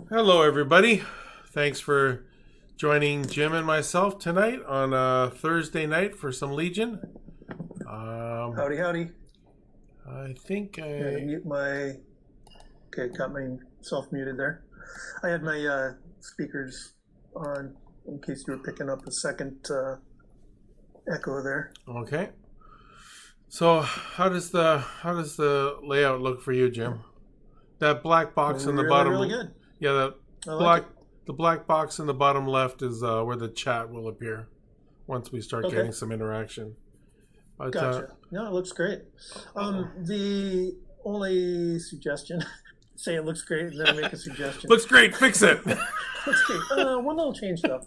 Hello, everybody. Thanks for joining Jim and myself tonight on a Thursday night for some Legion. Howdy, howdy. I think I'm gonna I. mute my. Okay, got myself muted there. I had my speakers on in case you were picking up a second echo there. Okay. So, how does the layout look for you, Jim? That black box in the Really, bottom. really good. Yeah, that I like black. it. The black box in the bottom left is where the chat will appear once we start Okay, getting some interaction. But gotcha. No, it looks great. The only suggestion, say it looks great and then make a suggestion. looks great. Fix it. Looks great. One little change though.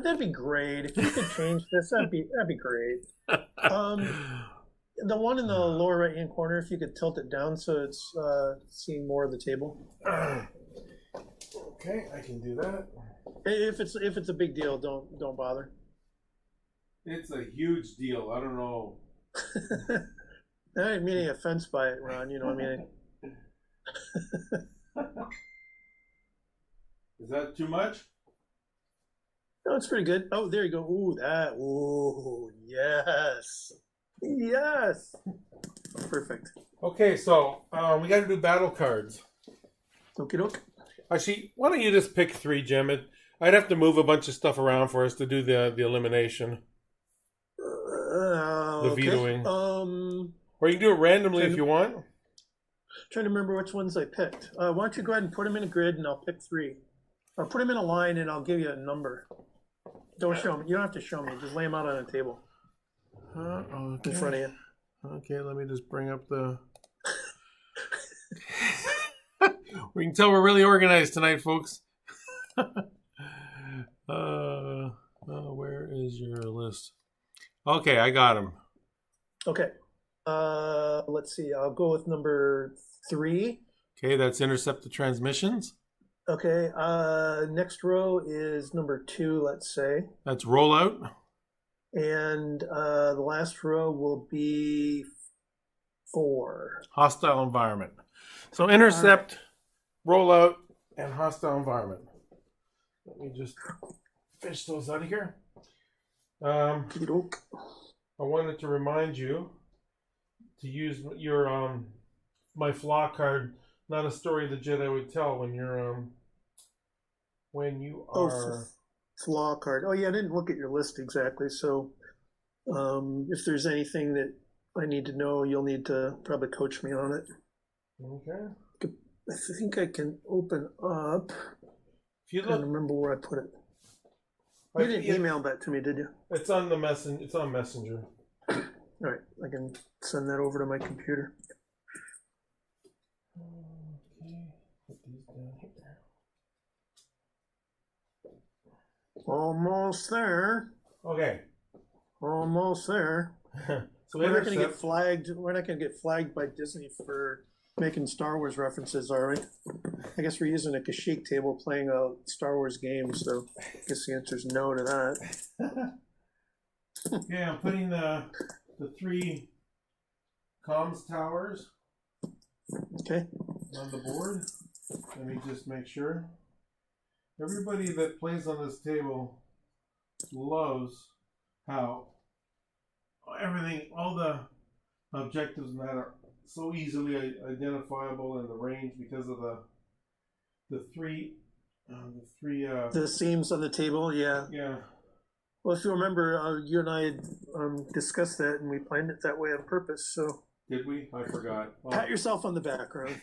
That'd be great if you could change this. That'd be great. The one in the lower right hand corner, if you could tilt it down so it's seeing more of the table. Okay, I can do that. If it's a big deal, don't bother. It's a huge deal. I don't know. I ain't meaning offense by it, Ron. You know what I mean? Is that too much? No, it's pretty good. Oh, there you go. Ooh, that. Ooh, yes, yes. Perfect. Okay, so we got to do battle cards. Okie doke. Actually, why don't you just pick three, Jim? I'd have to move a bunch of stuff around for us to do the elimination, the Okay. vetoing. Or you can do it randomly if you want. Trying to remember which ones I picked. Why don't you go ahead and put them in a grid, and I'll pick three, or put them in a line, and I'll give you a number. Don't show me. You don't have to show me. Just lay them out on a table Okay. in front of you. Okay, let me just bring up the. We can tell we're really organized tonight, folks. Where is your list? Okay, I got them. Okay. Let's see. I'll go with number 3. Okay, that's intercept the transmissions. Okay. Next row is number 2, let's say. That's rollout. And the last row will be 4. Hostile environment. So intercept, rollout, and hostile environment. Let me just fish those out of here. I wanted to remind you to use your my flaw card, not a story the Jedi would tell when you're when you are flaw card. Oh yeah, I didn't look at your list exactly. So if there's anything that I need to know, you'll need to probably coach me on it. Okay. I think I can open up. If you I don't remember where I put it. You didn't email that to me, did you? It's on the It's on Messenger. All right, I can send that over to my computer. Okay, put these down here. Almost there. Okay. Almost there. So we're not going to get flagged. We're not going to get flagged by Disney for making Star Wars references, are we? I guess we're using a Kashyyyk table playing a Star Wars game, so I guess the answer is no to that. Okay, I'm putting the 3 comms towers Okay. on the board. Let me just make sure. Everybody that plays on this table loves how everything, all the objectives that are so easily identifiable in the range because of the three the seams on the table, yeah. Yeah. Well, if you remember, you and I had discussed that, and we planned it that way on purpose. So did we? I forgot. Pat yourself on the back, Ron.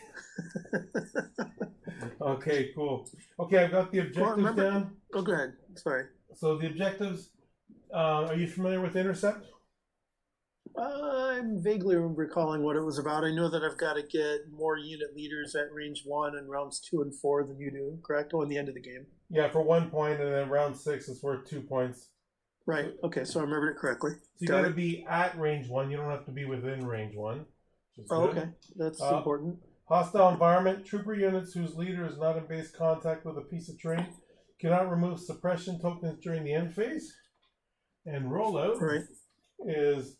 Okay, cool. Okay, I've got the objectives down. Oh, go ahead. Sorry. So the objectives. Are you familiar with intercept? I'm vaguely recalling what it was about. I know that I've got to get more unit leaders at range 1 and rounds 2 and 4 than you do, correct? Oh, in the end of the game. Yeah, for 1 point, and then round 6 is worth 2 points. Right. Okay, so I remembered it correctly. So you got to be at range 1. You don't have to be within range 1. Oh, okay. That's important. Hostile environment. Trooper units whose leader is not in base contact with a piece of terrain cannot remove suppression tokens during the end phase. And rollout is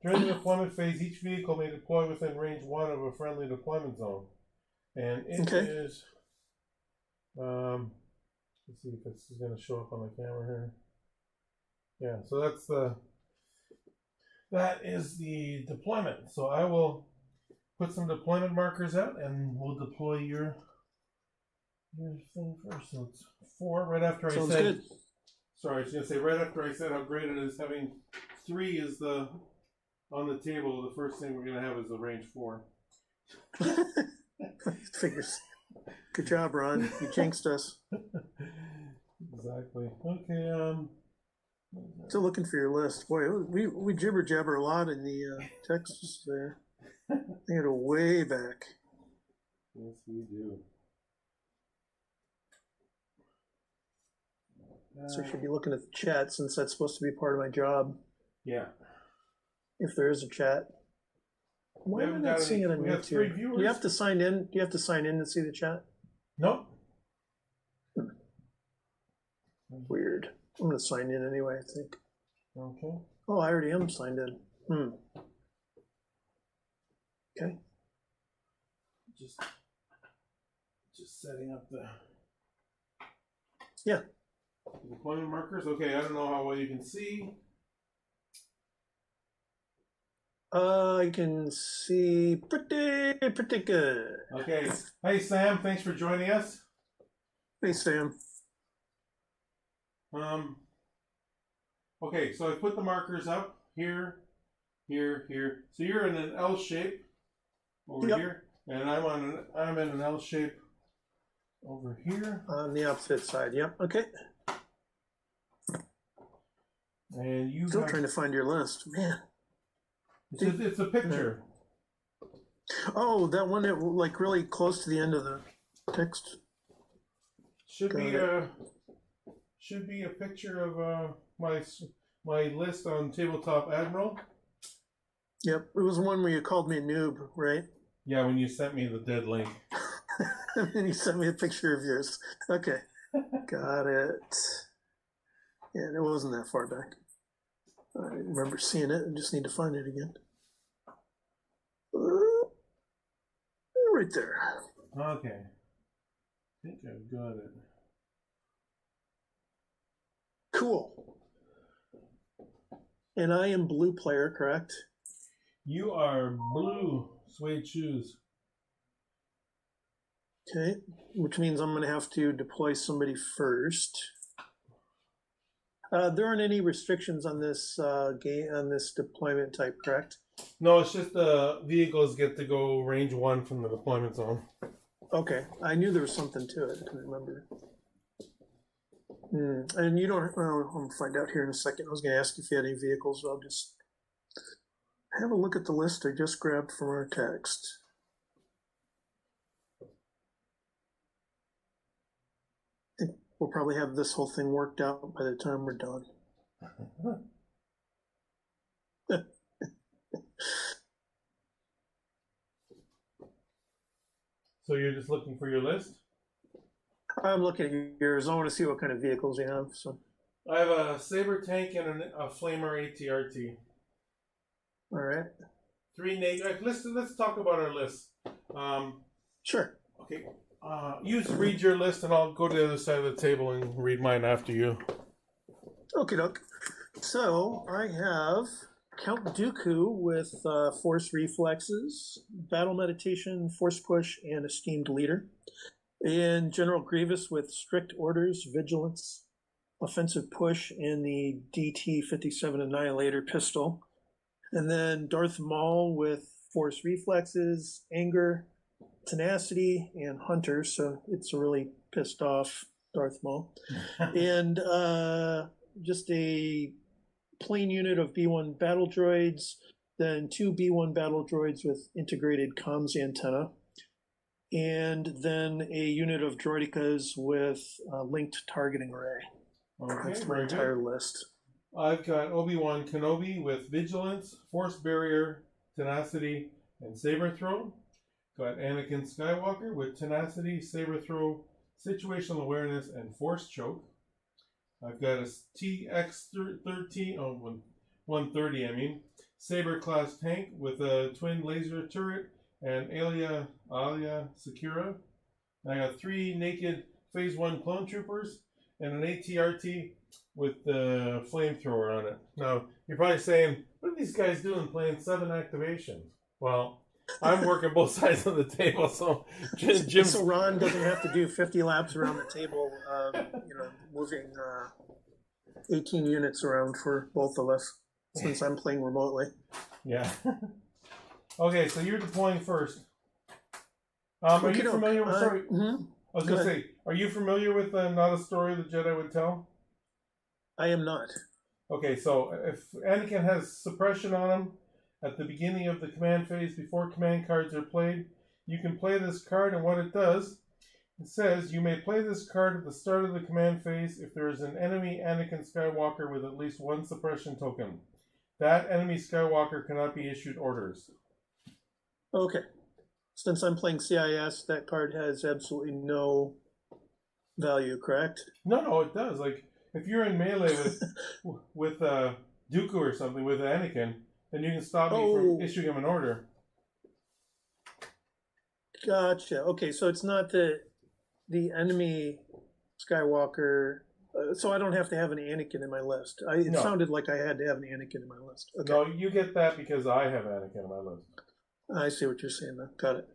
during the deployment phase, each vehicle may deploy within range 1 of a friendly deployment zone. And it is Let's see if this is going to show up on the camera here. Yeah, so that is the deployment. So I will put some deployment markers out, and we'll deploy your thing first. So it's 4 right after I Sounds said. good. Sorry, I was going to say right after I said how great it is having 3 is on the table. The first thing we're going to have is the range 4. Figures. Good job, Ron. You jinxed us. Exactly. Okay. Still looking for your list. Boy, we jibber jabber a lot in the texts there. They had a way back. Yes, we do. So I should be looking at the chat since that's supposed to be part of my job. Yeah. If there is a chat. Why am I not seeing it on we have 3 YouTube? viewers. Do you have to sign in? Do you have to sign in to see the chat? Nope. Weird. I'm going to sign in anyway, I think. Okay. Oh, I already am signed in. Okay. Just setting up the Yeah. deployment markers. Okay, I don't know how well you can see. I can see pretty good. Okay. Hey, Sam. Thanks for joining us. Hey, Sam. Okay, so I put the markers up here, here, here. So you're in an L shape over here, and I'm in an L shape over here. On the opposite side. Yep. Okay. And you Still trying to find your list, man. It's a picture. Oh, that one that like really close to the end of the text. Should be a picture of my list on Tabletop Admiral. Yep, it was one where you called me a noob, right? Yeah, when you sent me the dead link. And then you sent me a picture of yours. Okay, got it. Yeah, it wasn't that far back. I remember seeing it. I just need to find it again. Right there. Okay. I think I've got it. Cool. And I am blue player, correct? You are blue suede shoes. Okay, which means I'm going to have to deploy somebody first. There aren't any restrictions on this on this deployment type, correct? No, it's just the vehicles get to go range 1 from the deployment zone. Okay, I knew there was something to it. I couldn't remember. And you don't. I'm going to find out here in a second. I was going to ask if you had any vehicles. But I'll just have a look at the list I just grabbed from our text. I think we'll probably have this whole thing worked out by the time we're done. So you're just looking for your list? I'm looking at yours. I want to see what kind of vehicles you have. So I have a Saber tank and a Flamer ATRT. all right. 3 naked. Let's talk about our list. Sure. Okay. You read your list, and I'll go to the other side of the table and read mine after you. Okie doke. So I have Count Dooku with Force Reflexes, Battle Meditation, Force Push, and Esteemed Leader. And General Grievous with Strict Orders, Vigilance, Offensive Push, and the DT-57 Annihilator pistol. And then Darth Maul with Force Reflexes, Anger, Tenacity, and Hunter. So it's a really pissed off Darth Maul. And just a plain unit of B-1 battle droids, then 2 B-1 battle droids with integrated comms antenna, and then a unit of droidicas with linked targeting array. Okay, that's my entire list. I've got Obi-Wan Kenobi with Vigilance, Force Barrier, Tenacity, and Saber Throw. Got Anakin Skywalker with Tenacity, Saber Throw, Situational Awareness, and Force Choke. I've got a TX-13, 130 I mean, Saber class tank with a twin laser turret and Alia Secura. I got 3 naked Phase 1 clone troopers and an ATRT with the flamethrower on it. Now, you're probably saying, what are these guys doing playing 7 activations? Well, I'm working both sides of the table, so Jim's... So Ron doesn't have to do 50 laps around the table, moving 18 units around for both of us, since I'm playing remotely. Yeah. Okay, so you're deploying first. Are you familiar with... Sorry. Mm-hmm. I was going to say, are you familiar with Not a Story the Jedi Would Tell? I am not. Okay, so if Anakin has suppression on him at the beginning of the command phase before command cards are played, you can play this card, and what it does, it says, you may play this card at the start of the command phase if there is an enemy Anakin Skywalker with at least 1 suppression token. That enemy Skywalker cannot be issued orders. Okay. Since I'm playing CIS, that card has absolutely no value, correct? No, it does. Like, if you're in melee with Dooku or something, with Anakin, then you can stop me from issuing him an order. Gotcha. Okay, so it's not the enemy Skywalker. So I don't have to have an Anakin in my list. It sounded like I had to have an Anakin in my list. Okay. No, you get that because I have Anakin on my list. I see what you're saying now. Got it.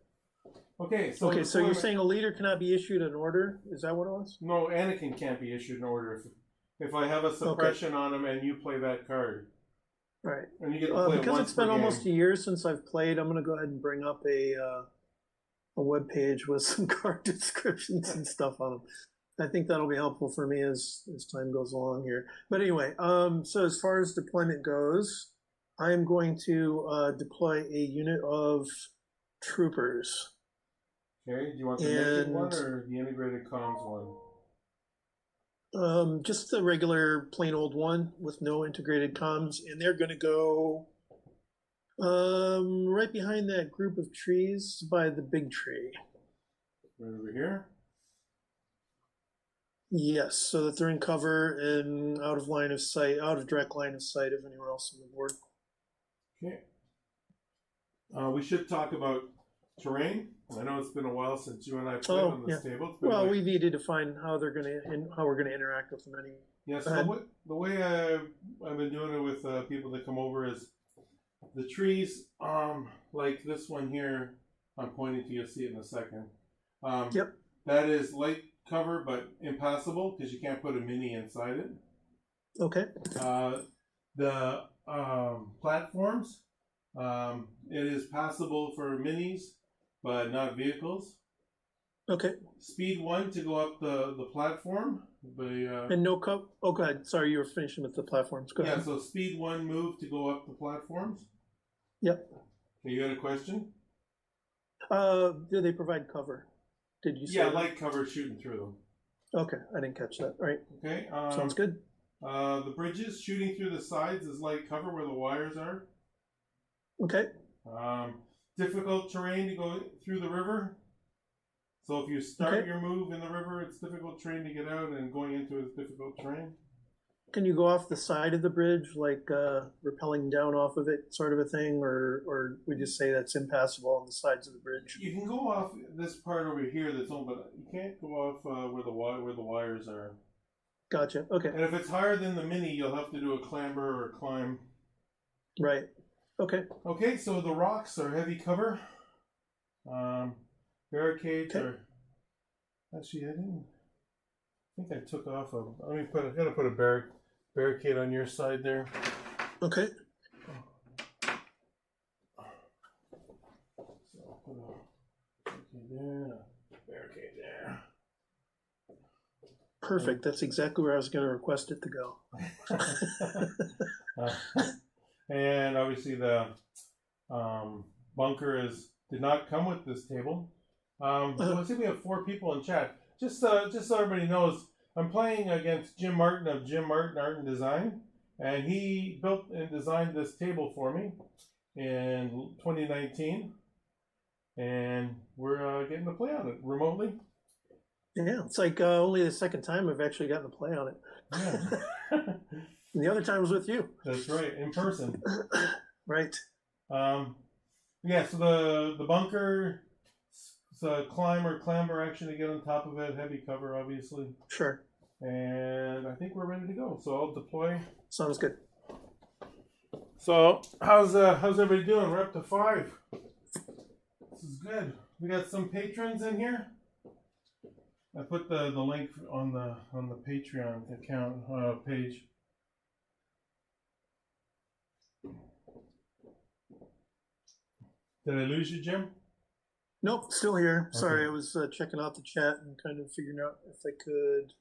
Okay, so you're saying a leader cannot be issued an order? Is that what it was? No, Anakin can't be issued an order if I have a suppression on him and you play that card. Right. And you get to play it because once it's been per almost game. a year since I've played, I'm going to go ahead and bring up a web page with some card descriptions and stuff on them. I think that'll be helpful for me as time goes along here. But anyway, so as far as deployment goes, I'm going to deploy a unit of troopers. Okay, do you want the naked one or the integrated comms one? Just the regular plain old one with no integrated comms, and they're going to go right behind that group of trees by the big tree. Right over here? Yes, so that they're in cover and out of line of sight, out of direct line of sight of anyone else on the board. Okay. We should talk about terrain. I know it's been a while since you and I played on this table. Well, we need to define how we're going to interact with them. Yeah, so the way I've been doing it with people that come over is the trees, like this one here, I'm pointing to, you'll see it in a second. Yep. That is light cover, but impassable because you can't put a mini inside it. Okay. The platforms, it is passable for minis, but not vehicles. Okay. Speed 1 to go up the platform. And no cup. Oh, go ahead. Sorry, you were finishing with the platforms. Go ahead. Yeah, so speed 1 move to go up the platforms. Yep. Okay, you got a question? Do they provide cover? Did you say? Yeah, light cover shooting through them. Okay, I didn't catch that. All right. Okay. Sounds good. The bridges shooting through the sides is light cover where the wires are. Okay. Difficult terrain to go through the river. So if you start your move in the river, it's difficult terrain to get out, and going into it is difficult terrain. Can you go off the side of the bridge, like rappelling down off of it, sort of a thing, or we just say that's impassable on the sides of the bridge? You can go off this part over here that's open, but you can't go off where the wires are. Gotcha. Okay. And if it's higher than the mini, you'll have to do a clamber or climb. Right. Okay. Okay, so the rocks are heavy cover. Barricades are. Actually, I think I took off a. I gotta put a barricade on your side there. Okay. So put a barricade there, a barricade there. Perfect. That's exactly where I was going to request it to go. And obviously the bunker did not come with this table. So I think we have 4 people in chat. Just so everybody knows, I'm playing against Jim Martin of Jim Martin Art and Design, and he built and designed this table for me in 2019, and we're getting to play on it remotely. Yeah, it's like only the second time I've actually gotten to play on it. Yeah. And the other time was with you. That's right, in person. Right. Yeah, so the bunker It's a clamber action to get on top of it. Heavy cover, obviously. Sure. And I think we're ready to go. So I'll deploy. Sounds good. So how's everybody doing? We're up to 5. This is good. We got some patrons in here. I put the link on the Patreon account page. Did I lose you, Jim? Nope, still here. Okay. Sorry, I was checking out the chat and kind of figuring out if I could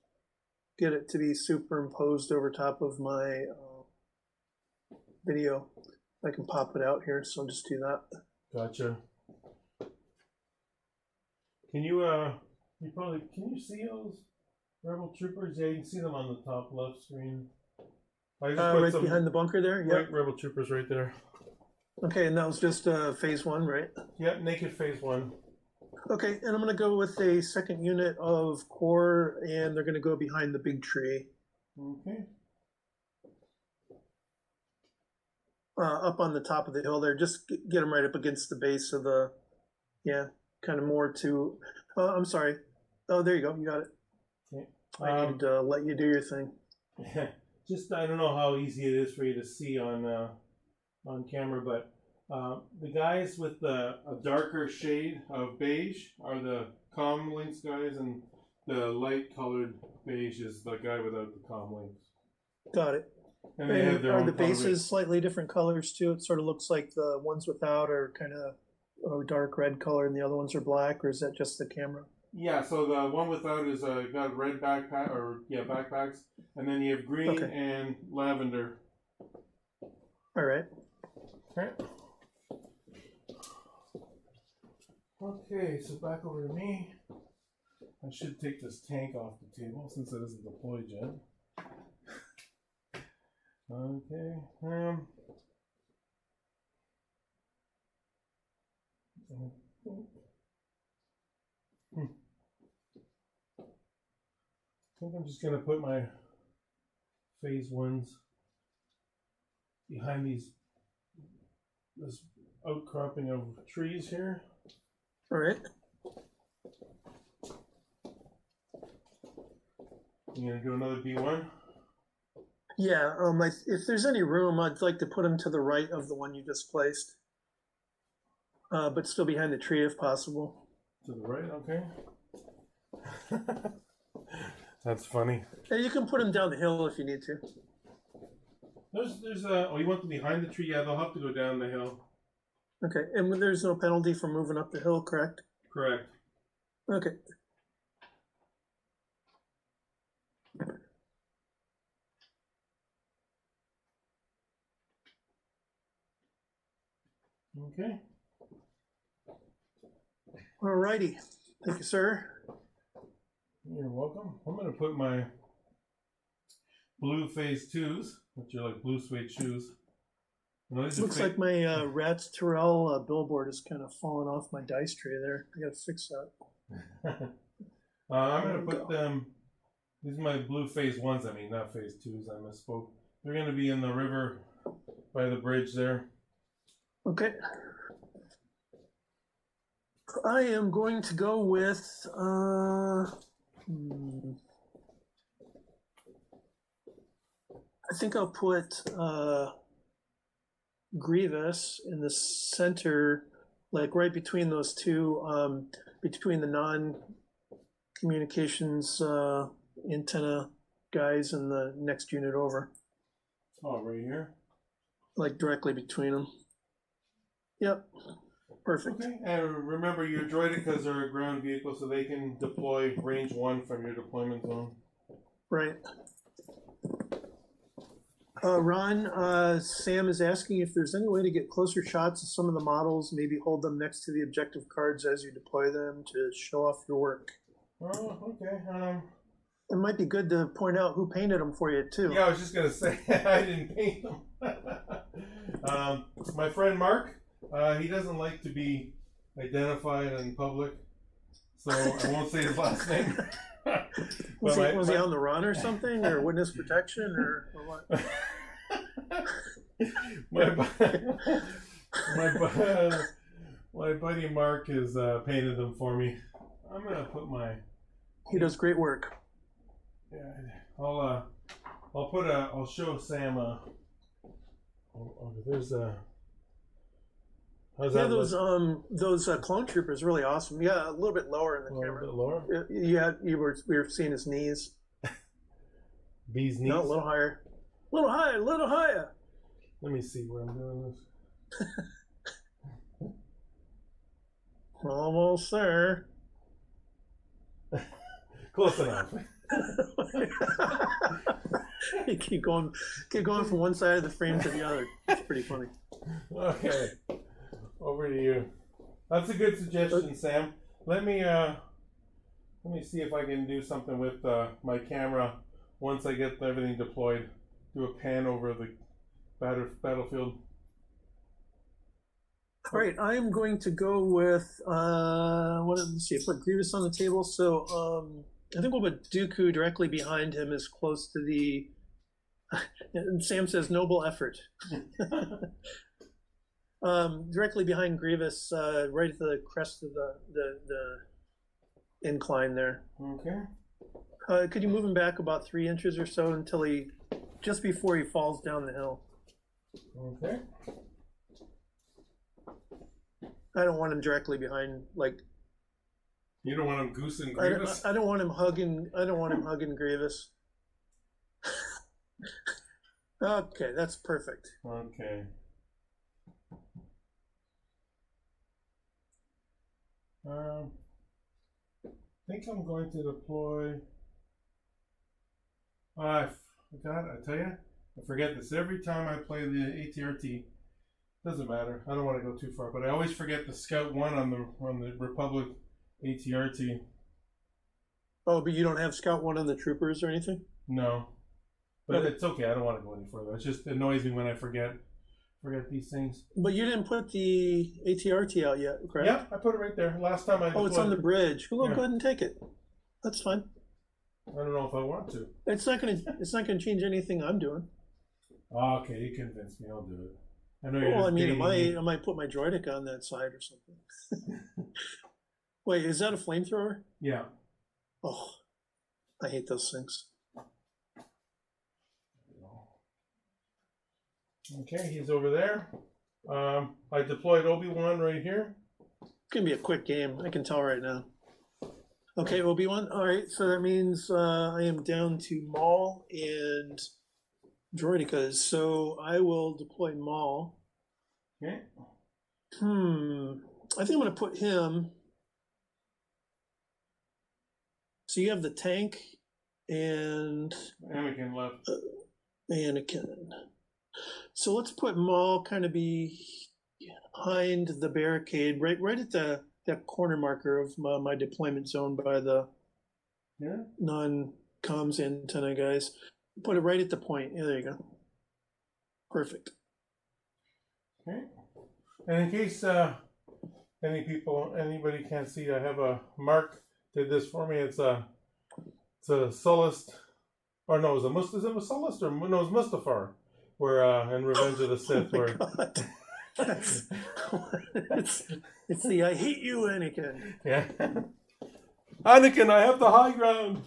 get it to be superimposed over top of my video. I can pop it out here, so I'll just do that. Gotcha. Can you can you see those rebel troopers? Yeah, you can see them on the top left screen. I just put Right some behind the bunker there? Yep. rebel troopers right there. Okay, and that was just phase 1, right? Yep, naked phase 1. Okay, and I'm going to go with a second unit of core, and they're going to go behind the big tree. Okay. Up on the top of the hill there. Just get them right up against the base of the, kind of more to, I'm sorry. Oh, there you go. You got it. Okay. I needed to let you do your thing. Just, I don't know how easy it is for you to see on camera, but the guys with a darker shade of beige are the comm links guys, and the light colored beige is the guy without the comm links. Got it. And they have their are own the bases coloring. slightly different colors too? It sort of looks like the ones without are kind of a dark red color and the other ones are black, or is that just the camera? Yeah, so the one without is got red backpacks, and then you have green and lavender. All right. Okay. Okay, so back over to me. I should take this tank off the table since it isn't deployed yet. Okay. I think I'm just gonna put my phase 1s behind this outcropping of trees here. All right. You gonna do another B1? Yeah. If there's any room, I'd like to put them to the right of the one you just placed, but still behind the tree if possible. To the right, okay. That's funny. Yeah, you can put them down the hill if you need to. There's oh, you want them behind the tree? Yeah, they'll have to go down the hill. Okay, and there's no penalty for moving up the hill, correct? Correct. Okay. Okay. All righty. Thank you, sir. You're welcome. I'm going to put my blue phase 2s, which are like blue suede shoes. Looks like my Rats Terrell billboard is kind of falling off my dice tray there. I got to fix that. I'm going to put them, these are my blue phase 1s, I mean, not phase 2s, I misspoke. They're going to be in the river by the bridge there. Okay. I am going to go with, I think I'll put Grievous in the center, like right between those two, between the non-communications antenna guys and the next unit over. Oh, right here? Like directly between them. Yep. Perfect. Okay, and remember your droidicas are a ground vehicle, so they can deploy range 1 from your deployment zone. Right. Ron, Sam is asking if there's any way to get closer shots of some of the models, maybe hold them next to the objective cards as you deploy them to show off your work. Oh, okay. It might be good to point out who painted them for you, too. Yeah, I was just going to say, I didn't paint them. My friend Mark, he doesn't like to be identified in public, so I won't say his last name. Was he on the run or something, or witness protection, or what? My buddy Mark has painted them for me. I'm gonna put my. He does great work. Yeah, I'll show Sam. There's a. How's Yeah, that look? those clone troopers really awesome. Yeah, a little bit lower in the A little camera. bit lower. Yeah, we were seeing his knees. Bee's knees. No, a little higher. A little higher, a little higher. Let me see where I'm doing this. Almost there. Close enough. You keep going from one side of the frame to the other. It's pretty funny. Okay, over to you. That's a good suggestion, Sam. Let me see if I can do something with my camera once I get everything deployed. Do a pan over the battlefield. All right, I am going to go with let's see. I put Grievous on the table, so I think we'll put Dooku directly behind him, as close to the. And Sam says noble effort. Directly behind Grievous, right at the crest of the incline there. Okay. Could you move him back about 3 inches or so until just before he falls down the hill? Okay. I don't want him directly behind, like. You don't want him goosing Grievous? I don't want him hugging. I don't want him hugging Grievous. Okay, that's perfect. Okay. I think I'm going to deploy. I tell you, I forget this every time I play the ATRT. Doesn't matter. I don't want to go too far, but I always forget the Scout 1 on the Republic ATRT. Oh, but you don't have Scout 1 on the troopers or anything? No. But it's okay. I don't want to go any further. It just annoys me when I forget these things. But you didn't put the ATRT out yet, correct? Yeah, I put it right there. Last time I. Oh, it's on the bridge. Well, Yeah. go ahead and take it. That's fine. I don't know if I want to. It's not gonna change anything I'm doing. Oh, okay, you convinced me. I'll do it. I know you're. Well, I mean, dating I might put my droidic on that side or something. Wait, is that a flamethrower? Yeah. Oh, I hate those things. Okay, he's over there. I deployed Obi-Wan right here. It's gonna be a quick game. I can tell right now. Okay, Obi-Wan. All right, so that means I am down to Maul and droidicas. So I will deploy Maul. Okay. I think I'm gonna put him. So you have the tank and Anakin left. Anakin. So let's put Maul kind of behind the barricade, right at that corner marker of my deployment zone by the non-comms antenna guys. Put it right at the point. Yeah, there you go. Perfect. Okay. And in case anybody can't see, I have a Mark did this for me. It's a Sullust, or no, is it Sullust or no, it's Mustafar. Where in Revenge of the Sith, Oh it's the I hate you, Anakin. Yeah. Anakin, I have the high ground.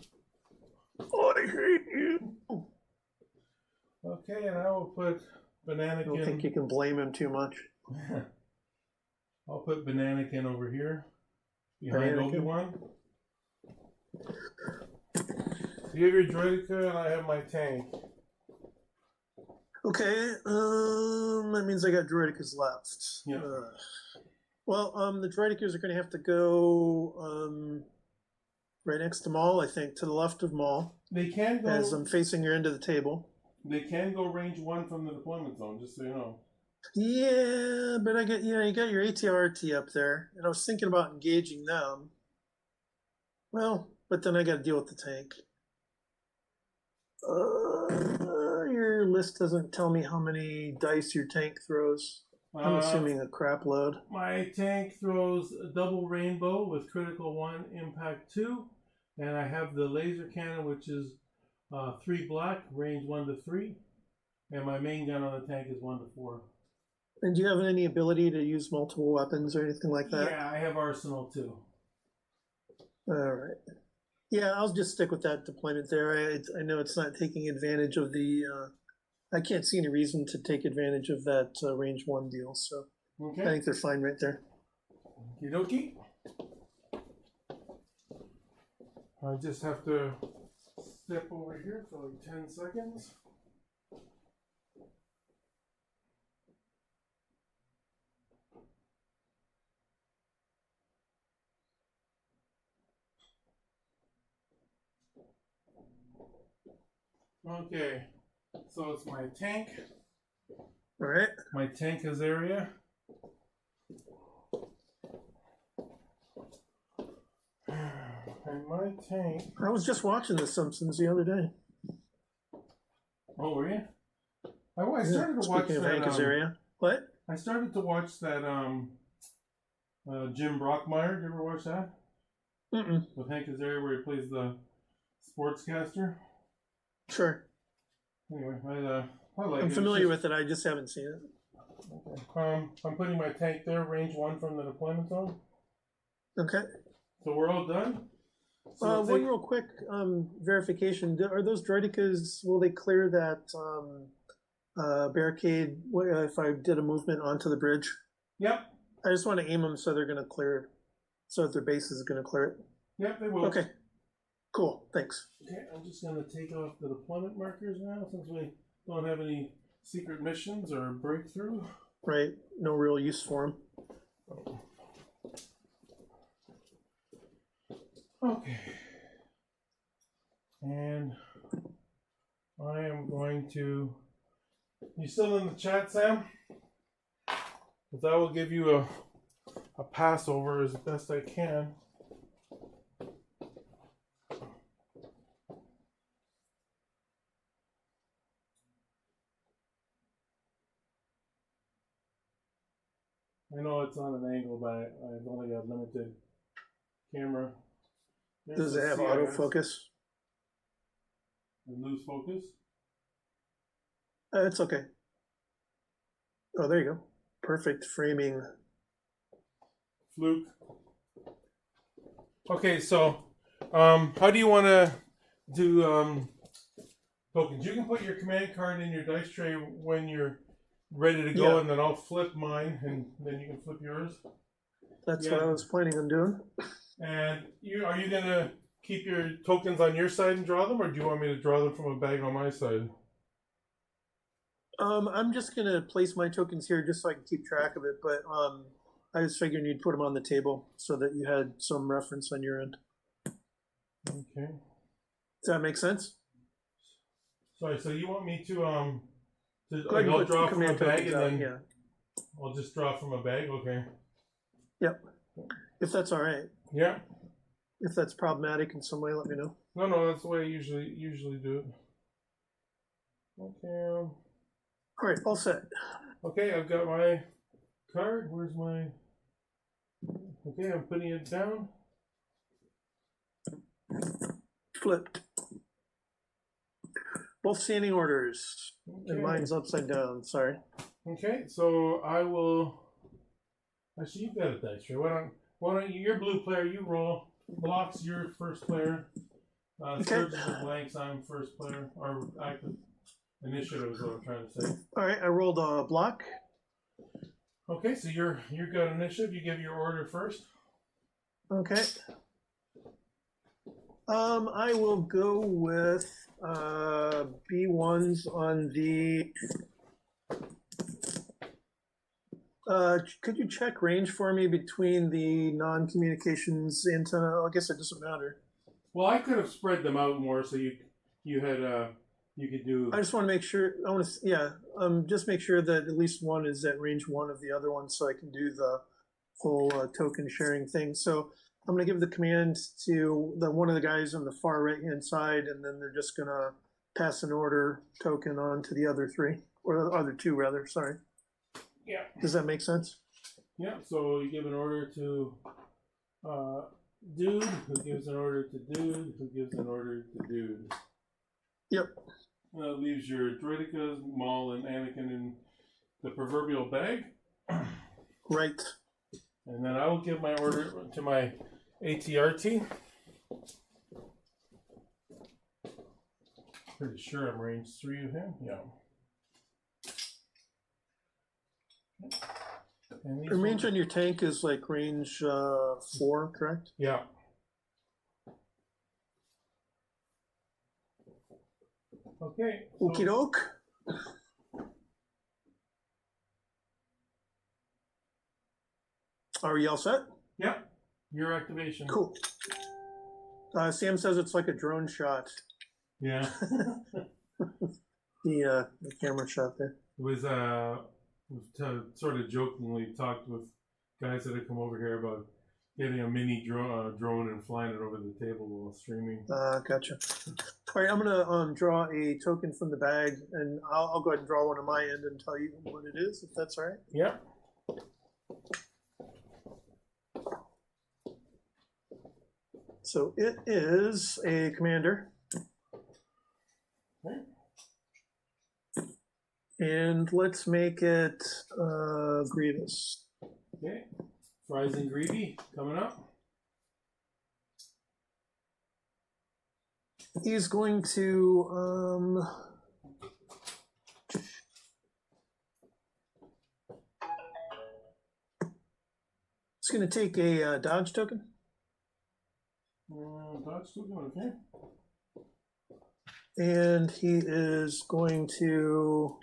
I hate you. Okay, and I will put Bananakin. I don't think you can blame him too much. I'll put Bananakin over here behind Bananakin. Obi-Wan. So you have your droidica and I have my tank. Okay, that means I got droidicas left. Yeah. The droidicas are going to have to go right next to Maul, I think, to the left of Maul, They can go. as I'm facing your end of the table. They can go range 1 from the deployment zone, just so you know. Yeah, but you got your ATRT up there, and I was thinking about engaging them. Well, but then I got to deal with the tank. Your list doesn't tell me how many dice your tank throws. I'm assuming a crap load. My tank throws a double rainbow with critical 1, impact 2, and I have the laser cannon, which is 3 black, range 1 to 3, and my main gun on the tank is 1 to 4. And do you have any ability to use multiple weapons or anything like that? Yeah, I have arsenal too. All right. Yeah, I'll just stick with that deployment there. I know it's not taking advantage of the. I can't see any reason to take advantage of that range 1 deal, so Okay. I think they're fine right there. Okie dokie. I just have to step over here for like 10 seconds. Okay, so it's my tank. All right. My tank has area. And my tank. I was just watching The Simpsons the other day. Oh, were you? I started to watch Speaking of that. Hank Azaria. What? I started to watch that Jim Brockmeyer. Did you ever watch that? Mm-mm. With Hank Azaria, where he plays the sportscaster. Sure. Anyway, I like it. I'm familiar with it. I just haven't seen it. Okay. I'm putting my tank there, range 1 from the deployment zone. Okay. So we're all done. So One real quick verification. Are those droidicas, will they clear that barricade if I did a movement onto the bridge? Yep. I just want to aim them so they're going to clear, so that their base is going to clear it. Yep, they will. Okay. Cool. Thanks. Okay, I'm just going to take off the deployment markers now since we don't have any secret missions or breakthrough. Right. No real use for them. Okay. And I am going to. You still in the chat, Sam? Because I will give you a pass over as best I can. I know it's on an angle, but I've only got limited camera. Does it have autofocus? And lose focus? It's okay. Oh, there you go. Perfect framing. Fluke. Okay, so how do you want to do tokens? You can put your command card in your dice tray when you're ready to go, Yeah. and then I'll flip mine, and then you can flip yours. That's Yeah. what I was planning on doing. And are you gonna keep your tokens on your side and draw them, or do you want me to draw them from a bag on my side? I'm just gonna place my tokens here just so I can keep track of it, but I was figuring you'd put them on the table so that you had some reference on your end. Okay. Does that make sense? Sorry. So you want me to Go ahead and I'll put draw the from a command bag, tokens and out, then yeah. I'll just draw from a bag. Okay. Yep. If that's all right. Yeah. If that's problematic in some way, let me know. No, that's the way I usually do it. Okay. All right, all set. Okay, I've got my card. Where's my? Okay, I'm putting it down. Flipped. Both standing orders. Okay. And mine's upside down. Sorry. Okay, so I will. Actually, you've got a dice tray. Why don't you? You're blue player. You roll. Blocks. You're first player. Surges and blanks. I'm first player. Or active initiative is what I'm trying to say. All right, I rolled a block. Okay, so you got initiative. You give your order first. Okay. I will go with B1s on the. Could you check range for me between the non-communications antenna? I guess it doesn't matter. Well, I could have spread them out more, so you had you could do. I just want to make sure. I want to, yeah. Just make sure that at least one is at range 1 of the other one, so I can do the whole token sharing thing. So I'm going to give the command to one of the guys on the far right hand side, and then they're just going to pass an order token on to the other 3, or the other 2 rather. Sorry. Yeah. Does that make sense? Yeah. So you give an order to dude, who gives an order to dude, who gives an order to dude. Yep. That leaves your Droidicas, Maul, and Anakin the proverbial bag. Right. And then I will give my order to my ATRT. Pretty sure I'm range 3 of him. Yeah. And The range on your tank is like range 4, correct? Yeah. Okay. Okie doke. Are you all set? Yeah. Your activation. Cool. Sam says it's like a drone shot. Yeah. The camera shot there. It was we've sort of jokingly talked with guys that have come over here about getting a mini drone and flying it over the table while streaming. Gotcha. All right, I'm gonna draw a token from the bag, and I'll go ahead and draw one on my end and tell you what it is, if that's all right. Yep. So it is a commander. Okay. And let's make it Grievous. Okay. Fries and Greedy coming up. He's going to he's going to take a dodge token. Dodge token, okay. And he is going to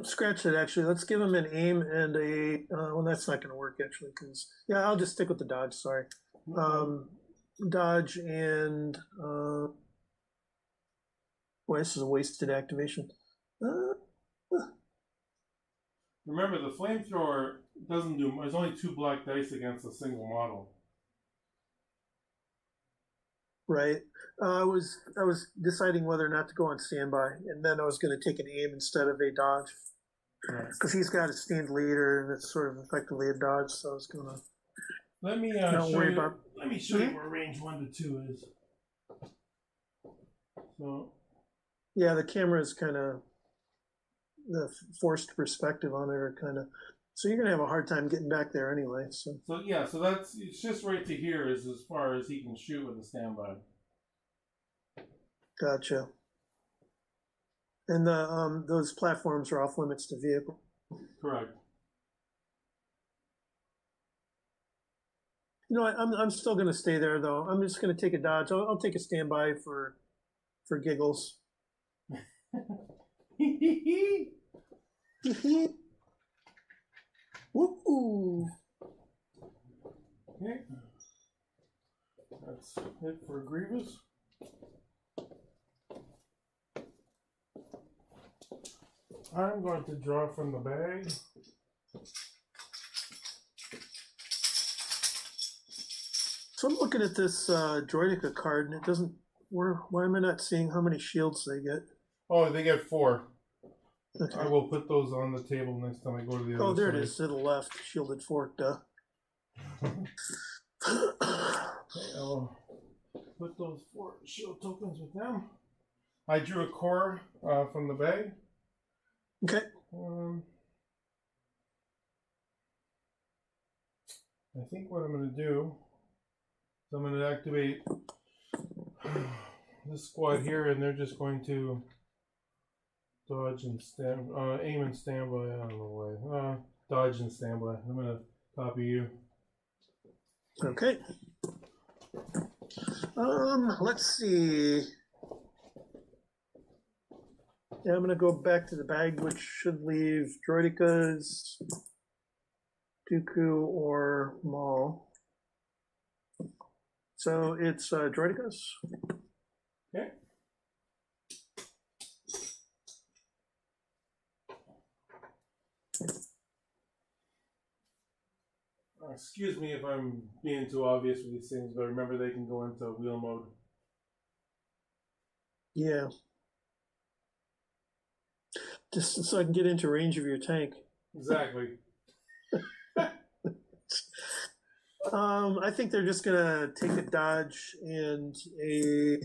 scratch it, actually. Let's give him an aim and a well, that's not going to work, actually, because yeah, I'll just stick with the dodge. Sorry. Dodge and boy, this is a wasted activation. Remember, the flamethrower doesn't do. There's only 2 black dice against a single model. Right. I was deciding whether or not to go on standby, and then I was going to take an aim instead of a dodge, because he's got a stand leader, and it's sort of effectively a dodge. So I was going to. Let me Let me show you where range 1 to 2 is. So. Yeah, the camera is kind of the forced perspective on it, or kind of. So you're gonna have a hard time getting back there anyway. So yeah, so that's it's just right to here is as far as he can shoot with a standby. Gotcha. And the those platforms are off limits to vehicle. Correct. You know what? I'm still gonna stay there though. I'm just gonna take a dodge. I'll take a standby for giggles. Woo! Okay. That's it for Grievous. I'm going to draw from the bag. So I'm looking at this Droideka card, and it doesn't. Why am I not seeing how many shields they get? Oh, they get 4. Okay. I will put those on the table next time I go to the other side. Oh, there it is to the left, shielded fork, duh. Okay, I'll put those 4 shield tokens with them. I drew a core from the bag. Okay. I think what I'm going to do is I'm going to activate this squad here, and they're just going to dodge and aim and standby. I don't know why. Dodge and standby. I'm going to copy you. Okay. Let's see. Yeah, I'm going to go back to the bag, which should leave Droidekas, Dooku, or Maul. So it's Droidekas. Okay. Excuse me if I'm being too obvious with these things, but remember they can go into wheel mode. Yeah. Just so I can get into range of your tank. Exactly. I think they're just gonna take a dodge and a.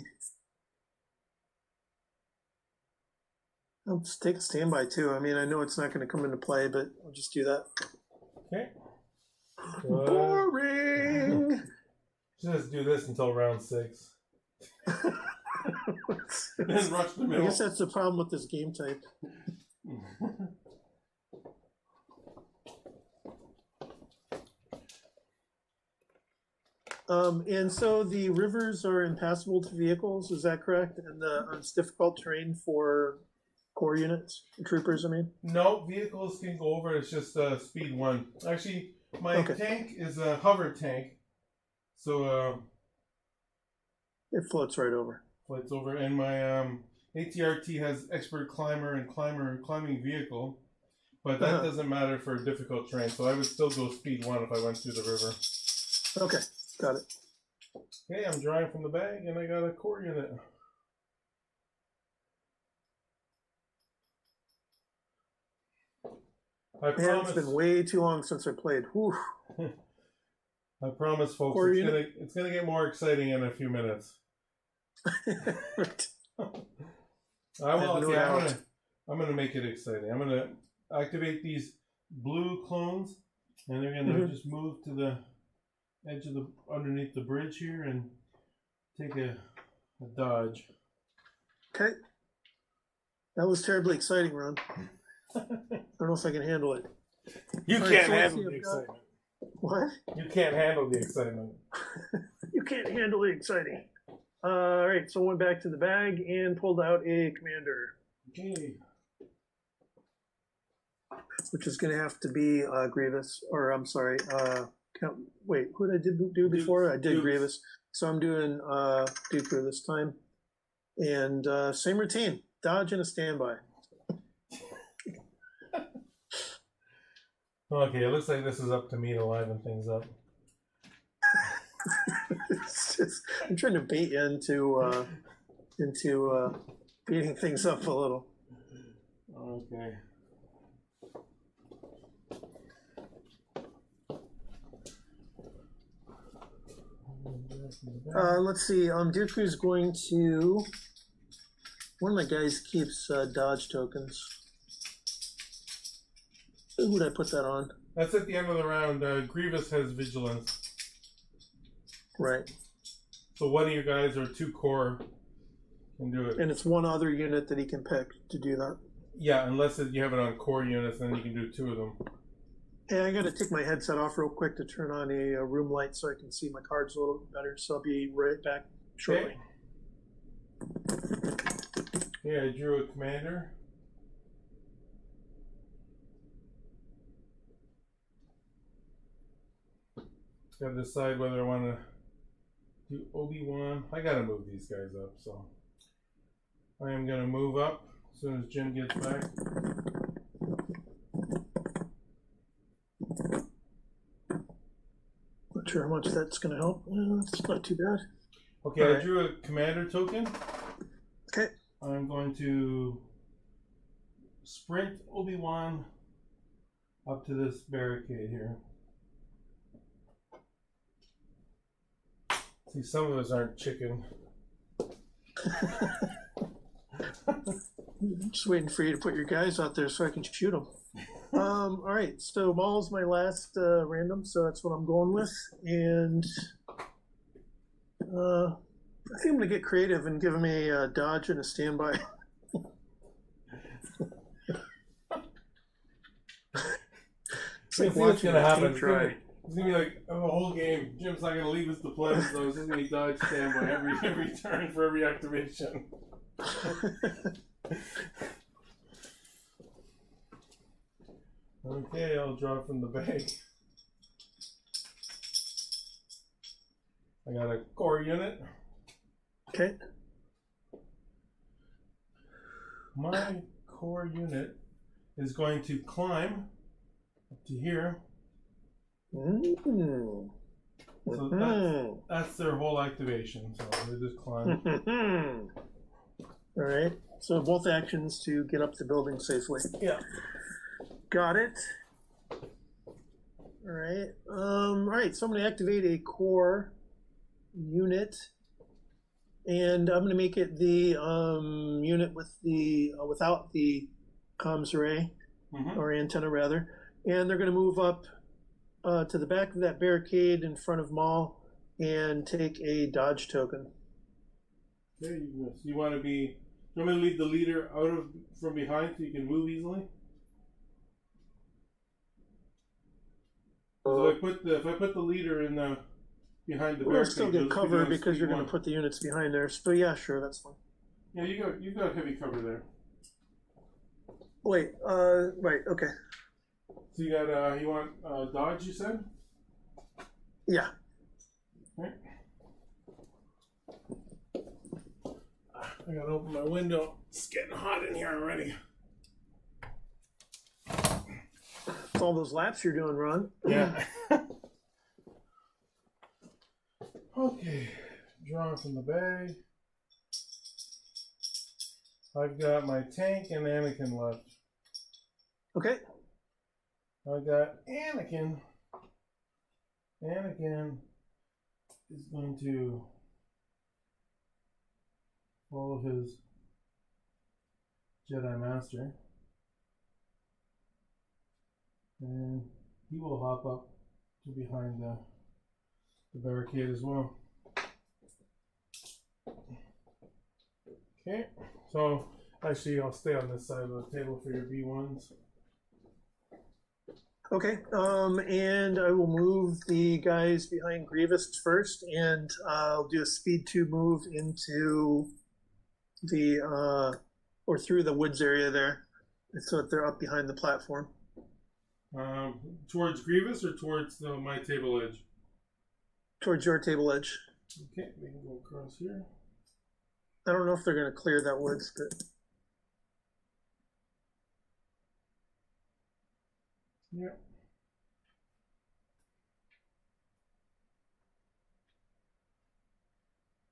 I'll just take a standby too. I mean, I know it's not going to come into play, but I'll just do that. Okay. Boring. Just do this until round 6. Then rush the middle. I guess that's the problem with this game type. And so the rivers are impassable to vehicles, is that correct? And it's difficult terrain for core units, troopers, I mean? No, vehicles can go over. It's just speed 1. Actually, my tank is a hover tank. So it floats right over. Floats over. And my ATRT has expert climber and climbing vehicle. But that doesn't matter for difficult terrain. So I would still go speed 1 if I went through the river. Okay, got it. Okay, I'm drawing from the bag and I got a core unit. It's been way too long since I played. Whew. I promise, folks, it's gonna get more exciting in a few minutes. Right. I'm gonna make it exciting. I'm gonna activate these blue clones, and they're gonna just move to the edge of the underneath the bridge here and take a dodge. Okay. That was terribly exciting, Ron. I don't know if I can handle it. You can't handle the excitement. What? You can't handle the excitement. You can't handle the exciting. All right, so I went back to the bag and pulled out a commander. Okay. Which is going to have to be Grievous, or I'm sorry. Wait, who did I do before? I did Grievous. So I'm doing Dooku this time. And same routine, dodge and a standby. Okay, it looks like this is up to me to liven things up. I'm trying to bait you into beating things up a little. Okay. Let's see. Dooku's going to. One of my guys keeps dodge tokens. Who would I put that on? That's at the end of the round. Grievous has vigilance. Right. So one of you guys or 2 core can do it. And it's one other unit that he can pick to do that. Yeah, unless you have it on core units, then you can do 2 of them. Hey, I got to take my headset off real quick to turn on a room light so I can see my cards a little bit better. So I'll be right back shortly. Yeah, I drew a commander. Got to decide whether I want to do Obi-Wan. I got to move these guys up, so I am going to move up as soon as Jim gets back. Not sure how much that's going to help. It's not too bad. Okay, I drew a commander token. Okay. I'm going to sprint Obi-Wan up to this barricade here. See, some of us aren't chicken. I'm just waiting for you to put your guys out there so I can shoot them. All right, so Maul's my last random, so that's what I'm going with. And I think I'm going to get creative and give him a dodge and a standby. It's like what's going to happen. It's going to be like a whole game. Jim's not going to leave us to play, so it's just going to be dodge standby every turn for every activation. Okay, I'll draw from the bag. I got a core unit. Okay. My core unit is going to climb up to here. Mm-hmm. So that's their whole activation. So they just climb. All right. So both actions to get up the building safely. Yeah. Got it. All right. All right. So I'm going to activate a core unit, And I'm going to make it the unit with the without the comms array or antenna rather, and they're going to move up to the back of that barricade in front of Mall and take a dodge token. Okay, you want to be? You want me to lead the leader out of from behind so you can move easily? So if I put the leader in the behind the barricade, We'll still get cover because you're going to put the units behind there. So yeah, sure, that's fine. Yeah, you got heavy cover there. Wait, right, okay. So you got you want dodge? You said? Yeah. Okay. I gotta open my window. It's getting hot in here already. It's all those laps you're doing, Ron. Yeah. Okay. Drawing from the bag. I've got my tank and Anakin left. Okay. I got Anakin. Anakin is going to follow his Jedi Master. And he will hop up to behind the barricade as well. Okay, so actually I'll stay on this side of the table for your B1s. Okay, and I will move the guys behind Grievous first, and I'll do a speed 2 move into the, or through the woods area there, so that they're up behind the platform. Towards Grievous or towards my table edge? Towards your table edge. Okay, we can go across here. I don't know if they're going to clear that woods, but... Yeah.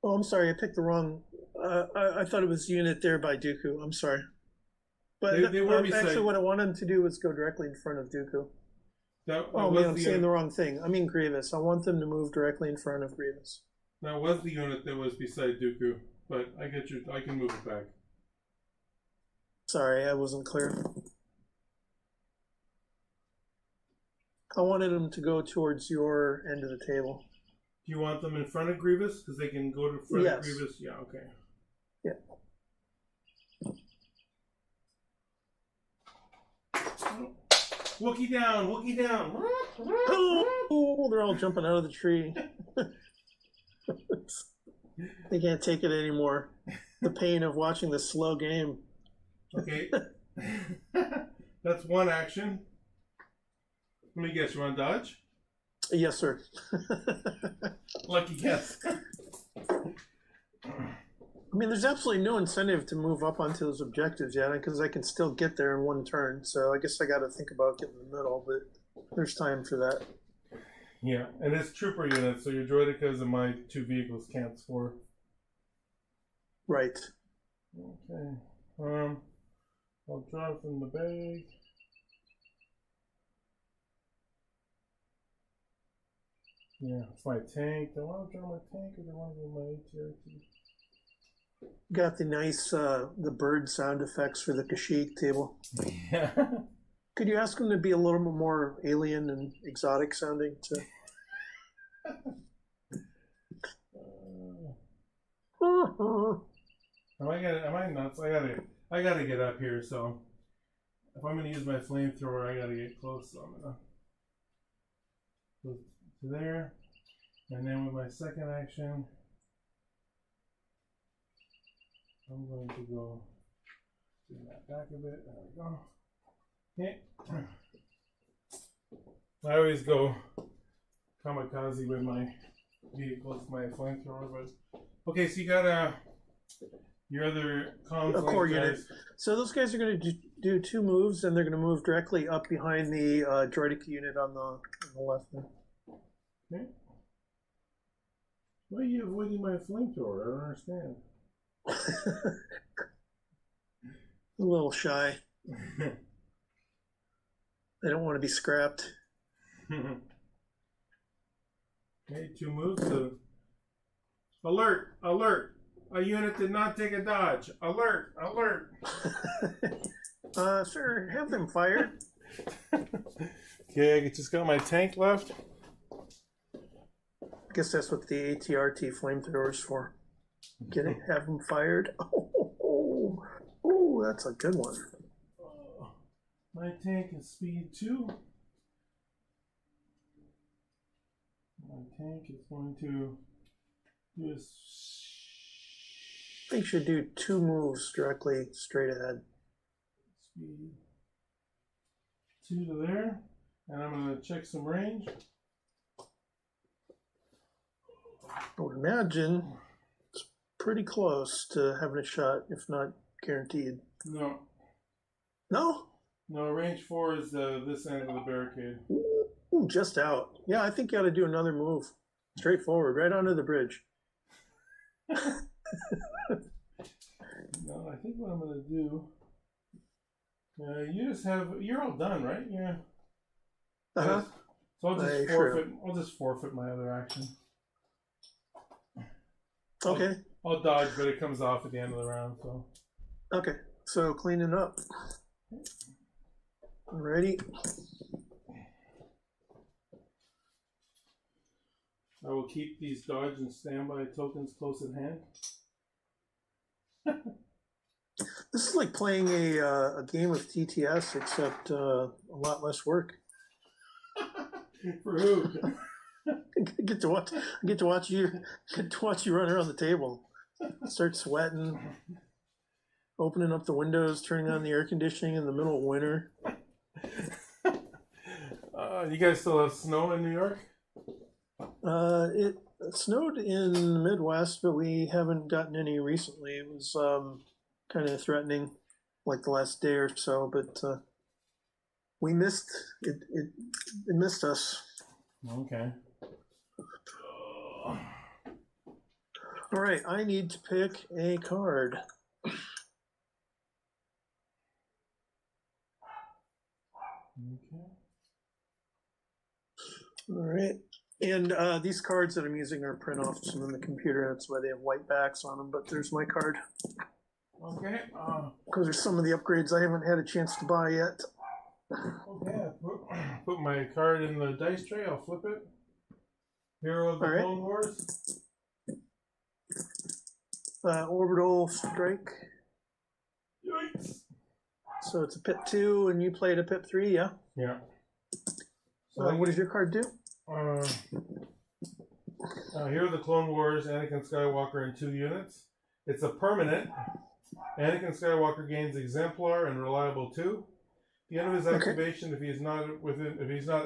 Oh, I'm sorry, I picked the wrong... I thought it was unit there by Dooku. I'm sorry. But they were actually what I wanted them to do was go directly in front of Dooku. Oh man, I'm saying the wrong thing. I mean Grievous. I want them to move directly in front of Grievous. That was the unit that was beside Dooku, but I can move it back. Sorry, I wasn't clear. I wanted them to go towards your end of the table. Do you want them in front of Grievous? Because they can go to front of Grievous? Yeah, okay. Yeah. Wookie down! Wookie down! Oh, they're all jumping out of the tree. They can't take it anymore. The pain of watching the slow game. Okay. That's one action. Let me guess, you want to dodge? Yes, sir. Lucky guess. I mean, there's absolutely no incentive to move up onto those objectives yet, because I can still get there in one turn. So I guess I got to think about getting in the middle, but there's time for that. Yeah, and it's trooper units, so your droidicas and my 2 vehicles can't score. Right. Okay. I'll draw from the bag. Yeah, it's my tank. Do I want to draw my tank or do I want to go my ATRT? Got the nice the bird sound effects for the Kashyyyk table. Yeah. Could you ask them to be a little bit more alien and exotic sounding? Am I nuts? I gotta get up here. So if I'm gonna use my flamethrower, I gotta get close. So I'm gonna go to there, and then with my second action, I'm going to go bring that back a bit. There we go. Okay. I always go kamikaze with my vehicles, my flamethrower, but okay, so you got your other comms a core guys. unit. So those guys are going to do 2 moves, and they're going to move directly up behind the droidic unit on the left there. Okay. Why are you avoiding my flamethrower? I don't understand. A little shy. They don't want to be scrapped. Okay, 2 moves. So alert! Alert! A unit did not take a dodge. Alert! Alert! Sir, have them fired. Okay, I just got my tank left. I guess that's what the ATRT flamethrower's for. Get it? Have them fired. Oh, that's a good one. My tank is speed 2. My tank is going to use. I think should do 2 moves directly straight ahead. Speed 2 to there, and I'm going to check some range. I would imagine it's pretty close to having a shot, if not guaranteed. No. No? No, range 4 is this end of the barricade. Ooh, just out. Yeah, I think you ought to do another move. Straightforward, right onto the bridge. No, I think what I'm going to do. You're all done, right? Yeah. Uh-huh. So I'll just forfeit. I'll just forfeit my other action. Okay. I'll dodge, but it comes off at the end of the round. So. Okay. So cleaning up. Ready? I will keep these dodge and standby tokens close at hand. This is like playing a game of TTS, except a lot less work. For who? I get to watch you run around the table, start sweating, opening up the windows, turning on the air conditioning in the middle of winter. You guys still have snow in New York? It snowed in the Midwest, but we haven't gotten any recently. It was kind of threatening, like the last day or so, but we missed it. It missed us. Okay. All right, I need to pick a card. Okay. All right. And these cards that I'm using are print-offs on the computer. That's why they have white backs on them. But there's my card. Okay. Because there's some of the upgrades I haven't had a chance to buy yet. Okay. Put my card in the dice tray. I'll flip it. Hero of the Clone Wars. Orbital Strike. Yikes. So it's a pip 2, and you played a pip 3, yeah? Yeah. So what does your card do? Hero of the Clone Wars, Anakin Skywalker in 2 units. It's a permanent. Anakin Skywalker gains Exemplar and Reliable 2. At the end of his activation, if he's not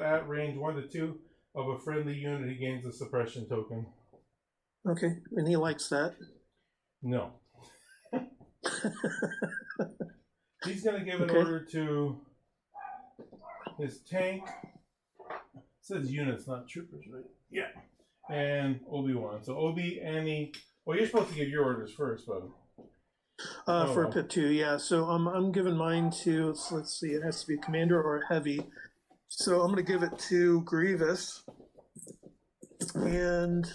at range 1 to 2 of a friendly unit, he gains a suppression token. Okay, and he likes that. No. He's going to give an order to his tank. It says units, not troopers, right? Yeah. And Obi-Wan. So Obi, Annie. Well, you're supposed to give your orders first, but. For a pip 2, yeah. So I'm giving mine to, let's see, it has to be a commander or a heavy. So I'm going to give it to Grievous. And.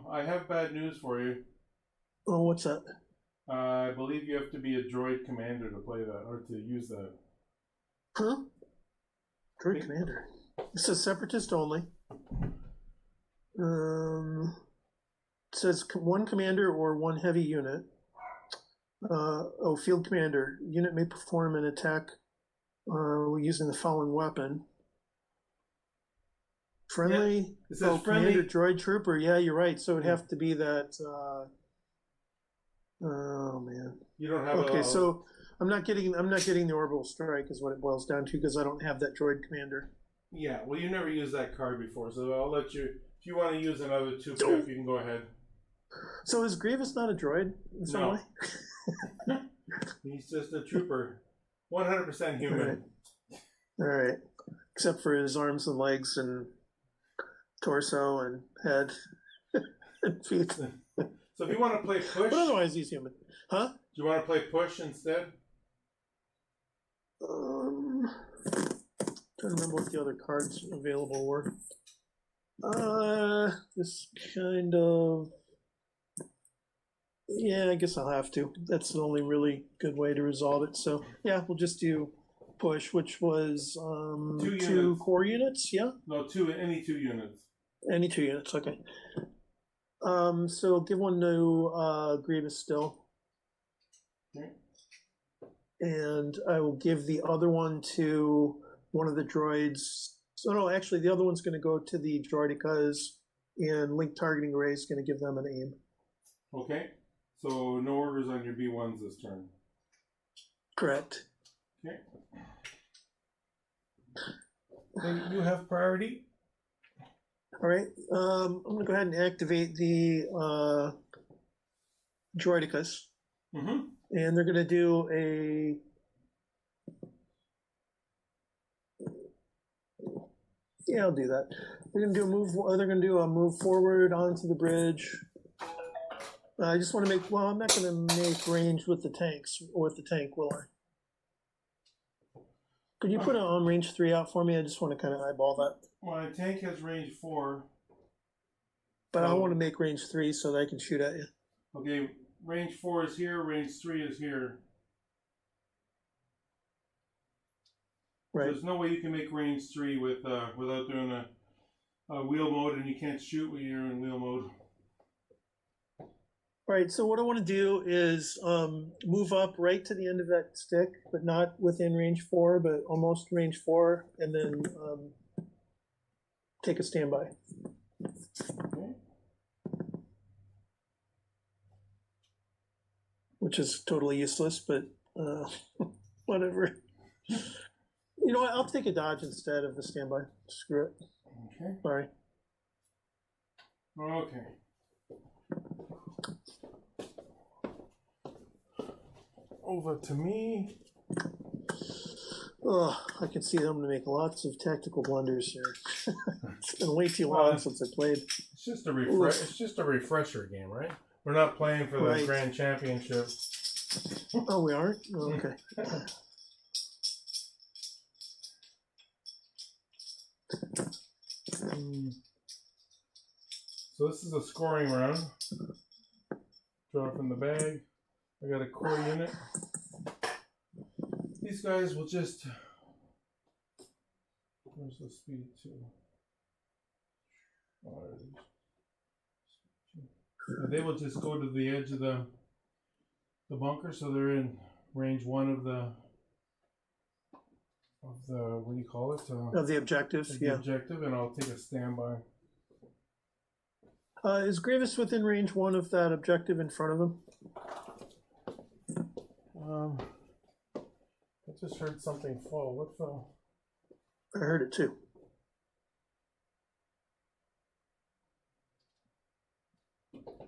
I have bad news for you. Oh, what's that? I believe you have to be a droid commander to play that, or to use that. Huh? Droid commander. It says separatist only. It says 1 commander or 1 heavy unit. Field commander. Unit may perform an attack using the following weapon. Friendly. Yeah, it says friendly. Commander droid trooper. Yeah, you're right. So it'd have to be that. Oh man. You don't have. Okay, so I'm not getting the orbital strike is what it boils down to because I don't have that droid commander. Yeah, well, you never used that card before, so I'll let you. If you want to use another 2 pip, you can go ahead. So is Grievous not a droid in some way? He's just a trooper, 100% human. All right, except for his arms and legs and torso and head and feet. So if you want to play push, but otherwise he's human, huh? Do you want to play push instead? Trying to remember what the other cards available were. This kind of Yeah, I guess I'll have to. That's the only really good way to resolve it. So yeah, we'll just do push, which was Two two units. core units. Yeah, No, any 2 units. any 2 units. Okay. So give one to Grievous still, Okay. and I will give the other one to one of the droids. So no, actually, the other one's going to go to the droidicas, and link targeting array is going to give them an aim. Okay. So no orders on your B1s this turn. Correct. Okay. So you have priority. All right. I'm going to go ahead and activate the droidicas. Mm-hmm. And they're going to do a. Yeah, I'll do that. They're going to do a move. They're going to do a move forward onto the bridge. I just want to make. Well, I'm not going to make range with the tanks or with the tank, will I? Could you put a range 3 out for me? I just want to kind of eyeball that. My tank has range 4. But I want to make range 3 so that I can shoot at you. Okay, range 4 is here. Range 3 is here. Right. There's no way you can make range 3 with without doing a wheel mode, and you can't shoot when you're in wheel mode. Right, so what I want to do is move up right to the end of that stick, but not within range 4, but almost range 4, and then take a standby. Okay. Which is totally useless, but whatever. You know what, I'll take a dodge instead of the standby. Screw it. Okay. Sorry. Okay. Over to me. Oh, I can see them to make lots of tactical blunders here. It's been way too long since I played. It's just a refresh. It's just a refresher game, right? We're not playing for the Grand Championship. Oh, we aren't? Oh, okay. So this is a scoring round. Draw from the bag. I got a core unit. These guys will just. Where's the speed 2? They will just go to the edge of the bunker, so they're in range 1 of the what do you call it? Of the objective, the objective, and I'll take a standby. Is Grievous within range 1 of that objective in front of him? I just heard something fall. What fell? I heard it too.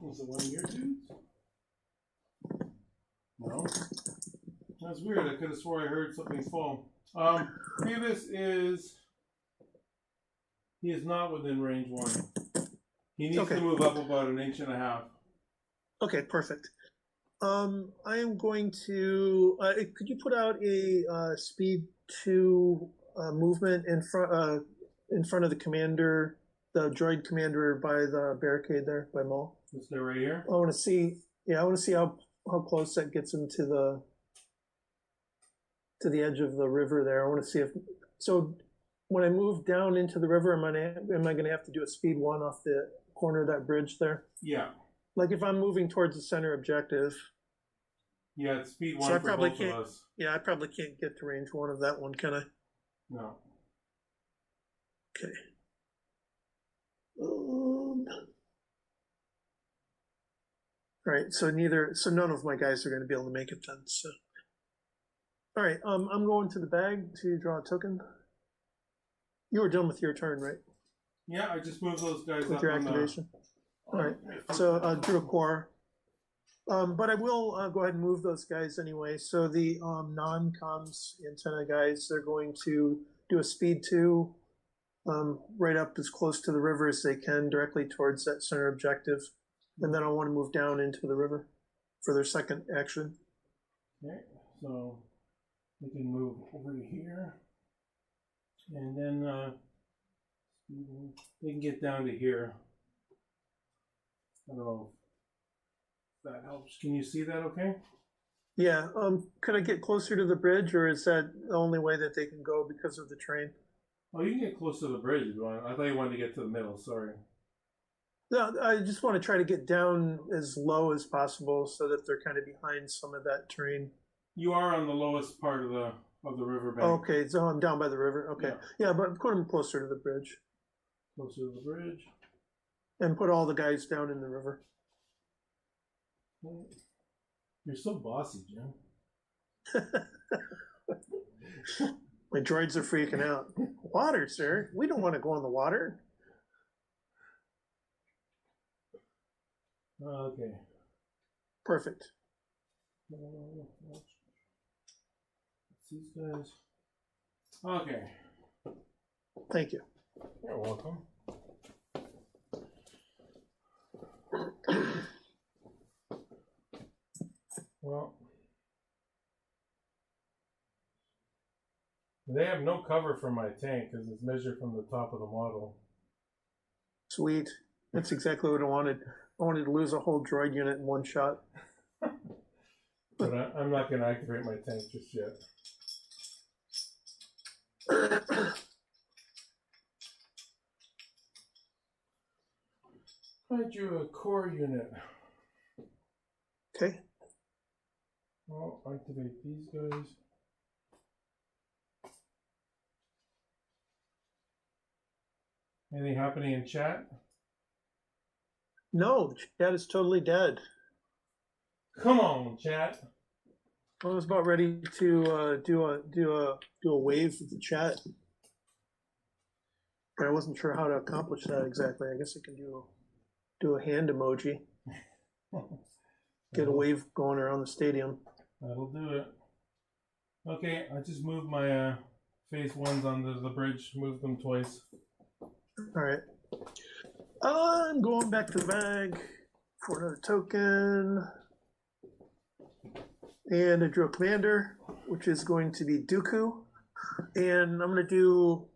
Was it one of your dudes? No. That's weird. I could have swore I heard something fall. Grievous is. He is not within range 1. He needs to move up about 1.5 inches. Okay, perfect. I am going to. Could you put out a speed 2 movement in front of the commander, the droid commander by the barricade there by Maul? This guy right here. I want to see. Yeah, I want to see how close that gets him to the edge of the river there. I want to see if when I move down into the river, am I going to have to do a speed 1 off the corner of that bridge there? Yeah. Like if I'm moving towards the center objective. Yeah, it's speed 1 so for both of us. Yeah, I probably can't get to range 1 of that one, can I? No. Okay. All right, so none of my guys are going to be able to make it then. So, all right, I'm going to the bag to draw a token. You were done with your turn, right? Yeah, I just moved those guys with up your activation. All right, so drew a core. But I will go ahead and move those guys anyway. So the non-comms antenna guys, they're going to do a speed 2 right up as close to the river as they can, directly towards that center objective. And then I want to move down into the river for their second action. Okay, so we can move over to here. And then they can get down to here. I don't know. that helps. Can you see that okay? Yeah, could I get closer to the bridge, or is that the only way that they can go because of the train? Oh, you can get close to the bridge if you want. I thought you wanted to get to the middle. Sorry. No, I just want to try to get down as low as possible so that they're kind of behind some of that terrain. You are on the lowest part of the riverbank. Okay, so I'm down by the river. Okay, yeah, but put them closer to the bridge. Closer to the bridge. And put all the guys down in the river. You're so bossy, Jim. My droids are freaking out. Water, sir. We don't want to go in the water. Okay. Perfect. These guys. Okay. Thank you. You're welcome. Well, they have no cover for my tank because it's measured from the top of the model. Sweet. That's exactly what I wanted. I wanted to lose a whole droid unit in one shot. But I'm not going to activate my tank just yet. I drew a core unit. Okay. I'll activate these guys. Anything happening in chat? No, the chat is totally dead. Come on, chat. I was about ready to do a wave with the chat, but I wasn't sure how to accomplish that exactly. I guess I can do a hand emoji, get a wave going around the stadium. That'll do it. Okay, I just moved my phase ones onto the bridge. Moved them twice. All right. I'm going back to the bag for another token. And I drew a commander, which is going to be Dooku. And I'm going to do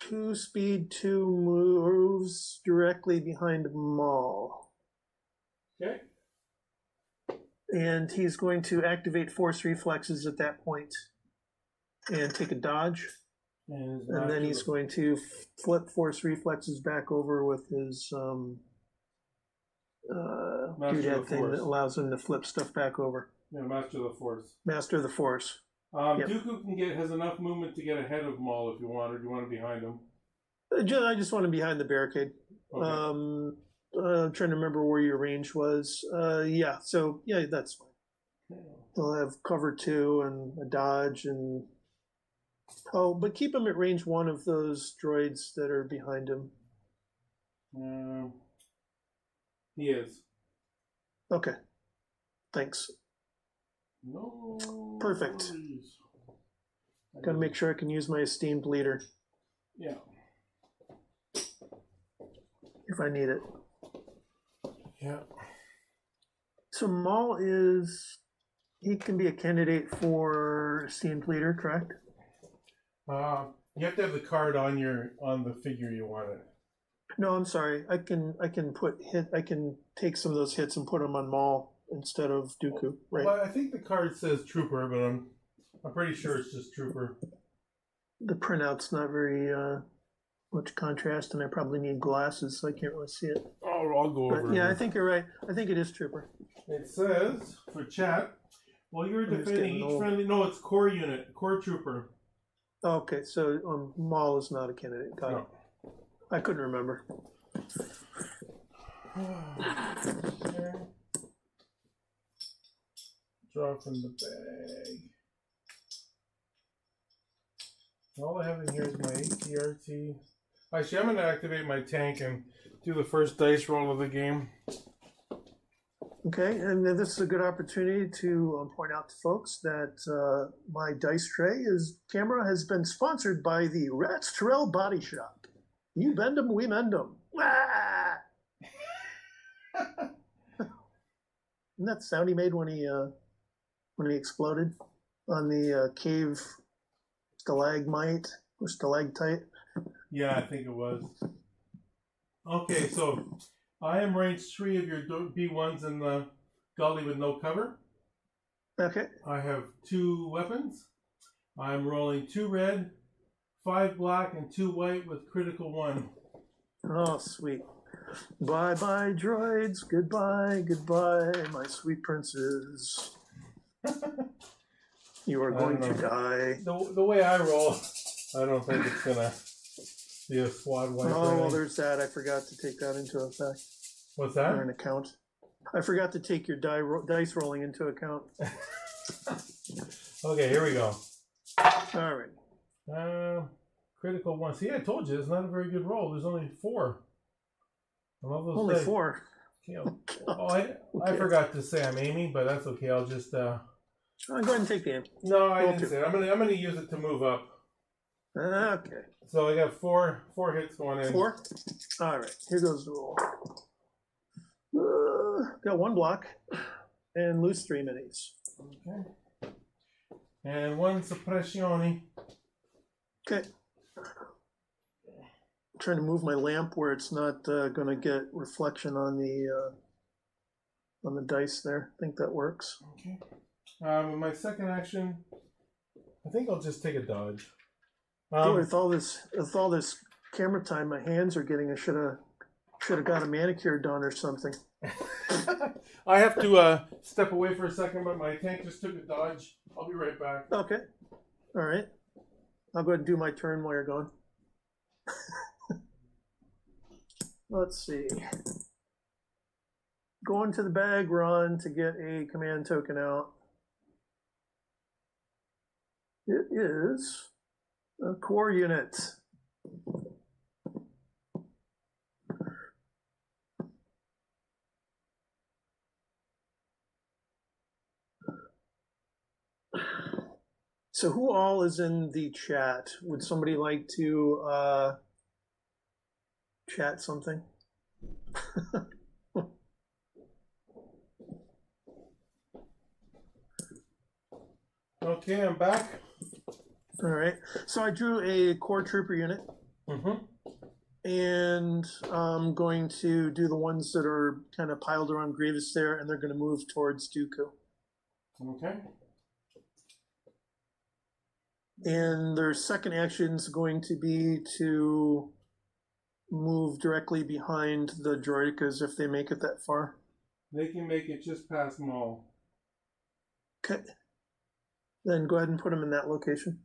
2 speed, 2 moves directly behind Maul. Okay. And he's going to activate force reflexes at that point and take a dodge. And then he's going to flip force reflexes back over with his doodad thing that allows him to flip stuff back over. Yeah, Master of the Force. Master of the Force. Yep. Dooku has enough movement to get ahead of Maul if you want, or do you want him behind him? I just want him behind the barricade. Okay. I'm trying to remember where your range was. Yeah, so yeah, that's fine. They'll have cover 2 and a dodge and but keep him at range 1 of those droids that are behind him. He is. Okay. Thanks. No. Perfect. Gotta make sure I can use my esteemed leader. Yeah. If I need it. Yeah. So Maul he can be a candidate for esteemed leader, correct? You have to have the card on the figure you want it. No, I'm sorry. I can take some of those hits and put them on Maul instead of Dooku, right? Well, I think the card says Trooper, but I'm pretty sure it's just Trooper. The printout's not very much contrast, and I probably need glasses, so I can't really see it. Oh, I'll go over. Yeah, I think you're right. I think it is Trooper. It says for chat. Well, you're defending each friendly. No, it's core unit, core Trooper. Okay, so Maul is not a candidate. Got it. I couldn't remember. Okay. Draw from the bag. All I have in here is my ATRT. Actually, I'm going to activate my tank and do the first dice roll of the game. Okay, and this is a good opportunity to point out to folks that my dice tray camera has been sponsored by the Rats Terrell Body Shop. You bend them, we mend them. Ah! Isn't that the sound he made when he exploded on the cave stalagmite or stalactite? Yeah, I think it was. Okay, so I am range 3 of your B1s in the gully with no cover. Okay. I have 2 weapons. I'm rolling 2 red, 5 black, and 2 white with critical 1. Oh, sweet. Bye-bye, droids. Goodbye, goodbye, my sweet princes. You are going to die. The way I roll, I don't think it's going to be a squad wipe. Oh, well, there's that. I forgot to take that into effect. What's that? Or an account. I forgot to take your dice rolling into account. Okay, here we go. All right. Critical 1. See, I told you, it's not a very good roll. There's only 4. Only 4. Okay, I forgot to say I'm aiming, but that's okay. I'll just... Go ahead and take the aim. No, I didn't say it. I'm gonna use it to move up. Okay. So I got four hits going in. 4? All right. Here goes the roll. Got 1 block and lose 3 minis. Okay. And 1 suppressione. Okay. I'm trying to move my lamp where it's not going to get reflection on the dice there. I think that works. Okay. In my second action, I think I'll just take a dodge. Boy, with all this camera time, my hands are getting. I should have got a manicure done or something. I have to step away for a second, but my tank just took a dodge. I'll be right back. Okay. All right. I'll go ahead and do my turn while you're gone. Let's see. Going to the bag run to get a command token out. It is a core unit. So who all is in the chat? Would somebody like to chat something? Okay, I'm back. All right. So I drew a core trooper unit. Mm-hmm. And I'm going to do the ones that are kind of piled around Grievous there, and they're going to move towards Dooku. Okay. And their second action is going to be to move directly behind the droidicas if they make it that far. They can make it just past Maul. Okay. Then go ahead and put them in that location.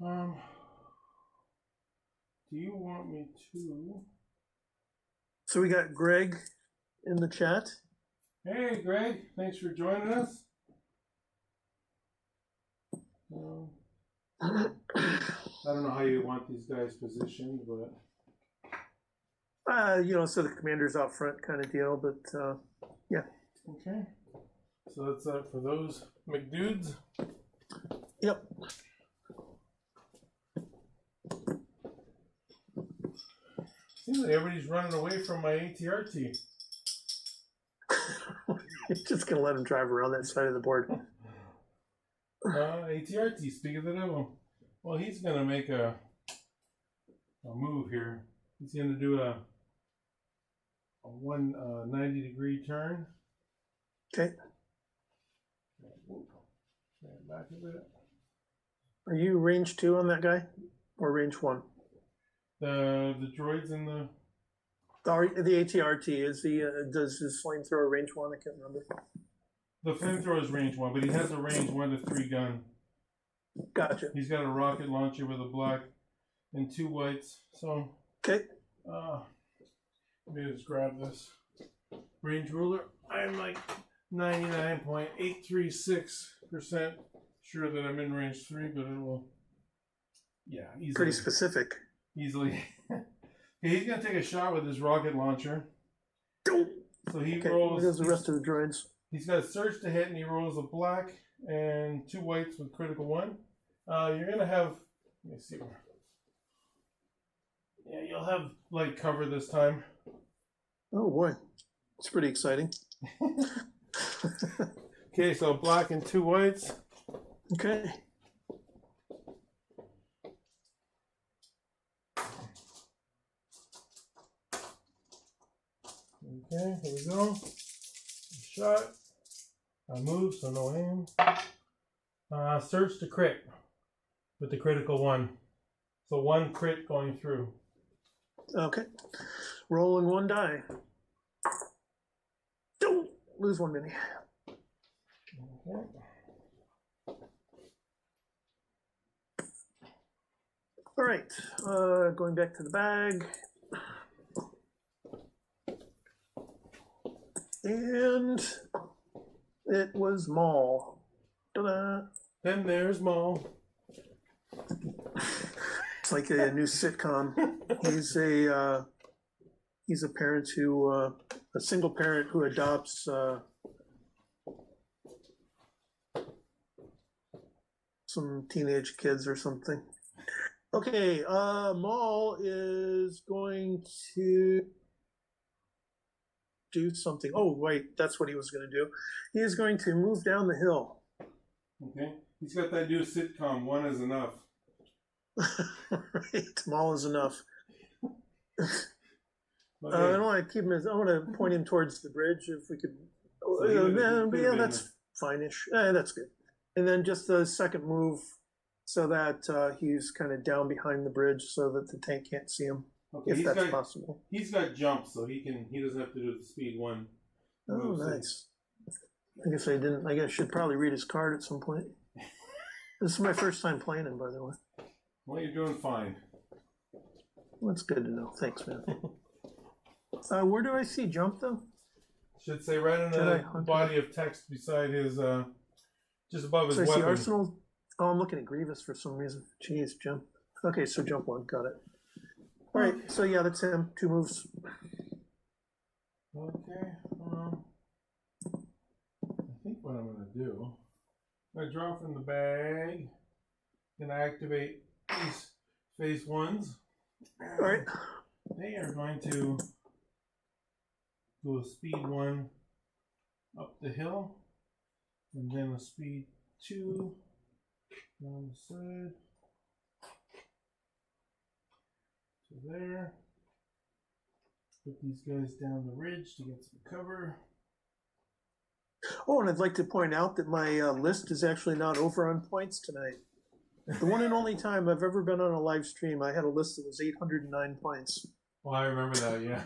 Do you want me to? So we got Greg in the chat. Hey, Greg. Thanks for joining us. I don't know how you want these guys positioned, but... So the commander's out front kind of deal, but yeah. Okay. So that's for those McDudes. Yep. Seems like everybody's running away from my ATRT. You're just going to let him drive around that side of the board. ATRT, speak of the devil. Well, he's going to make a move here. He's going to do a 190-degree turn. Okay. Back a bit. Are you range 2 on that guy? Or range 1? The droids in the... The ATRT, is he, does his flamethrower range 1? I can't remember. The flamethrower is range 1, but he has a range 1 to 3 gun. Gotcha. He's got a rocket launcher with a black and 2 whites. So... Okay. Let me just grab this range ruler. I'm like 99.836% sure that I'm in range 3, but it will... Yeah, easily. Pretty specific. Easily. Okay, he's going to take a shot with his rocket launcher. So he rolls... Where goes the rest of the droids? He's got a surge to hit, and he rolls a black and 2 whites with critical 1. You're going to have... Let me see. Yeah, you'll have light cover this time. Oh, boy. It's pretty exciting. Okay, so black and 2 whites. Okay. Okay, here we go. Shot. I move, so no aim. Search to crit with the critical one. So 1 crit going through. Okay. Rolling 1 die. Don't lose 1 mini. Okay. All right. Going back to the bag. And it was Maul. Ta-da. Then there's Maul. It's like a new sitcom. He's a parent who a single parent who adopts some teenage kids or something. Okay, Maul is going to do something. Oh, wait, that's what he was going to do. He is going to move down the hill. Okay. He's got that new sitcom, 1 is enough. Right, Maul is enough. Okay. I don't want to keep him I want to point him towards the bridge if we could. So he would have been That's fine-ish. That's good. And then just the second move so that he's kind of down behind the bridge so that the tank can't see him, Okay, if that's possible. He's got jump, so he doesn't have to do the speed 1. Oh, nice. I guess I should probably read his card at some point. This is my first time playing him, by the way. Well, you're doing fine. Well, that's good to know. Thanks, man. Where do I see jump, though? Should say right in the body of text beside his, just above his weapon. I see Arsenal. Oh, I'm looking at Grievous for some reason. Jeez, jump. Okay, so jump 1. Got it. All right, so yeah, that's him. 2 moves. Okay. I think what I'm going to do, I'm going to draw from the bag, and I activate these phase 1s. All right. They are going to do a speed 1 up the hill, and then a speed 2 down the side. So there. Put these guys down the ridge to get some cover. Oh, and I'd like to point out that my list is actually not over on points tonight. The one and only time I've ever been on a live stream, I had a list that was 809 points. Well, I remember that, yeah.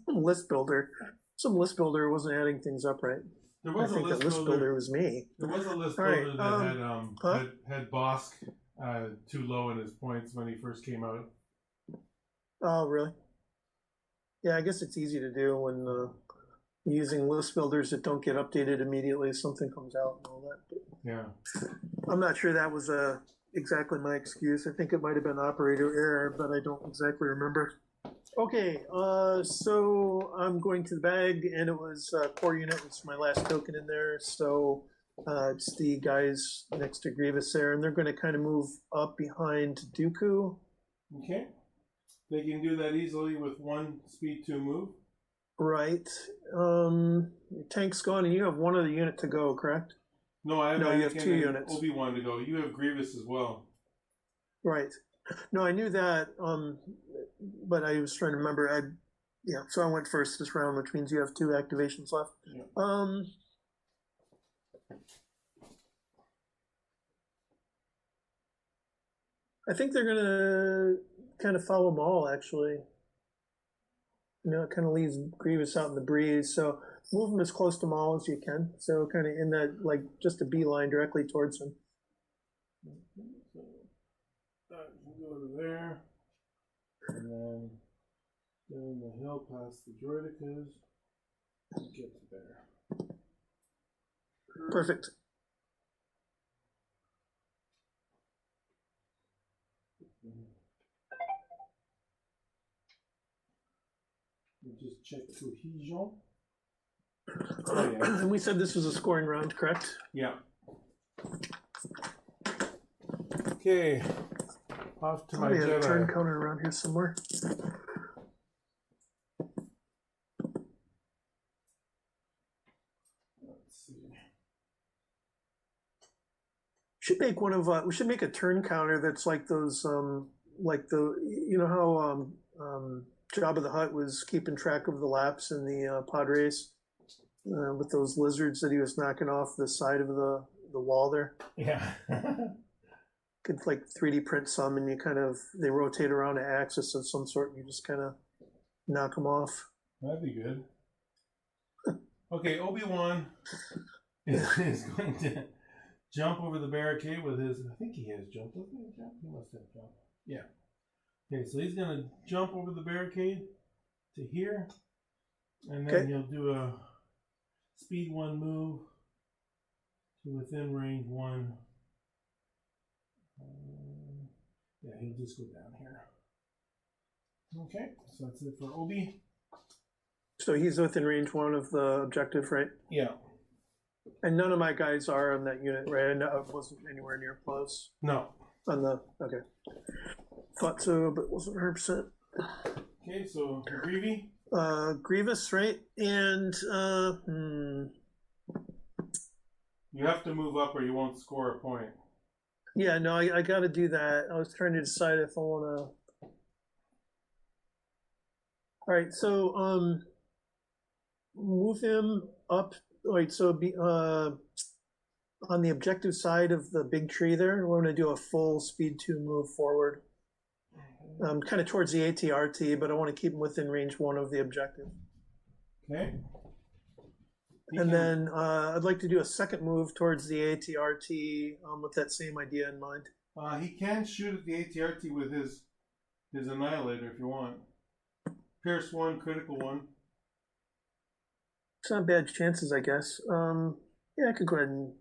List builder. Some list builder wasn't adding things up right. There was I think that list builder was me. There was a list builder that had Bosk too low in his points when he first came out. Oh, really? Yeah, I guess it's easy to do when using list builders that don't get updated immediately if something comes out and all that. But Yeah. I'm not sure that was exactly my excuse. I think it might have been operator error, but I don't exactly remember. Okay, so I'm going to the bag, and it was core unit. It's my last token in there, so it's the guys next to Grievous there, and they're going to kind of move up behind Dooku. Okay. They can do that easily with 1 speed 2 move. Right. Your tank's gone, and you have 1 other unit to go, correct? No, you have 2 units. Obi-Wan to go. You have Grievous as well. Right. No, I knew that, but I was trying to remember. So I went first this round, which means you have 2 activations left. Yeah. I think they're gonna kind of follow Maul, actually. It kind of leaves Grievous out in the breeze, so move him as close to Maul as you can. So kind of in that, like, just a beeline directly towards him. So that can go to there, and then down the hill past the droidicas and get to there. Perfect. We'll just check cohesion. Oh, yeah. And we said this was a scoring round, correct? Yeah. Okay. Off to my We had a turn Jedi. counter around here somewhere. Let's see. Should make one of we should make a turn counter that's like those how Jabba the Hutt was keeping track of the laps in the pod race with those lizards that he was knocking off the side of the wall there. Yeah. Could like 3D print some, and they rotate around an axis of some sort, and you just kind of knock them off. That'd be good. Okay, Obi-Wan is going to jump over the barricade with his. I think he has jumped. Doesn't he jump? He must have jumped. Yeah. Okay, so he's going to jump over the barricade to here, and then he'll do a speed 1 move to within range 1. Yeah, he'll just go down here. Okay, so that's it for Obi. So he's within range 1 of the objective, right? Yeah. And none of my guys are on that unit, right? I wasn't anywhere near close. No. Okay. Thought so, but wasn't 100%. Okay, so Greavy. Grievous, right? And You have to move up or you won't score a point. yeah, no, I got to do that. I was trying to decide if I want to. All right, so move him up. All right, so be on the objective side of the big tree there. We're going to do a full speed 2 move forward, kind of towards the ATRT, but I want to keep him within range 1 of the objective. Okay. And then I'd like to do a second move towards the ATRT with that same idea in mind. He can shoot at the ATRT with his Annihilator if you want. Pierce 1, critical 1. It's not bad chances, I guess. Yeah, I could go ahead and.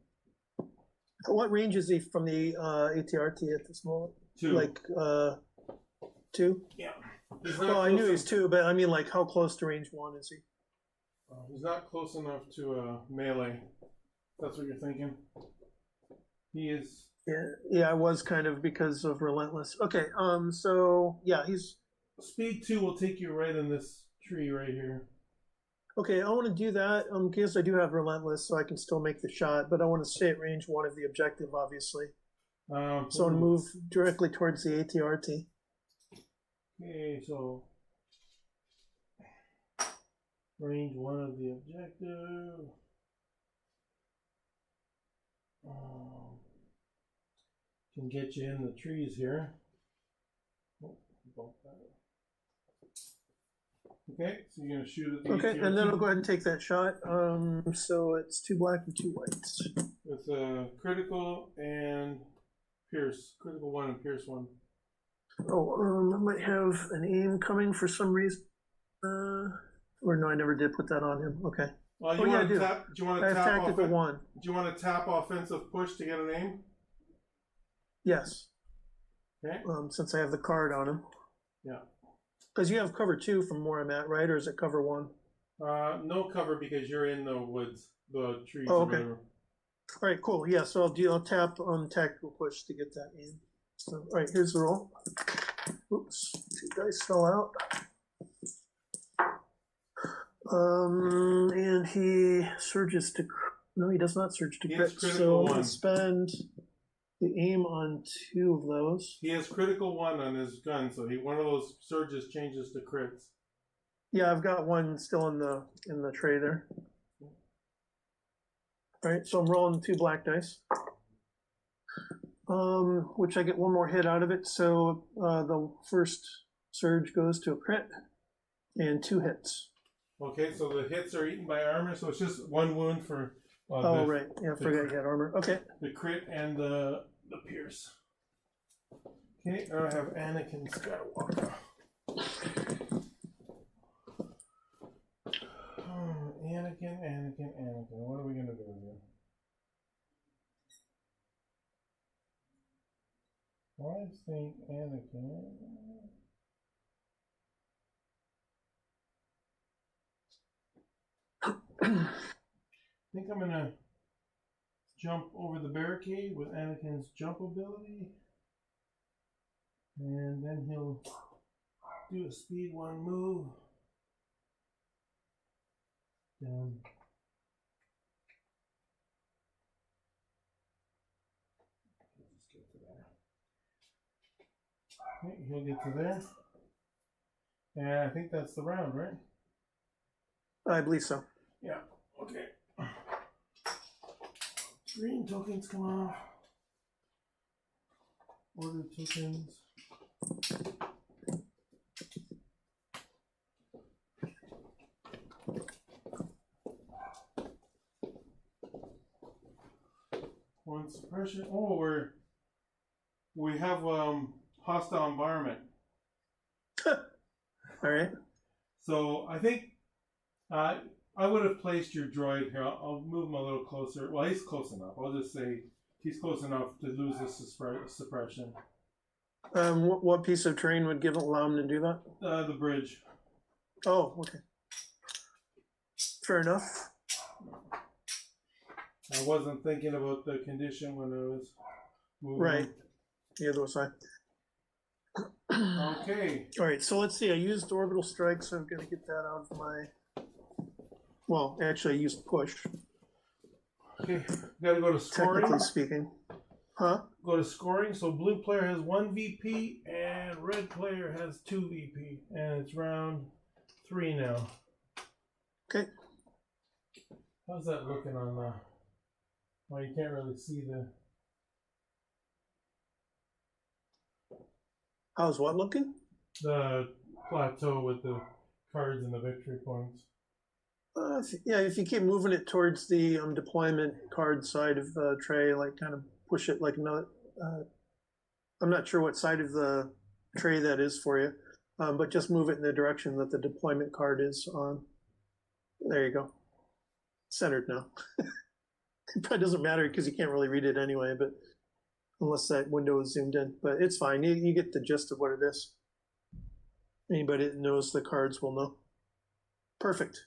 What range is he from the ATRT at this moment? 2. Like 2? Yeah. Well, I knew he was 2, but I mean, like, how close to range 1 is he? He's not close enough to melee. That's what you're thinking. He is. Yeah, I was kind of because of Relentless. Okay, so yeah, he's. Speed 2 will take you right in this tree right here. Okay, I want to do that because I do have Relentless, so I can still make the shot, but I want to stay at range 1 of the objective, obviously. So I'll move directly towards the ATRT. Okay, so range 1 of the objective. Can get you in the trees here. Oh, bumped that. Okay, so you're going to shoot at the Okay, ATRT. and then I'll go ahead and take that shot. So it's 2 black and 2 whites. With critical and pierce. Critical 1 and pierce 1. Oh, I might have an aim coming for some reason. Or no, I never did put that on him. Okay. Well, Oh, yeah, I do. Do you want I to have tap tactical 1. Do you want to tap offensive push to get an aim? Yes. Okay. Since I have the card on him. Yeah. Because you have cover 2 from where I'm at, right? Or is it cover 1? No cover because you're in the woods, the trees. Oh, or okay. whatever. All right, cool. Yeah, so I'll tap on tactical push to get that in. So, all right, here's the roll. Oops, 2 dice fell out. And he surges to. No, he does not surge to He crit. has critical So I'm 1. going to spend the aim on 2 of those. He has critical 1 on his gun, so one of those surges changes to crits. Yeah, I've got 1 still in the tray there. All right, so I'm rolling 2 black dice. Which I get 1 more hit out of it. So the first surge goes to a crit and 2 hits. Okay, so the hits are eaten by armor, so it's just 1 wound for. Right. Yeah, I forgot you had armor. Okay. The crit and the pierce. Okay, now I have Anakin Skywalker. Anakin. What are we gonna do here? I think Anakin. I think I'm gonna jump over the barricade with Anakin's jump ability, and then he'll do a speed 1 move. Down. Just get to there. Okay, he'll get to there. And I think that's the round, right? I believe so. Yeah. Okay. Green tokens come off. Order tokens. One suppression. Oh, we have hostile environment. All right. So I think I would have placed your droid here. I'll move him a little closer. Well, he's close enough. I'll just say he's close enough to lose his suppression. What piece of terrain would allow him to do that? The bridge. Oh, okay. Fair enough. I wasn't thinking about the condition when I was moving. Right. The other side. Okay. All right, so let's see. I used orbital strike, so I'm going to get that out of my. Well, actually, I used push. Okay. Gotta go to scoring. Technically speaking. Huh? Go to scoring. So blue player has 1 VP and red player has 2 VP. And it's round 3 now. Okay. How's that looking on the. Well, you can't really see the. How's what looking? The plateau with the cards and the victory points. If you keep moving it towards the deployment card side of the tray, like kind of push it like another. I'm not sure what side of the tray that is for you, but just move it in the direction that the deployment card is on. There you go. Centered now. It probably doesn't matter because you can't really read it anyway, but unless that window is zoomed in. But it's fine. You get the gist of what it is. Anybody that knows the cards will know. Perfect.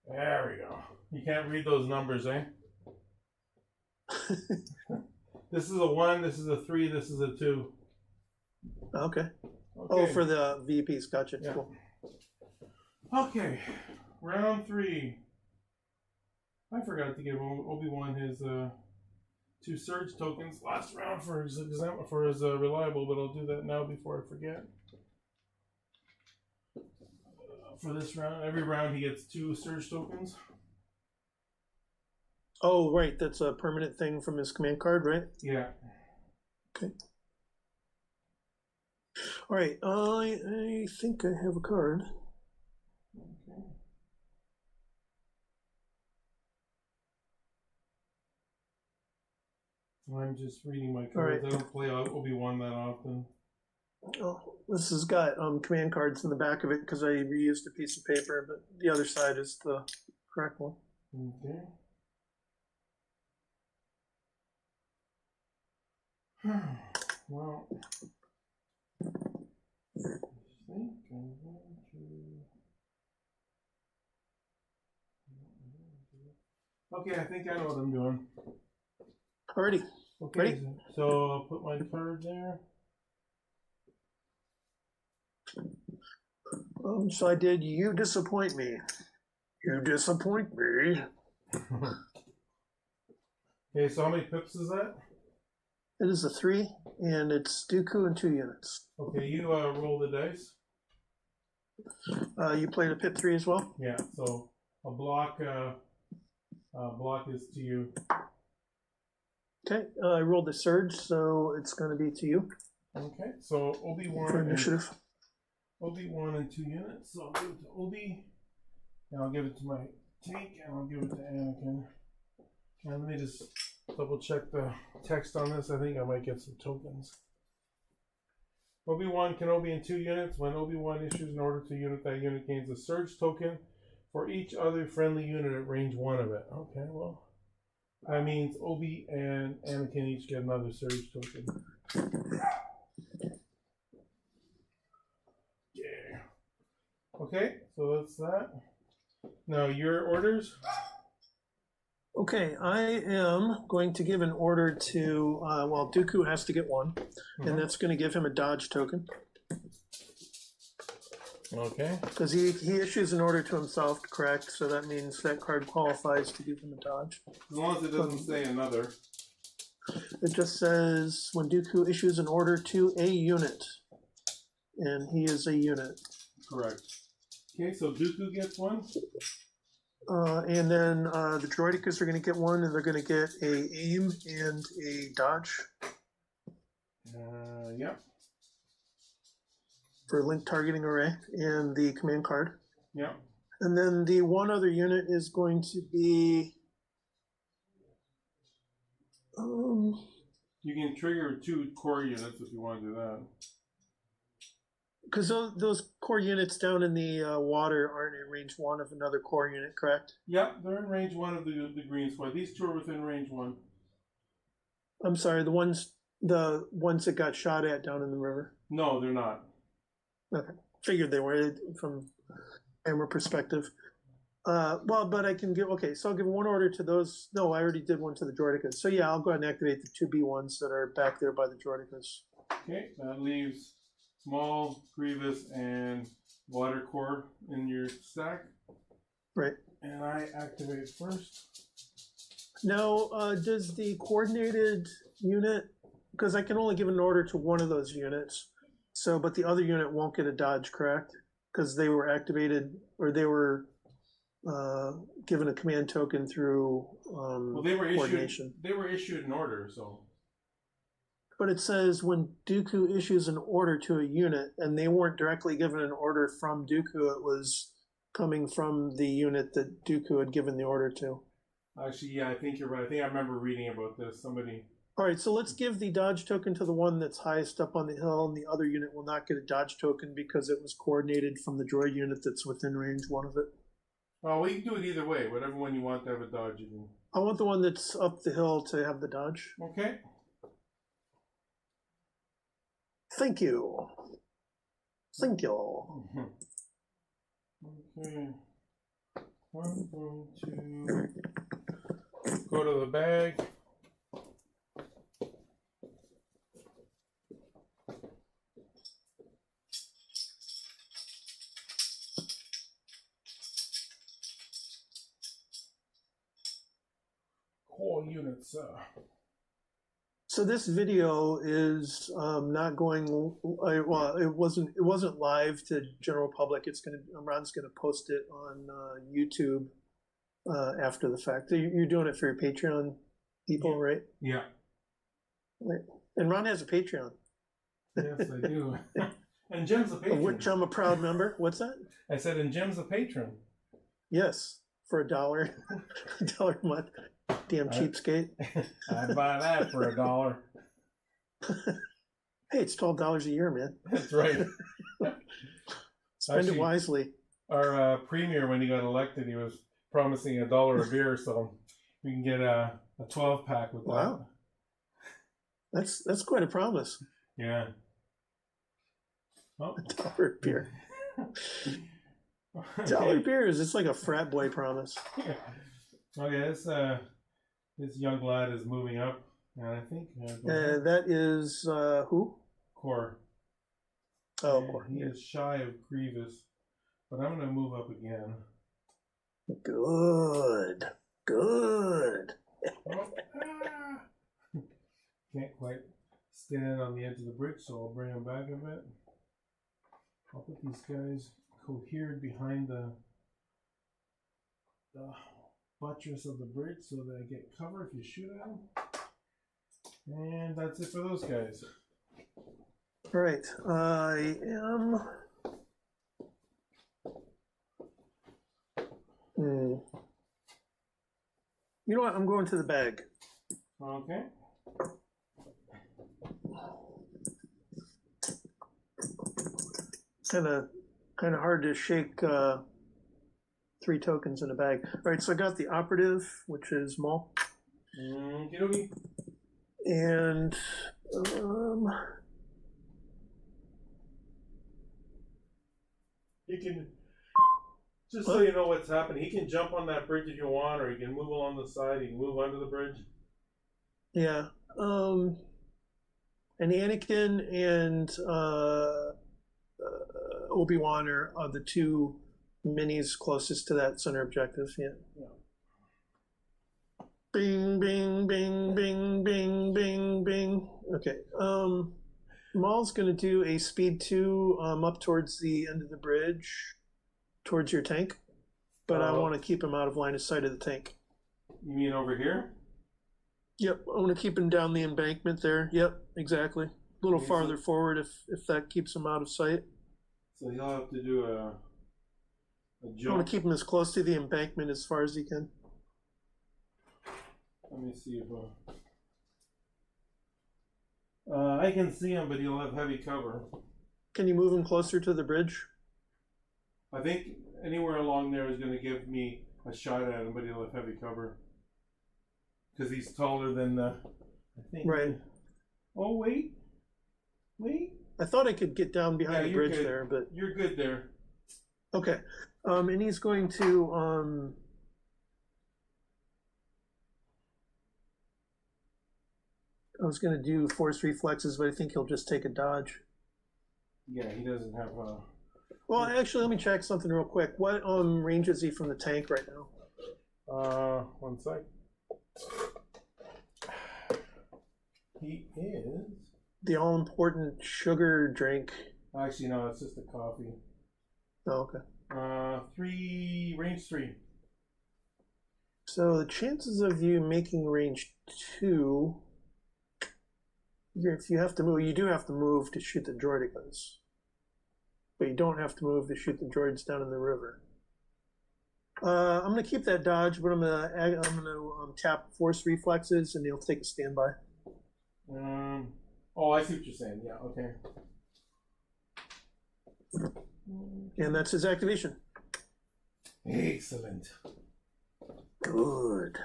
There we go. You can't read those numbers, eh? This is a 1, this is a 3, this is a 2. Okay. Okay. Oh, for the VPs. Gotcha. Yeah. Cool. Okay. Round 3. I forgot to give Obi-Wan his 2 surge tokens last round for his reliable, but I'll do that now before I forget. For this round, every round he gets 2 surge tokens. Oh, right. That's a permanent thing from his command card, right? Yeah. Okay. All right. I think I have a card. Okay. I'm just reading my cards. Right. I don't play Obi-Wan that often. Oh, this has got command cards in the back of it because I reused a piece of paper, but the other side is the correct one. Okay. Well, I think I'm going to. Okay, I think I know what I'm doing. Alrighty. Okay, Ready? so I'll put my card there. So I did You Disappoint Me. You disappoint me. Okay, so how many pips is that? It is a 3, and it's Dooku in 2 units. Okay, you roll the dice. You played a pip 3 as well? Yeah, so a block is to you. Okay, I rolled the surge, so it's going to be to you. Okay, so For Obi-Wan initiative. Obi-Wan in 2 units. So I'll give it to Obi, and I'll give it to my tank, and I'll give it to Anakin. And let me just double check the text on this. I think I might get some tokens. Obi-Wan Kenobi in 2 units. When Obi-Wan issues an order to a unit, that unit gains a surge token for each other friendly unit at range 1 of it. Okay, well, that means Obi and Anakin each get another surge token. Yeah. Okay, so that's that. Now your orders. Okay, I am going to give an order to, Dooku has to get 1, and that's going to give him a dodge token. Okay. Because he issues an order to himself, correct? So that means that card qualifies to give him a dodge. As long as it doesn't say another. It just says when Dooku issues an order to a unit, and he is a unit. Correct. Okay, so Dooku gets one. And then the droidicas are going to get one, and they're going to get a aim and a dodge. Yep. For link targeting array and the command card. Yep. And then the one other unit is going to be. You can trigger 2 core units if you want to do that. Because those core units down in the water aren't in range 1 of another core unit, correct? Yeah, they're in range 1 of the green squad. These 2 are within range 1. I'm sorry, the ones that got shot at down in the river. No, they're not. Okay, figured they were from camera perspective. But I can give, okay, so I'll give one order to those. No, I already did one to the droidicas. So yeah, I'll go ahead and activate the 2B ones that are back there by the droidicas. Okay, that leaves Maul, Grievous, and Water Core in your stack. Right. And I activate first. Now, does the coordinated unit, because I can only give an order to one of those units, so, but the other unit won't get a dodge, correct? Because they were activated, or they were given a command token through well, they were coordination. They were issued an order, so. But it says when Dooku issues an order to a unit, and they weren't directly given an order from Dooku, it was coming from the unit that Dooku had given the order to. Actually, yeah, I think you're right. I think I remember reading about this. Somebody. All right, so let's give the dodge token to the one that's highest up on the hill, and the other unit will not get a dodge token because it was coordinated from the droid unit that's within range 1 of it. Well, we can do it either way. Whatever one you want to have a dodge, you can. I want the one that's up the hill to have the dodge. Okay. Thank you. Thank you. Okay. I'm going to go to the bag. Core units. So this video is not going. Well, it wasn't live to general public. Ron's gonna post it on YouTube after the fact. You're doing it for your Patreon people, yeah. Right? Yeah. Right. And Ron has a Patreon. Yes, I do. And Jim's a patron. Of which I'm a proud member. What's that? I said, and Jim's a patron. Yes, for $1, $1 a month. Damn cheapskate. I'd buy that for $1. Hey, it's $12 a year, man. That's right. Spend it wisely. Our premier, when he got elected, he was promising $1 a beer, so we can get a 12-pack with that. Wow. That's quite a promise. Yeah. Oh. $1 a beer. $1 beers. It's like a frat boy promise. Okay, this young lad is moving up, and I think that is who? Core. Oh, and Core. He is shy of Grievous, but I'm going to move up again. Good. Oh, Can't quite stand on the edge of the bridge, so I'll bring him back a bit. I'll put these guys cohered behind the buttress of the bridge so that I get cover if you shoot at them. And that's it for those guys. All right. I am. You know what? I'm going to the bag. Okay. Kind of hard to shake 3 tokens in a bag. All right, so I got the operative, which is Maul. Okey-dokey. And You can, just so you know what's happening, he can jump on that bridge if you want, or he can move along the side, he can move under the bridge. yeah, and Anakin and Obi-Wan are the 2 minis closest to that center objective. Yeah. Bing, bing, bing, bing, bing, bing, bing. Okay. Maul's going to do a speed 2 up towards the end of the bridge, towards your tank. But I want to keep him out of line of sight of the tank. You mean over here? Yep, I want to keep him down the embankment there. Yep, exactly. A little Okay, farther forward if that keeps him out of sight. So he'll have to do a I want jump. to keep him as close to the embankment as far as he can. Let me see if I can see him, but he'll have heavy cover. Can you move him closer to the bridge? I think anywhere along there is going to give me a shot at him, but he'll have heavy cover because he's taller than the. I think. Right. Oh wait. I thought I could get down behind the bridge good. there, but You're good there. okay. And he's going to I was going to do force reflexes, but I think he'll just take a dodge. Yeah, he doesn't have a. Well, actually, let me check something real quick. What range is he from the tank right now? 1 sec. He is. The all-important sugar drink. Actually, no, it's just a coffee. Oh, okay. Range 3. So the chances of you making range 2, if you have to move, you do have to move to shoot the droidicas. But you don't have to move to shoot the droids down in the river. I'm going to keep that dodge, but I'm going to tap force reflexes, and he'll take a standby. Oh, I see what you're saying. Yeah, okay. And that's his activation. Excellent. Good.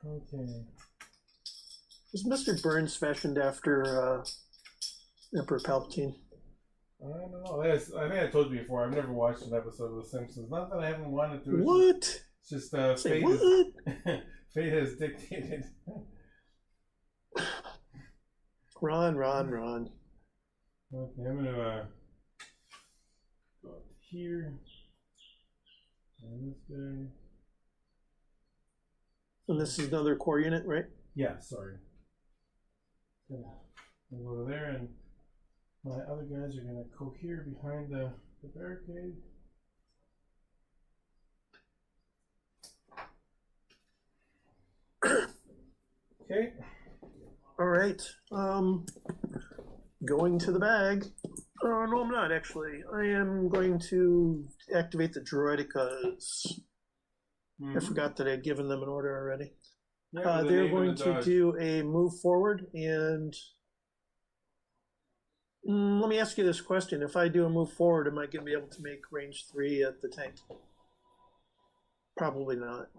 Okay. Was Mr. Burns fashioned after Emperor Palpatine? I don't know. I think I told you before. I've never watched an episode of The Simpsons. Not that I haven't wanted to. What? It's just Say fate. what? Fate has dictated. Ron. Okay, I'm gonna go up here. And this guy. And this is another core unit, right? Yeah, sorry. I'll go to there, and my other guys are gonna cohere behind the barricade. Okay. All right. Going to the bag. No, I'm not actually. I am going to activate the droidicas. I forgot that I had given them an order already. Yeah, they're going to do a move forward, and let me ask you this question. If I do a move forward, am I going to be able to make range 3 at the tank? Probably not.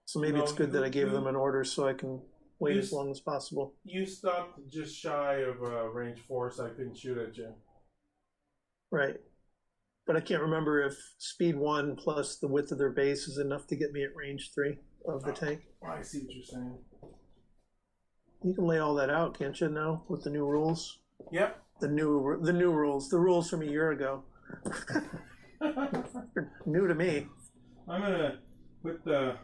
So maybe it's good that I gave them an order so I can wait as long as possible. You stopped just shy of range 4, so I couldn't shoot at you. Right. But I can't remember if speed 1 plus the width of their base is enough to get me at range 3 of the tank. I see what you're saying. You can lay all that out, can't you, now, with the new rules? Yep. The new rules. The rules from a year ago. New to me. I'm going to put the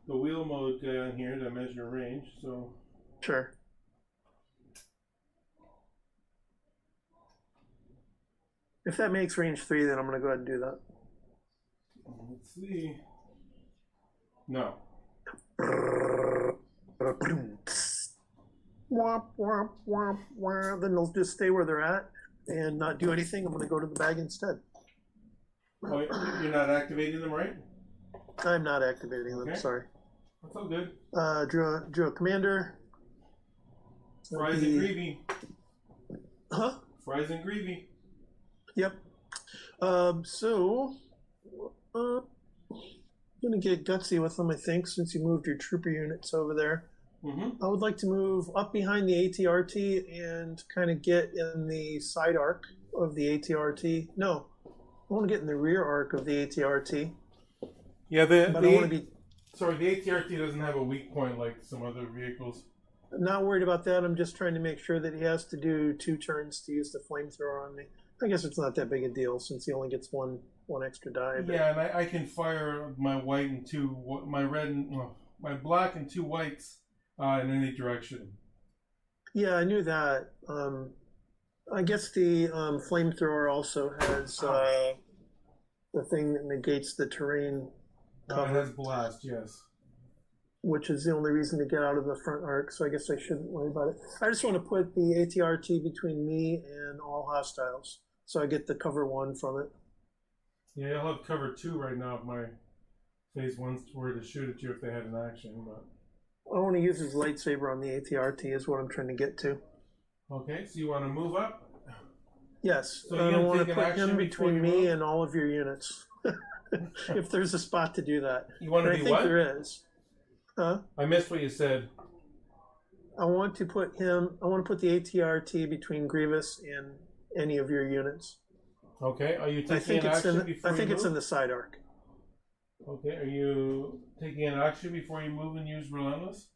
wheel mode down here to measure range, so... Sure. If that makes range 3, then I'm going to go ahead and do that. Let's see. No. Then they'll just stay where they're at and not do anything. I'm going to go to the bag instead. Oh, you're not activating them, right? I'm not activating them, Okay. Sorry. That's all good. Drew a commander. Fries and gravy. Huh? Fries and gravy. Yep. So, I'm going to get gutsy with them, I think, since you moved your trooper units over there. Mm-hmm. I would like to move up behind the ATRT and kind of get in the side arc of the ATRT. No, I want to get in the rear arc of the ATRT. Yeah, I want to be sorry, the ATRT doesn't have a weak point like some other vehicles. not worried about that. I'm just trying to make sure that he has to do 2 turns to use the flamethrower on me. I guess it's not that big a deal since he only gets one extra die. But... Yeah, and I can fire my white and my my black and 2 whites in any direction. Yeah, I knew that. I guess the flamethrower also has the thing that negates the terrain It cover, has blast, yes. which is the only reason to get out of the front arc, so I guess I shouldn't worry about it. I just want to put the ATRT between me and all hostiles, so I get the cover 1 from it. Yeah, I'll have cover 2 right now if my phase 1s were to shoot at you if they had an action, but... I want to use his lightsaber on the ATRT is what I'm trying to get to. Okay, so you want to move up? Yes, So I want to an put action him before between you me move? and all of your units. If there's a spot to do that. You want to And be I think what? there is. Huh? I missed what you said. I want to put the ATRT between Grievous and any of your units. Okay, are you I taking think an it's action in before I think you it's move? in the side arc. Okay, are you taking an action before you move and use Relentless?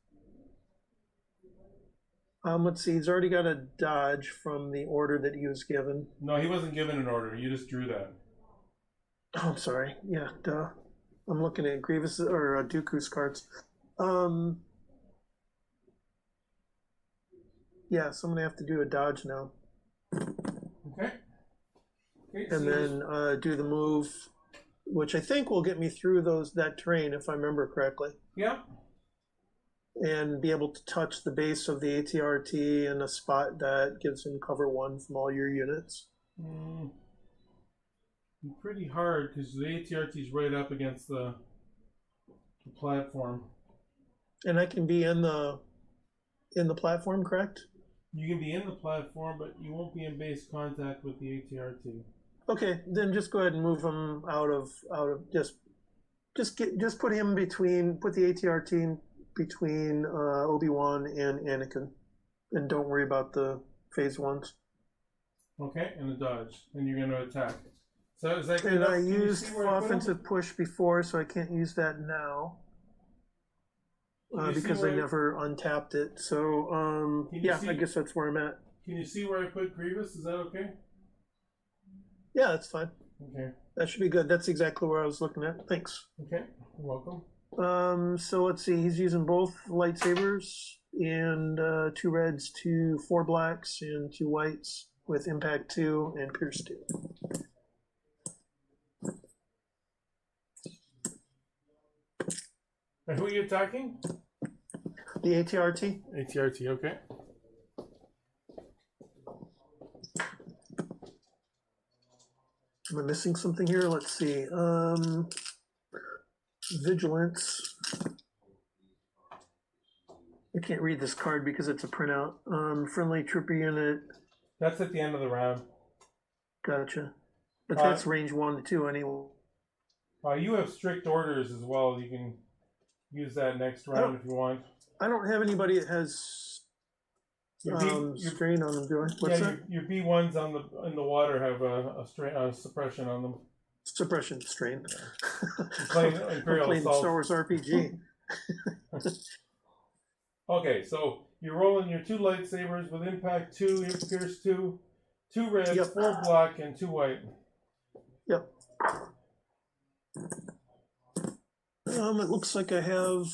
Let's see, he's already got a dodge from the order that he was given. No, he wasn't given an order. You just drew that. Oh, I'm sorry. Yeah, duh. I'm looking at Grievous or Dooku's cards. Yeah, so I'm gonna have to do a dodge now, Okay. Okay, and then do the move, which I think will get me through that terrain if I remember correctly, yeah. and be able to touch the base of the ATRT in a spot that gives him cover 1 from all your units. Pretty hard because the ATRT is right up against the platform. And I can be in the platform, correct? You can be in the platform, but you won't be in base contact with the ATRT. Okay, then just go ahead and move him out of just put him put the ATRT between Obi-Wan and Anakin, and don't worry about the phase 1s. Okay, and a dodge, and you're going to attack. So is that good And enough? I Can you used see where I put him? offensive push before, so I can't use that now Can you see because I where- never untapped it. So Can you yeah, see- I guess that's where I'm at. Can you see where I put Grievous? Is that okay? Yeah, that's fine. Okay. That should be good. That's exactly where I was looking at. Thanks. Okay. You're welcome. So let's see. He's using both lightsabers and 2 reds, 4 blacks, and 2 whites with impact 2 and pierce 2. And who are you attacking? The ATRT. ATRT. Okay. Am I missing something here? Let's see. Vigilance. I can't read this card because it's a printout. Friendly trooper unit. That's at the end of the round. Gotcha. But that's range 1 to 2 anyway. You have strict orders as well. You can use that next round if you want. I don't have anybody that has strain on them, do I? What's that? Your B1s in the water have a suppression on them. Suppression strain. Playing I'm Imperial playing Assault. Star Wars RPG. Okay, so you're rolling your 2 lightsabers with impact 2, pierce 2, 2 reds, Yep. 4 black, and 2 white. Yep. It looks like I have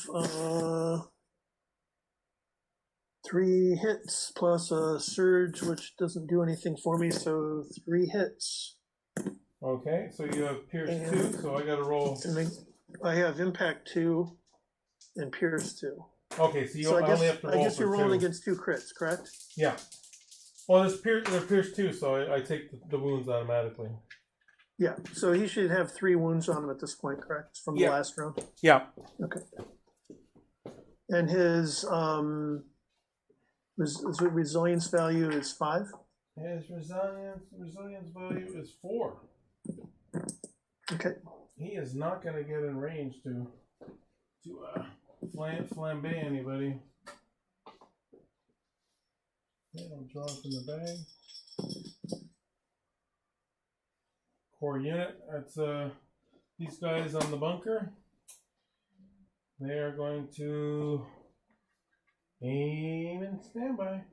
3 hits plus a surge, which doesn't do anything for me, so 3 hits. Okay, so you have pierce And- 2, so I got to roll. And then I have impact 2 and pierce 2. Okay, so you So I only have to roll guess for you're rolling 2. against 2 crits, correct? Yeah. Well, they're pierce 2, so I take the wounds automatically. Yeah. So he should have 3 wounds on him at this point, correct? From the Yeah. last round. Yeah. Okay. And his resilience value is 5. His resilience value is 4. Okay. He is not going to get in range to flambe anybody. Okay, I'm drawing from the bag. Core unit. That's these guys on the bunker. They are going to aim and standby.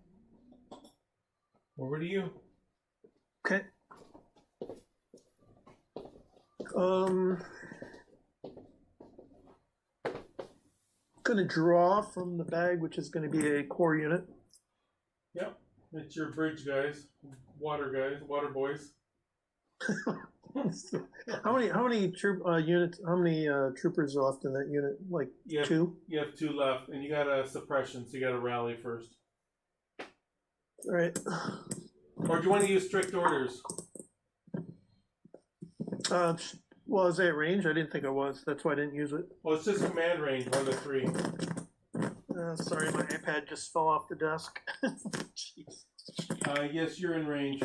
Over to you. Okay. going to draw from the bag, which is going to be a core unit. Yep. It's your bridge guys, water boys. How many units? How many troopers are left in that unit? Like two. You have 2 left, and you got a suppression, so you got to rally first. All right. Or do you want to use strict orders? Well, is that at range? I didn't think I was. That's why I didn't use it. Well, it's just command range, 1 to 3. Sorry, my iPad just fell off the desk. Jeez. Yes, you're in range.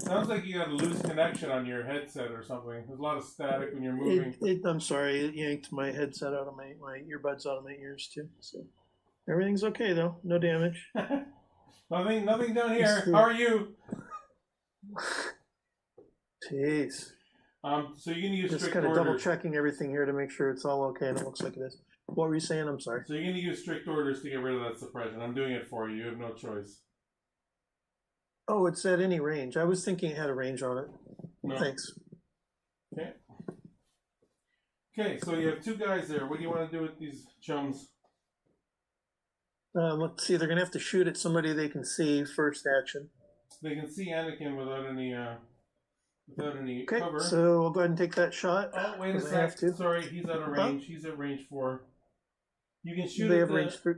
Sounds like you got a loose connection on your headset or something. There's a lot of static when you're moving. I'm sorry, it yanked my headset out of my earbuds out of my ears too. So everything's okay though, no damage. Nothing down here. How are you? Jeez. So you can use just strict kind of orders. double checking everything here to make sure it's all okay, and it looks like it is. What were you saying? I'm sorry. So you're going to use strict orders to get rid of that suppression. I'm doing it for you. You have no choice. Oh, it's at any range. I was thinking it had a range on it. No. Thanks. Okay. Okay, so you have 2 guys there. What do you want to do with these chums? Let's see. They're going to have to shoot at somebody they can see first action. They can see Anakin without any okay, cover. So we'll go ahead and take that shot. Oh, wait a sec. Sorry, he's out of range. He's at range 4. You can shoot. They have range 3.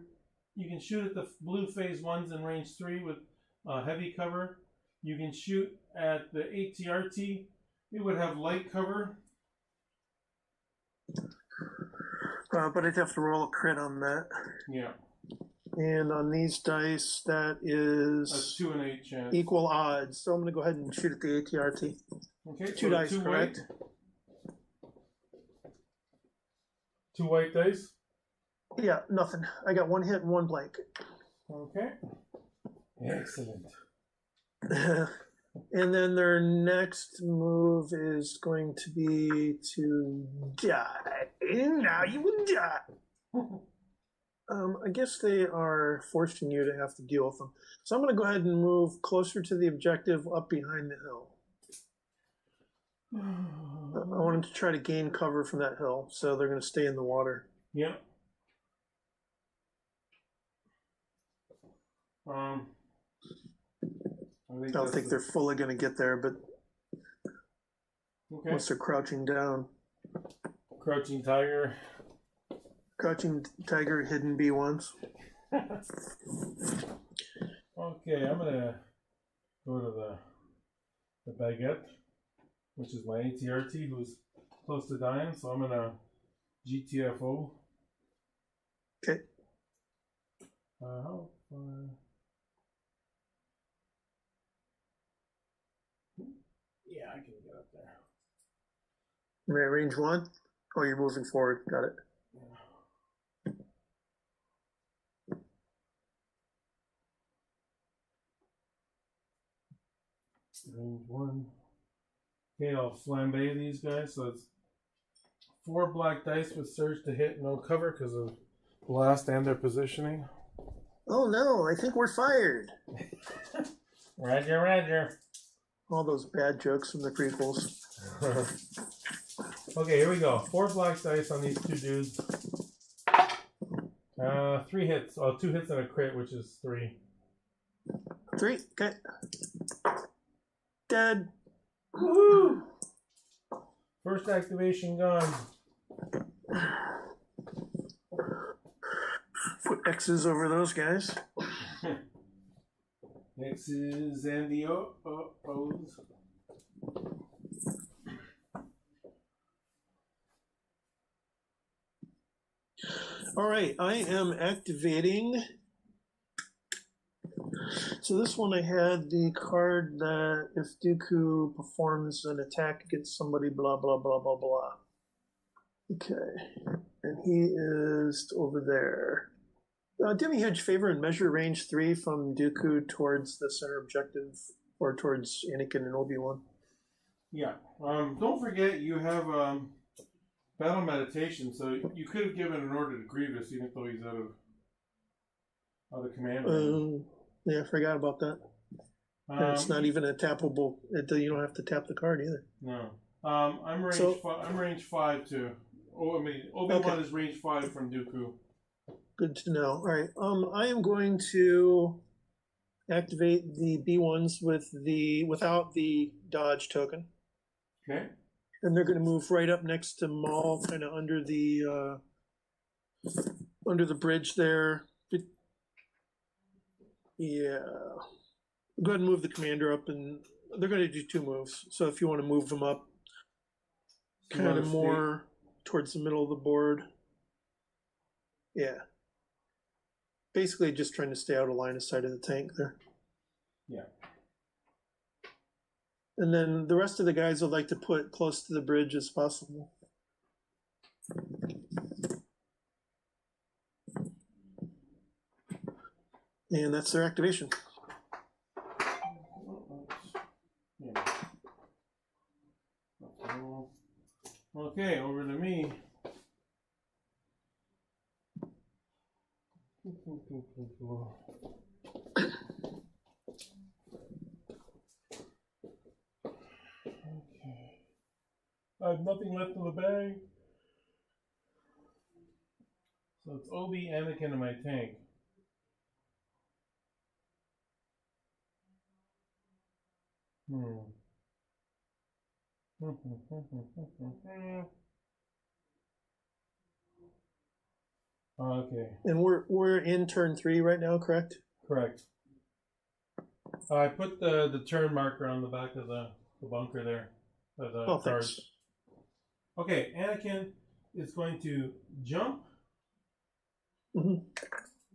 You can shoot at the blue phase 1s in range 3 with heavy cover. You can shoot at the ATRT. It would have light cover. But I'd have to roll a crit on that. Yeah. And on these dice, that is a 2 and 8 chance. Equal odds. So I'm going to go ahead and shoot at the ATRT. Okay. 2 dice, 2 correct? White. 2 white dice. Yeah, nothing. I got 1 hit and 1 blank. Okay. Excellent. And then their next move is going to be to die. Now you will die. I guess they are forcing you to have to deal with them. So I'm going to go ahead and move closer to the objective up behind the hill. I want them to try to gain cover from that hill, so they're going to stay in the water. Yeah. I don't think they're fully going to get there, but okay. Once they're crouching down. Crouching tiger. Crouching tiger, hidden B1s. Okay, I'm gonna go to the baguette, which is my ATRT, who's close to dying. So I'm gonna GTFO. Okay. How far? Yeah, I can get up there. Right, range 1? Oh, you're moving forward. Got it. Range 1. Okay, I'll flambe these guys. So it's 4 black dice with surge to hit, no cover because of blast and their positioning. Oh no, I think we're fired. Roger, roger. All those bad jokes from the prequels. Okay, here we go. 4 black dice on these 2 dudes. 3 hits. Oh, 2 hits and a crit, which is 3. 3, okay. Dead. Woohoo! First activation gone. Put X's over those guys. X's and the O's. All right, I am activating. So this one I had the card that if Dooku performs an attack against somebody, blah, blah, blah, blah, blah. Okay, and he is over there. Do me a huge favor and measure range 3 from Dooku towards the center objective, or towards Anakin and Obi-Wan. Yeah. Don't forget you have battle meditation, so you could have given an order to Grievous, even though he's out of command. Yeah, I forgot about that. And it's not even a tappable. You don't have to tap the card either. No. I'm range 5 too. Oh, I mean, Obi-Wan is range 5 from Dooku. Good to know. All right. I am going to activate the B1s without the dodge token. Okay. And they're going to move right up next to Maul, kind of under the bridge there. Yeah. Go ahead and move the commander up, and they're going to do 2 moves. So if you want to move them up, kind of more towards the middle of the board. Yeah. Basically just trying to stay out of line of sight of the tank there. Yeah. And then the rest of the guys would like to put close to the bridge as possible. And that's their activation. Okay, over to me. Okay. I have nothing left in the bag. So it's Obi, Anakin, and my tank. Okay. And we're in turn 3 right now, correct? Correct. I put the turn marker on the back of the bunker there. Oh, thanks. Okay, Anakin is going to jump. Mm-hmm.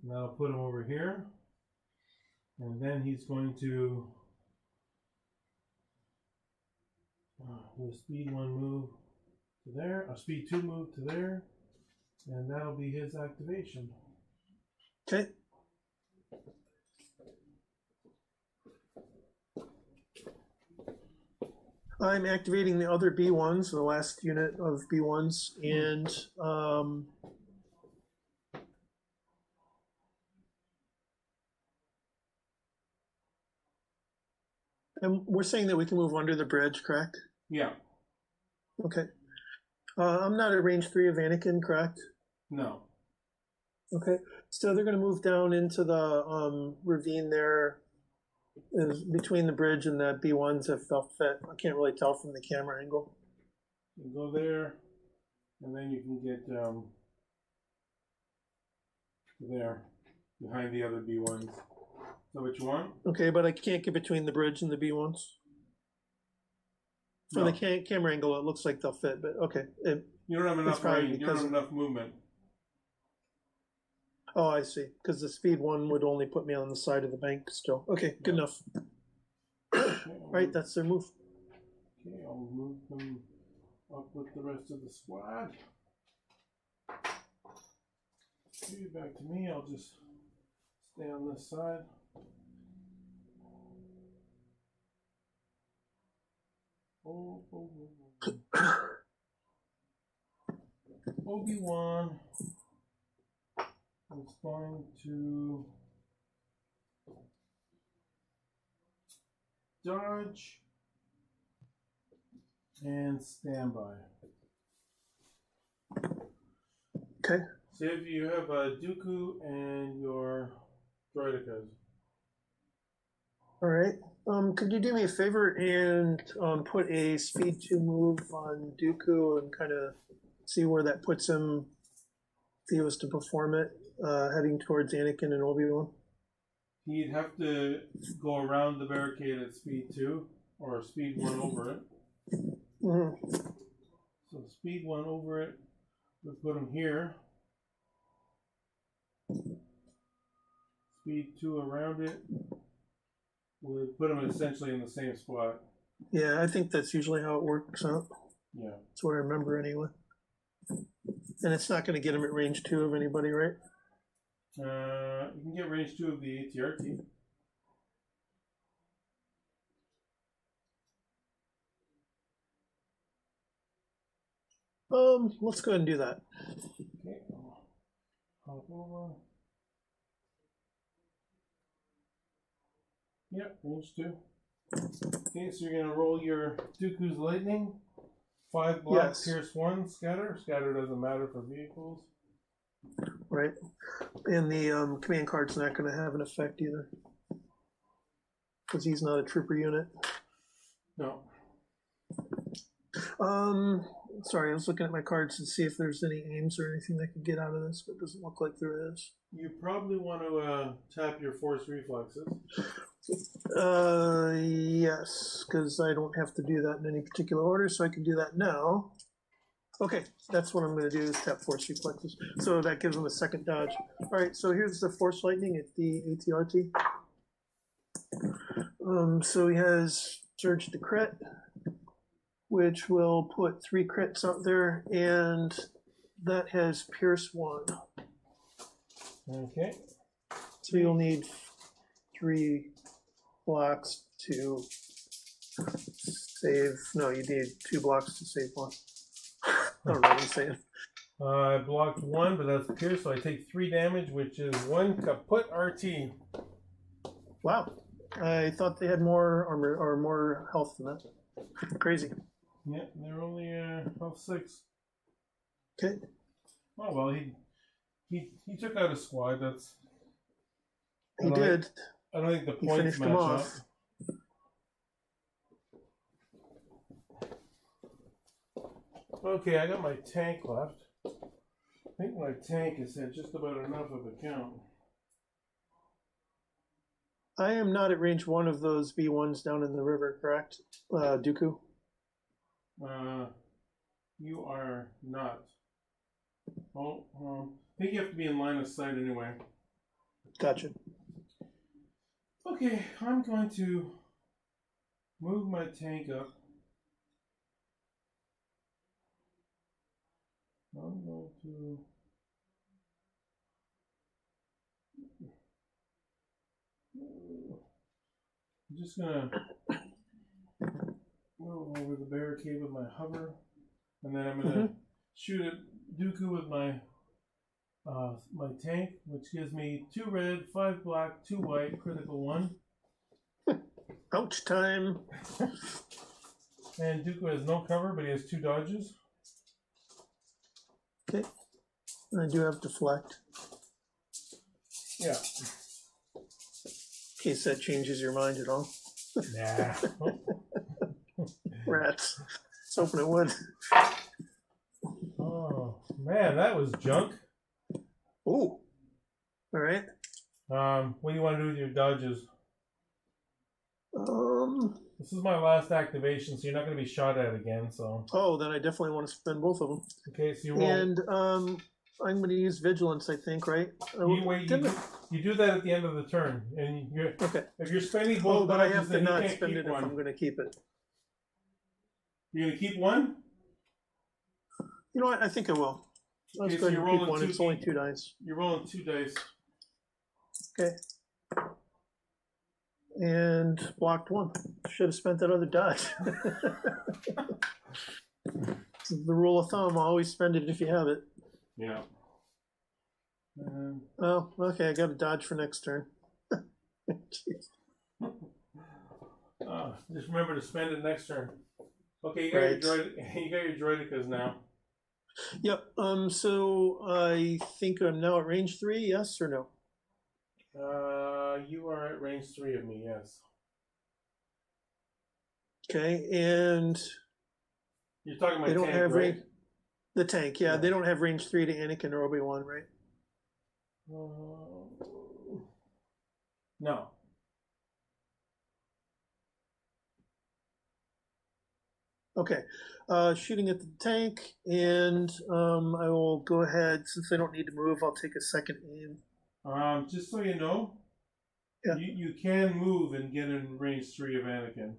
And I'll put him over here. And then he's going to do a speed 1 move to there, a speed 2 move to there, and that'll be his activation. Okay. I'm activating the other B1s, the last unit of B1s, and we're saying that we can move under the bridge, correct? Yeah. Okay. I'm not at range 3 of Anakin, correct? No. Okay. So they're going to move down into the ravine there, is between the bridge and the B1s if they'll fit. I can't really tell from the camera angle. You go there, and then you can get there, behind the other B1s. So which one? Okay, but I can't get between the bridge and the B1s. From the camera angle, it looks like they'll fit, but okay. You don't have enough range. You don't have enough movement. Oh, I see. Because the speed 1 would only put me on the side of the bank still. Okay, good enough. Right, that's their move. Okay, I'll move them up with the rest of the squad. Okay, back to me. I'll just stay on this side. Obi-Wan is going to dodge and standby. Okay. So if you have Dooku and your droidekas. All right. Could you do me a favor and put a speed 2 move on Dooku and kind of see where that puts him if he was to perform it, heading towards Anakin and Obi-Wan? He'd have to go around the barricade at speed 2 or speed 1 over it. Mm-hmm. So speed 1 over it would put him here. Speed 2 around it would put him essentially in the same spot. Yeah, I think that's usually how it works out. Yeah. That's what I remember anyway. And it's not going to get him at range 2 of anybody, right? You can get range 2 of the ATRT. Let's go ahead and do that. Okay. Hop over. Yep, range 2. Okay, so you're gonna roll your Dooku's Lightning. 5 black, Yes. Pierce 1, scatter. Scatter doesn't matter for vehicles. Right. And the command card's not going to have an effect either. Because he's not a trooper unit. No. Sorry, I was looking at my cards to see if there's any aims or anything I could get out of this, but it doesn't look like there is. You probably want to tap your force reflexes. Yes, because I don't have to do that in any particular order, so I can do that now. Okay, that's what I'm going to do is tap force reflexes. So that gives him a second dodge. All right, so here's the force lightning at the ATRT. So he has surge to crit, which will put 3 crits out there, and that has pierce 1. Okay. So you'll need 3 blocks to save. No, you need 2 blocks to save 1. I don't know what I'm saying. I blocked 1, but that's pierce, so I take 3 damage, which is 1 kaput RT. Wow. I thought they had more armor or more health than that. Crazy. Yeah, they're only health 6. Okay. Oh well, he took out a squad. That's He did. I don't think the He points finished match him up. off. Okay, I got my tank left. I think my tank has had just about enough of a count. I am not at range 1 of those B1s down in the river, correct? Dooku? You are not. Oh, I think you have to be in line of sight anyway. Gotcha. Okay, I'm going to move my tank up. I'm going to... I'm just gonna move over the barricade with my hover, and then I'm gonna shoot at Dooku with my my tank, which gives me 2 red, 5 black, 2 white, critical 1. Ouch time. And Dooku has no cover, but he has 2 dodges. Okay. I do have deflect. Yeah. In case that changes your mind at all. Nah. Rats. Let's hoping it would. Oh man, that was junk. Ooh. All right. What do you want to do with your dodges? This is my last activation, so you're not going to be shot at again. So. Oh, then I definitely want to spend both of them. Okay, so you roll. And I'm going to use vigilance, I think, right? You do that at the end of the turn, and you're, okay. If you're spending both, but I dodges, have to then you not can't spend keep it if one. I'm going to keep it. You're going to keep one? You know what? I think I will. Let's Okay, go so ahead and keep one. It's only 2 dice. You're rolling 2 dice. Okay. And blocked 1. Should have spent that other dodge. The rule of thumb: always spend it if you have it. Yeah. Oh, okay. I got a dodge for next turn. Just remember to spend it next turn. Okay, you got you got your droidicas now. Yep. So I think I'm now at range 3. Yes or no? You are at range 3 of me. Yes. Okay, and you're talking about they don't tank, have right? range. The tank, yeah, they don't have range 3 to Anakin or Obi-Wan, right? No. Okay, shooting at the tank, and I will go ahead, since they don't need to move, I'll take a second aim. Just so you know, you can move and get in range 3 of Anakin.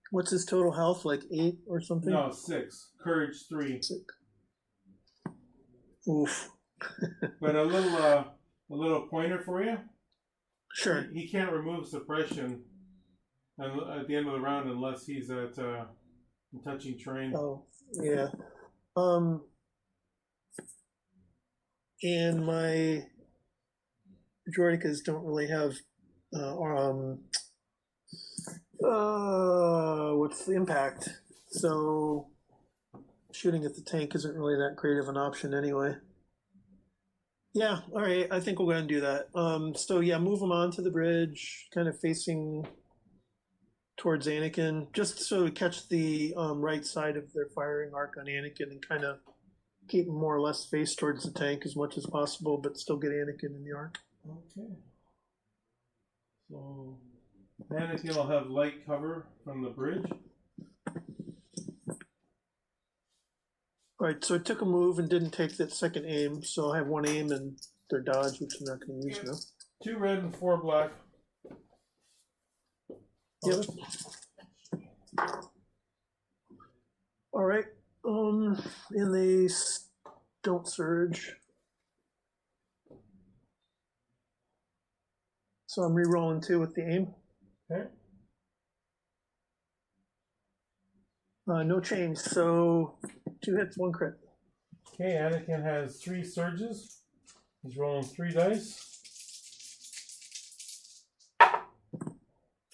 What's his total health, like 8 or something? No, 6. Courage 3. 6. Oof. But a little pointer for you. Sure. He can't remove suppression at the end of the round unless he's at touching terrain. Oh, yeah. And my droidekas don't really have what's the impact? So shooting at the tank isn't really that great of an option anyway. Yeah, all right. I think we'll go ahead and do that. So yeah, move them onto the bridge, kind of facing towards Anakin, just so we catch the right side of their firing arc on Anakin and kind of keep them more or less face towards the tank as much as possible, but still get Anakin in the arc. Okay. So Anakin will have light cover from the bridge. All right, so I took a move and didn't take that second aim, so I have one aim and their dodge, which I'm not going to use now. 2 red and 4 black. Yep. All right. And they don't surge. So I'm re-rolling 2 with the aim. Okay. No change, so 2 hits, 1 crit. Okay, Anakin has 3 surges. He's rolling 3 dice.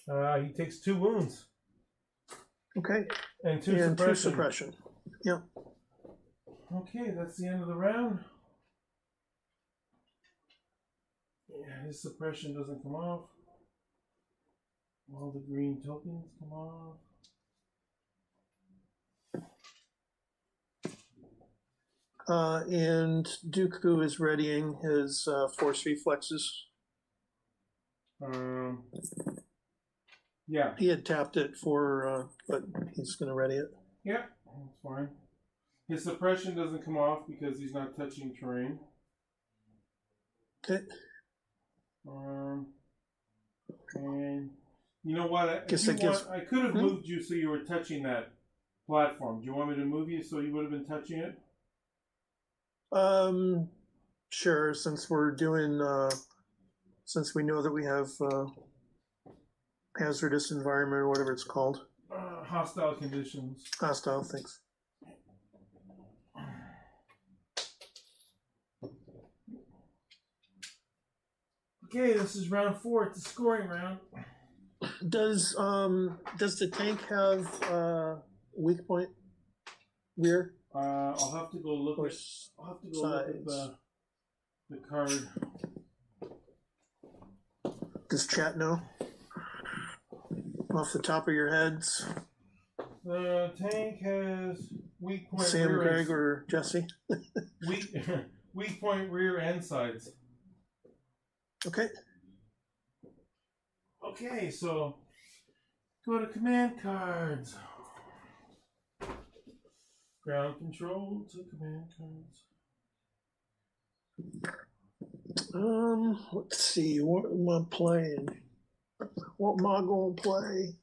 He takes 2 wounds. Okay. And 2 and suppression. 2 suppression. Yep. Okay, that's the end of the round. Yeah, his suppression doesn't come off. All the green tokens come off. And Dooku is readying his force reflexes. Yeah. He had tapped it for, but he's going to ready it. Yeah, that's fine. His suppression doesn't come off because he's not touching terrain. Okay. And you know what? I could have moved you so you were touching that platform. Do you want me to move you so you would have been touching it? Sure. Since we're doing, since we know that we have hazardous environment or whatever it's called. Hostile conditions. Hostile, thanks. Okay, this is round 4. It's a scoring round. Does the tank have weak point rear? I'll have to go look at the card. Does chat know? Off the top of your heads. The tank has weak point Sam, rear. Greg, or Jesse? weak point rear and sides. Okay. Okay, so go to command cards. Ground control to command cards. Let's see. What am I playing? What am I going to play?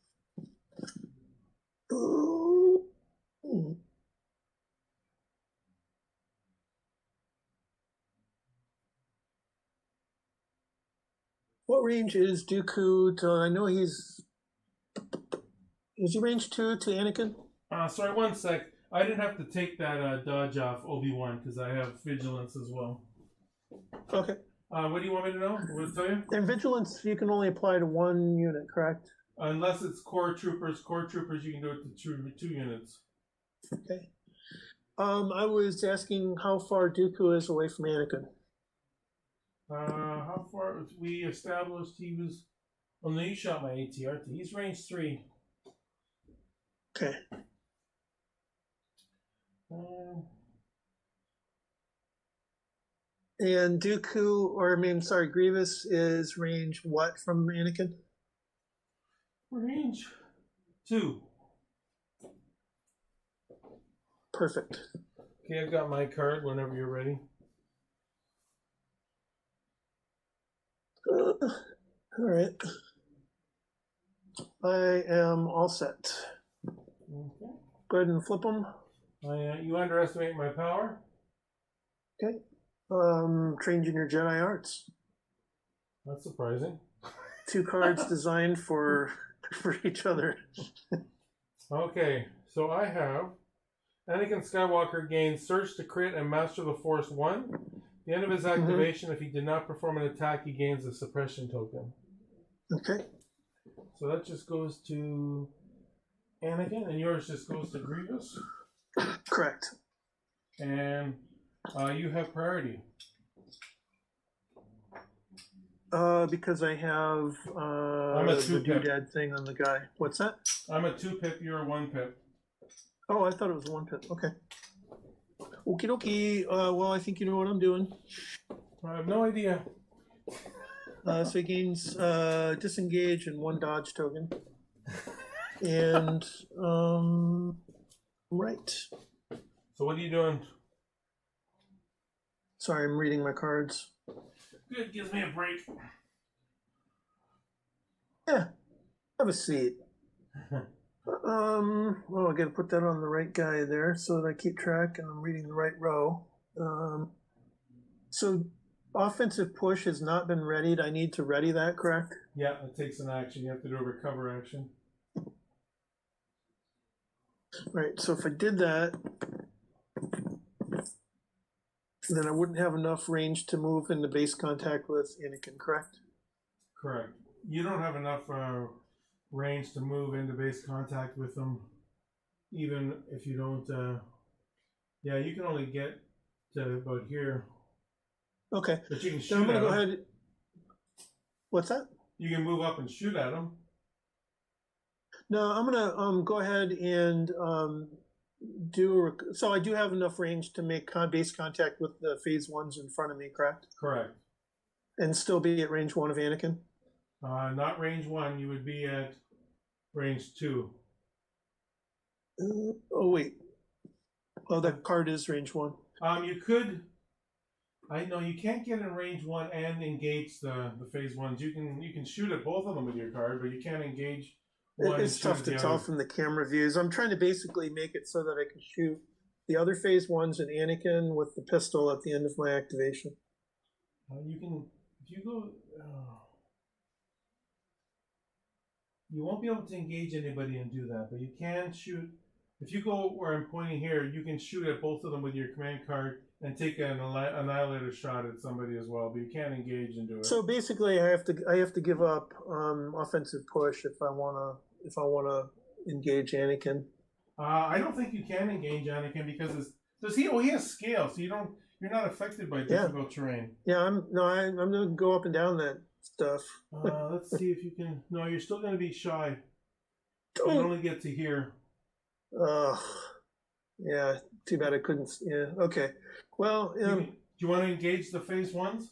What range is Dooku to? I know is he range 2 to Anakin? Sorry, 1 sec. I didn't have to take that dodge off Obi-Wan because I have vigilance as well. Okay. What do you want me to know? What to tell you? And vigilance you can only apply to 1 unit, correct? Unless it's core troopers. Core troopers you can do it to 2 units. Okay. I was asking how far Dooku is away from Anakin. How far? We established he was. Well, no, you shot my ATRT. He's range 3. Okay. And Dooku, Grievous is range what from Anakin? Range 2. Perfect. Okay, I've got my card whenever you're ready. All right. I am all set. Okay. Go ahead and flip them. You underestimate my power. Okay. Changing your Jedi arts. That's surprising. 2 cards designed for each other. Okay, so I have Anakin Skywalker gains Surge to Crit and Master the Force 1. the end of his activation, if he did not perform an attack, he gains a suppression token. Okay. So that just goes to Anakin, and yours just goes to Grievous. Correct. And you have priority. Because I have I'm a the 2-pip. doodad thing on the guy. What's that? I'm a 2-pip, you're a 1-pip. Oh, I thought it was 1 pip. Okay. Okie dokie. Well, I think you know what I'm doing. I have no idea. So he gains disengage and 1 dodge token. And right. So what are you doing? Sorry, I'm reading my cards. Good, gives me a break. Yeah, have a seat. Well, I got to put that on the right guy there so that I keep track and I'm reading the right row. So offensive push has not been readied. I need to ready that, correct? Yeah, it takes an action. You have to do a recover action. Right, so if I did that, then I wouldn't have enough range to move into base contact with Anakin, correct? Correct. You don't have enough range to move into base contact with them, even if you don't. Yeah, you can only get to about here. Okay. But you can Then shoot I'm going at to go them. ahead. What's that? You can move up and shoot at them. No, I'm going to go ahead and so I do have enough range to make base contact with the phase 1s in front of me, correct? Correct. And still be at range 1 of Anakin? Not range 1. You would be at range 2. Oh, wait. Oh, that card is range 1. You could. I know you can't get in range 1 and engage the phase 1s. You can shoot at both of them with your card, but you can't engage one. It's tough to tell from the camera views. I'm trying to basically make it so that I can shoot the other phase 1s and Anakin with the pistol at the end of my activation. You can, if you go, you won't be able to engage anybody and do that, but you can shoot. If you go where I'm pointing here, you can shoot at both of them with your command card and take an annihilator shot at somebody as well, but you can't engage and do it. So basically, I have to give up offensive push if I wanna engage Anakin. I don't think you can engage Anakin because he has scale, so you're not affected by difficult terrain. Yeah, I'm gonna go up and down that stuff. Let's see if you can. No, you're still gonna be shy. You only get to here. Yeah. Too bad I couldn't. Yeah. Okay. Well, Do you want to engage the phase 1s?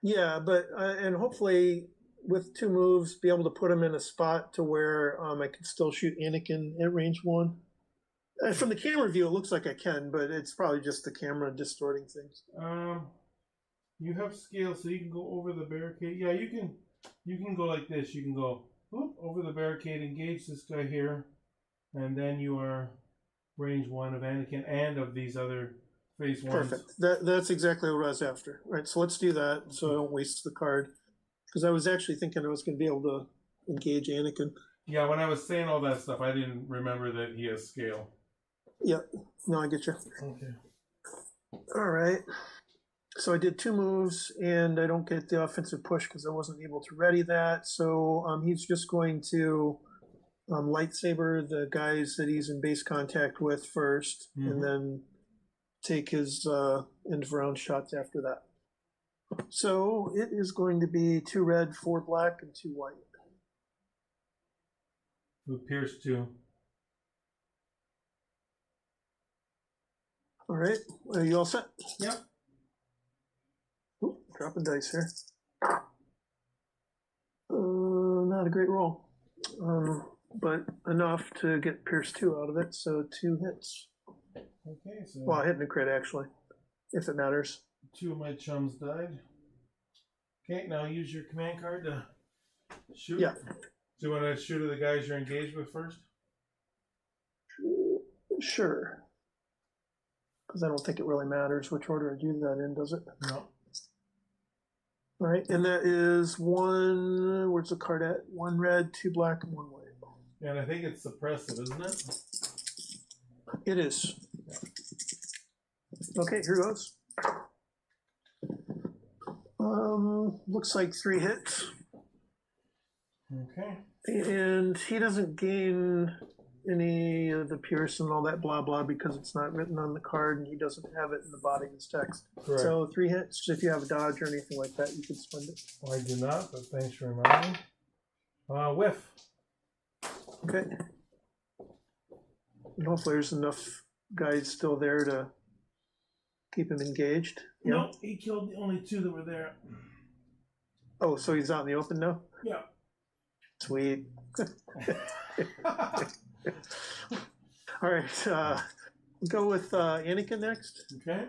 yeah, but and hopefully with 2 moves, be able to put him in a spot to where I can still shoot Anakin at range 1. From the camera view, it looks like I can, but it's probably just the camera distorting things. You have scale, so you can go over the barricade. Yeah, you can go like this. You can go whoop, over the barricade, engage this guy here, and then you are range 1 of Anakin and of these other phase 1s. Perfect. That's exactly what I was after. Right, so let's do that so I don't waste the card. Because I was actually thinking I was going to be able to engage Anakin. Yeah, when I was saying all that stuff, I didn't remember that he has scale. Yeah, no, I get you. Okay. All right. So I did 2 moves, and I don't get the offensive push because I wasn't able to ready that. So he's just going to lightsaber the guys that he's in base contact with first, and then take his end of round shots after that. So it is going to be 2 red, 4 black, and 2 white. With Pierce 2. All right. Are you all set? Yep. Ooh, dropping dice here. Not a great roll. But enough to get Pierce 2 out of it, so 2 hits. Okay, so. Well, I hit and a crit, actually, if it matters. 2 of my chums died. Okay, now use your command card to shoot. Yeah. Do you want to shoot at the guys you're engaged with first? Sure. Because I don't think it really matters which order I do that in, does it? No. All right, and that is 1, where's the card at? 1 red, 2 black, and 1 white. And I think it's suppressive, isn't it? It is. Okay, here goes. Looks like 3 hits. Okay. And he doesn't gain any of the pierce and all that blah blah because it's not written on the card and he doesn't have it in the body of his text. Correct. So 3 hits. If you have a dodge or anything like that, you can spend it. Well, I do not, but thanks for reminding me. Whiff. Okay. And hopefully there's enough guys still there to keep him engaged. Yeah. No, he killed the only 2 that were there. Oh, so he's out in the open now? Yeah. Sweet. All right. We'll go with Anakin next. Okay.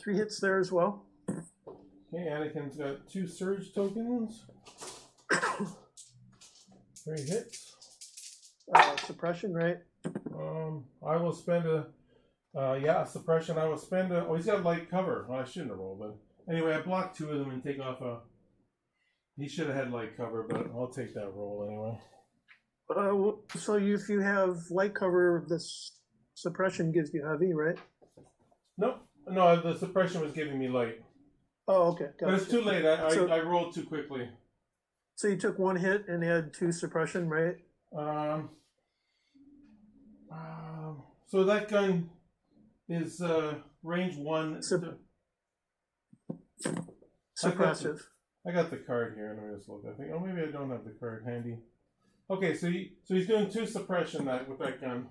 3 hits there as well. Okay, Anakin's got 2 surge tokens. 3 hits. Suppression, right? I will spend suppression. I will spend a. Oh, he's got light cover. Well, I shouldn't have rolled, but anyway, I blocked 2 of them and take off a. He should have had light cover, but I'll take that roll anyway. So if you have light cover, this suppression gives you heavy, right? No, the suppression was giving me light. Oh, okay. Gotcha. But it's too late. I rolled too quickly. So you took 1 hit and had 2 suppression, right? So that gun is range 1. Suppressive. I got the card here. Let me just look. I think. Oh, maybe I don't have the card handy. Okay, so he's doing 2 suppression with that gun.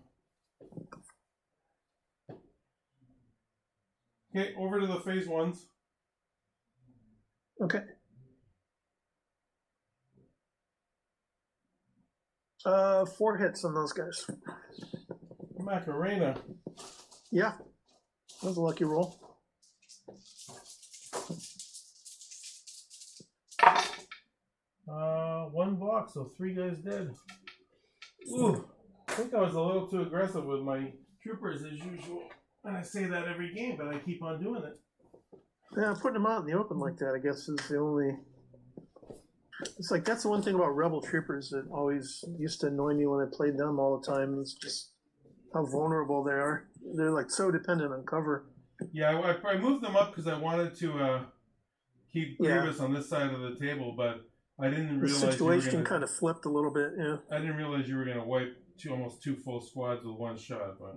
Okay, over to the phase 1s. Okay. 4 hits on those guys. Macarena. Yeah, that was a lucky roll. One block, so 3 guys dead. Ooh, I think I was a little too aggressive with my troopers as usual. And I say that every game, but I keep on doing it. Yeah, putting them out in the open like that, I guess, is the only. It's like that's the one thing about Rebel troopers that always used to annoy me when I played them all the time. It's just how vulnerable they are. They're like so dependent on cover. Yeah, I moved them up because I wanted to keep Grievous on this side of the table, but I didn't realize the situation kind of flipped a little bit. Yeah, I didn't realize you were going to wipe almost 2 full squads with 1 shot. But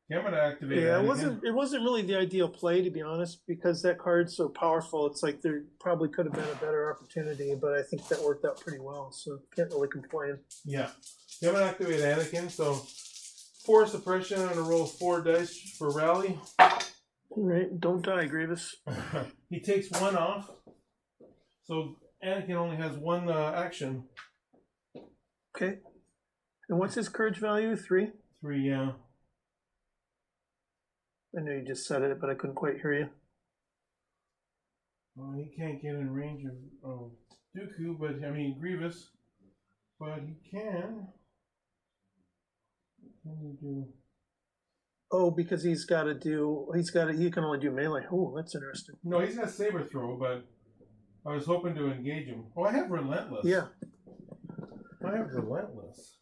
yeah, I'm going to activate. Yeah, it wasn't really the ideal play, to be honest, because that card's so powerful. It's like there probably could have been a better opportunity, but I think that worked out pretty well. So can't really complain. Yeah, I'm going to activate Anakin. So 4 suppression. I'm going to roll 4 dice for rally. All right, don't die, Grievous. He takes 1 off. So Anakin only has 1 action. Okay. And what's his courage value? 3? 3, yeah. I know you just said it, but I couldn't quite hear you. Well, he can't get in range of Dooku, Grievous. But he can. What can he do? Oh, because he can only do melee. Oh, that's interesting. No, he's got Saber throw, but I was hoping to engage him. Oh, I have Relentless. Yeah. I have Relentless.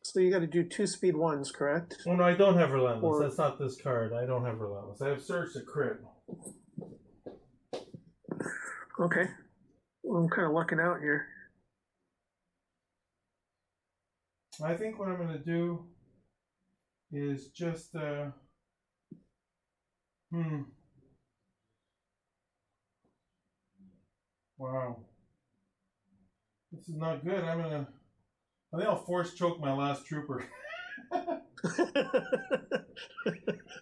So you got to do 2 speed 1s, correct? Oh, no, I don't have Relentless. That's not this card. I don't have Relentless. I have Surge to crit. Okay. Well, I'm kind of lucking out here. I think what I'm going to do is just, Wow. This is not good. I think I'll force choke my last trooper.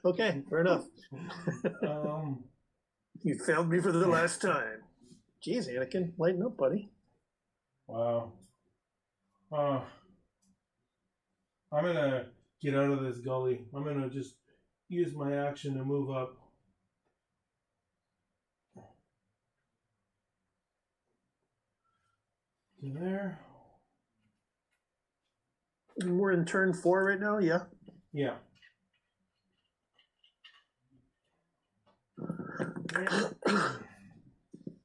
Okay, fair enough. You failed me for the last time. Jeez, Anakin, lighten up, buddy. Wow. I'm going to get out of this gully. I'm going to just use my action to move up. To there. We're in turn 4 right now, yeah? Yeah.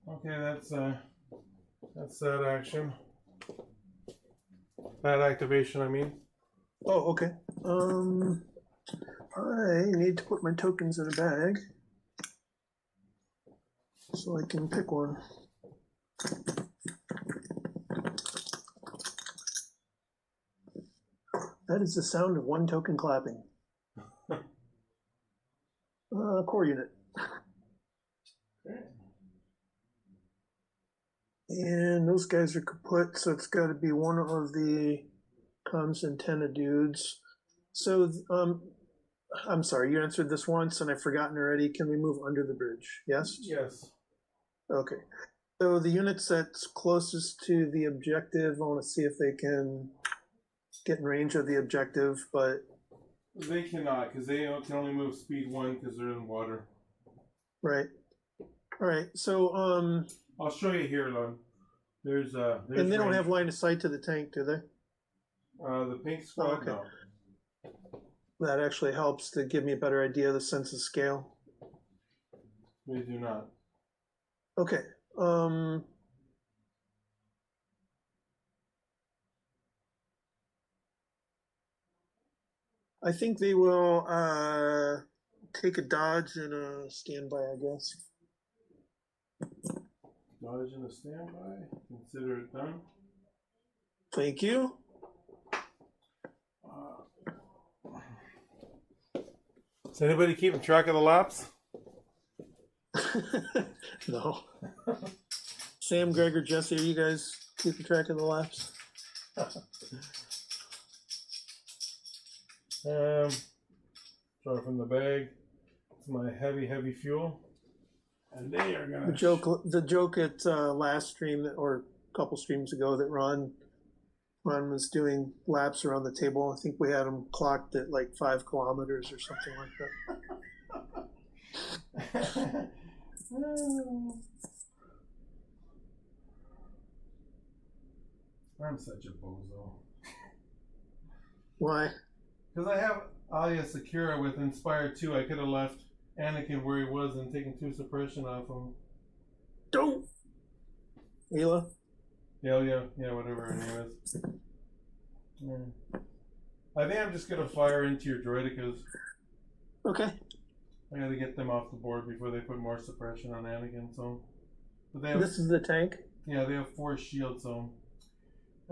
Okay, that's that action. That activation, I mean. Oh, okay. I need to put my tokens in a bag so I can pick one. That is the sound of one token clapping. Core unit. And those guys are kaput, so it's got to be one of the comms antenna dudes. So, I'm sorry, you answered this once and I've forgotten already. Can we move under the bridge? Yes? Yes. Okay. So the units that's closest to the objective, I want to see if they can get in range of the objective, but They cannot, because they can only move speed 1 because they're in water. right. All right. So I'll show you here, Lon. There's and they don't have line of sight to the tank, do they? the pink squad. okay. No. That actually helps to give me a better idea of the sense of scale. They do not. Okay. I think they will take a dodge and a standby, I guess. Dodge in a standby. Consider it done. Thank you. Is anybody keeping track of the laps? No. Sam, Greg, or Jesse, are you guys keeping track of the laps? Draw from the bag. It's my heavy fuel. And they are gonna The joke at last stream or a couple streams ago that Ron was doing laps around the table. I think we had him clocked at like 5 kilometers or something like that. I'm such a bozo. Why? Because I have Alia Sakura with Inspire 2. I could have left Anakin where he was and taken 2 suppression off him. Don't! Ayla? Yeah, whatever her name is. Yeah. I think I'm just going to fire into your droidicas. Okay. I got to get them off the board before they put more suppression on Anakin. So, but they have, This is the tank? yeah, they have 4 shields. So,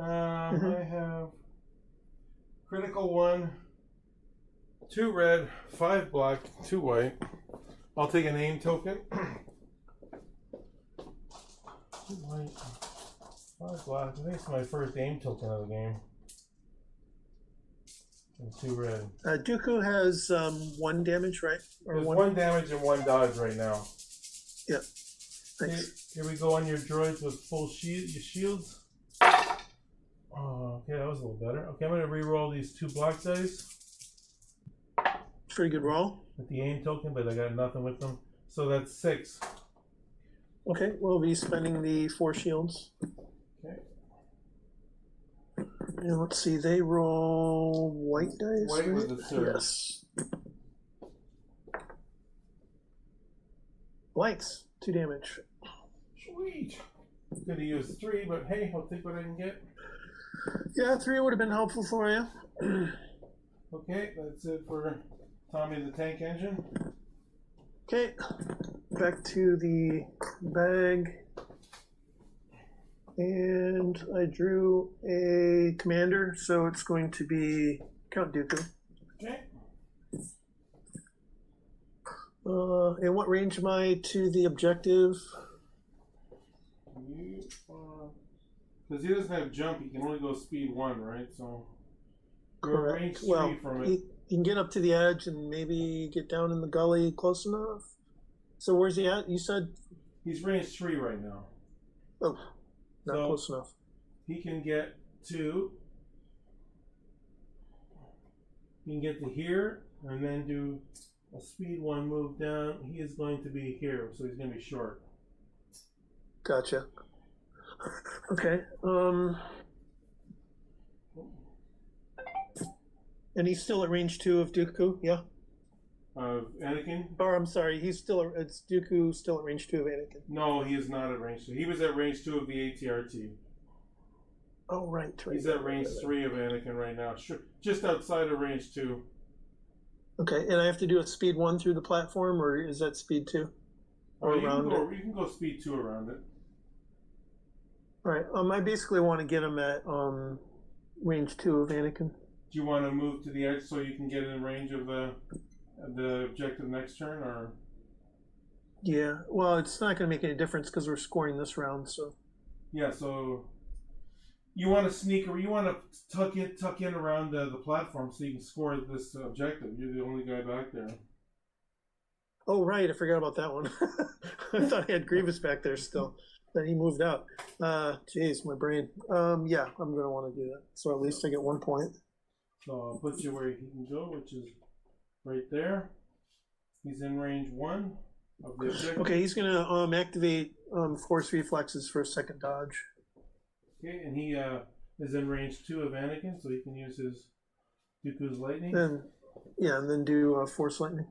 I have critical 1, 2 red, 5 black, 2 white. I'll take an aim token. 2 white, 5 black. I think it's my first aim token of the game. And 2 red. Dooku has 1 damage, right? Or There's 1 damage and 1 dodge right now. Yep. Thanks. Here we go on your droids with full shields. Oh, okay, that was a little better. Okay, I'm going to re-roll these 2 black dice. Pretty good roll. With the aim token, but I got nothing with them. So that's 6. Okay, we'll be spending the 4 shields. Okay. And let's see, they roll white dice. White right? with the third. Yes. Blanks, 2 damage. Sweet. Could have used 3, but hey, I'll take what I can get. Yeah, 3 would have been helpful for you. Okay, that's it for Tommy the Tank Engine. Okay, back to the bag. And I drew a commander, so it's going to be Count Dooku. Okay. And what range am I to the objective? Because he doesn't have jump, he can only go speed 1, right? So you're Correct. range 3 Well, from it. he can get up to the edge and maybe get down in the gully close enough. So where's he at? You said? He's range 3 right now. Oh, not So close enough. he can get to here and then do a speed 1 move down. He is going to be here, so he's going to be short. Gotcha. Okay. And he's still at range 2 of Dooku, yeah? Anakin? Or I'm sorry, it's Dooku still at range 2 of Anakin. No, he is not at range 2. He was at range 2 of the ATRT. Oh, right. He's at range 3 of Anakin right now. Just outside of range 2. Okay, and I have to do a speed 1 through the platform, or is that speed 2? Or around it? You can go speed 2 around it. All right. I basically want to get him at range 2 of Anakin. Do you want to move to the edge so you can get in range of the objective next turn, or? Yeah. Well, it's not going to make any difference because we're scoring this round. So. Yeah. So you want to sneak, or you want to tuck in around the platform so you can score this objective. You're the only guy back there. Oh right, I forgot about that one. I thought I had Grievous back there still. Then he moved out. Jeez, my brain. Yeah, I'm gonna want to do that. So at least I get 1 point. So I'll put you where he can go, which is right there. He's in range 1 of the objective. Okay, he's gonna activate force reflexes for a second dodge. Okay, and he is in range 2 of Anakin, so he can use his Dooku's lightning. And yeah, and then do force lightning.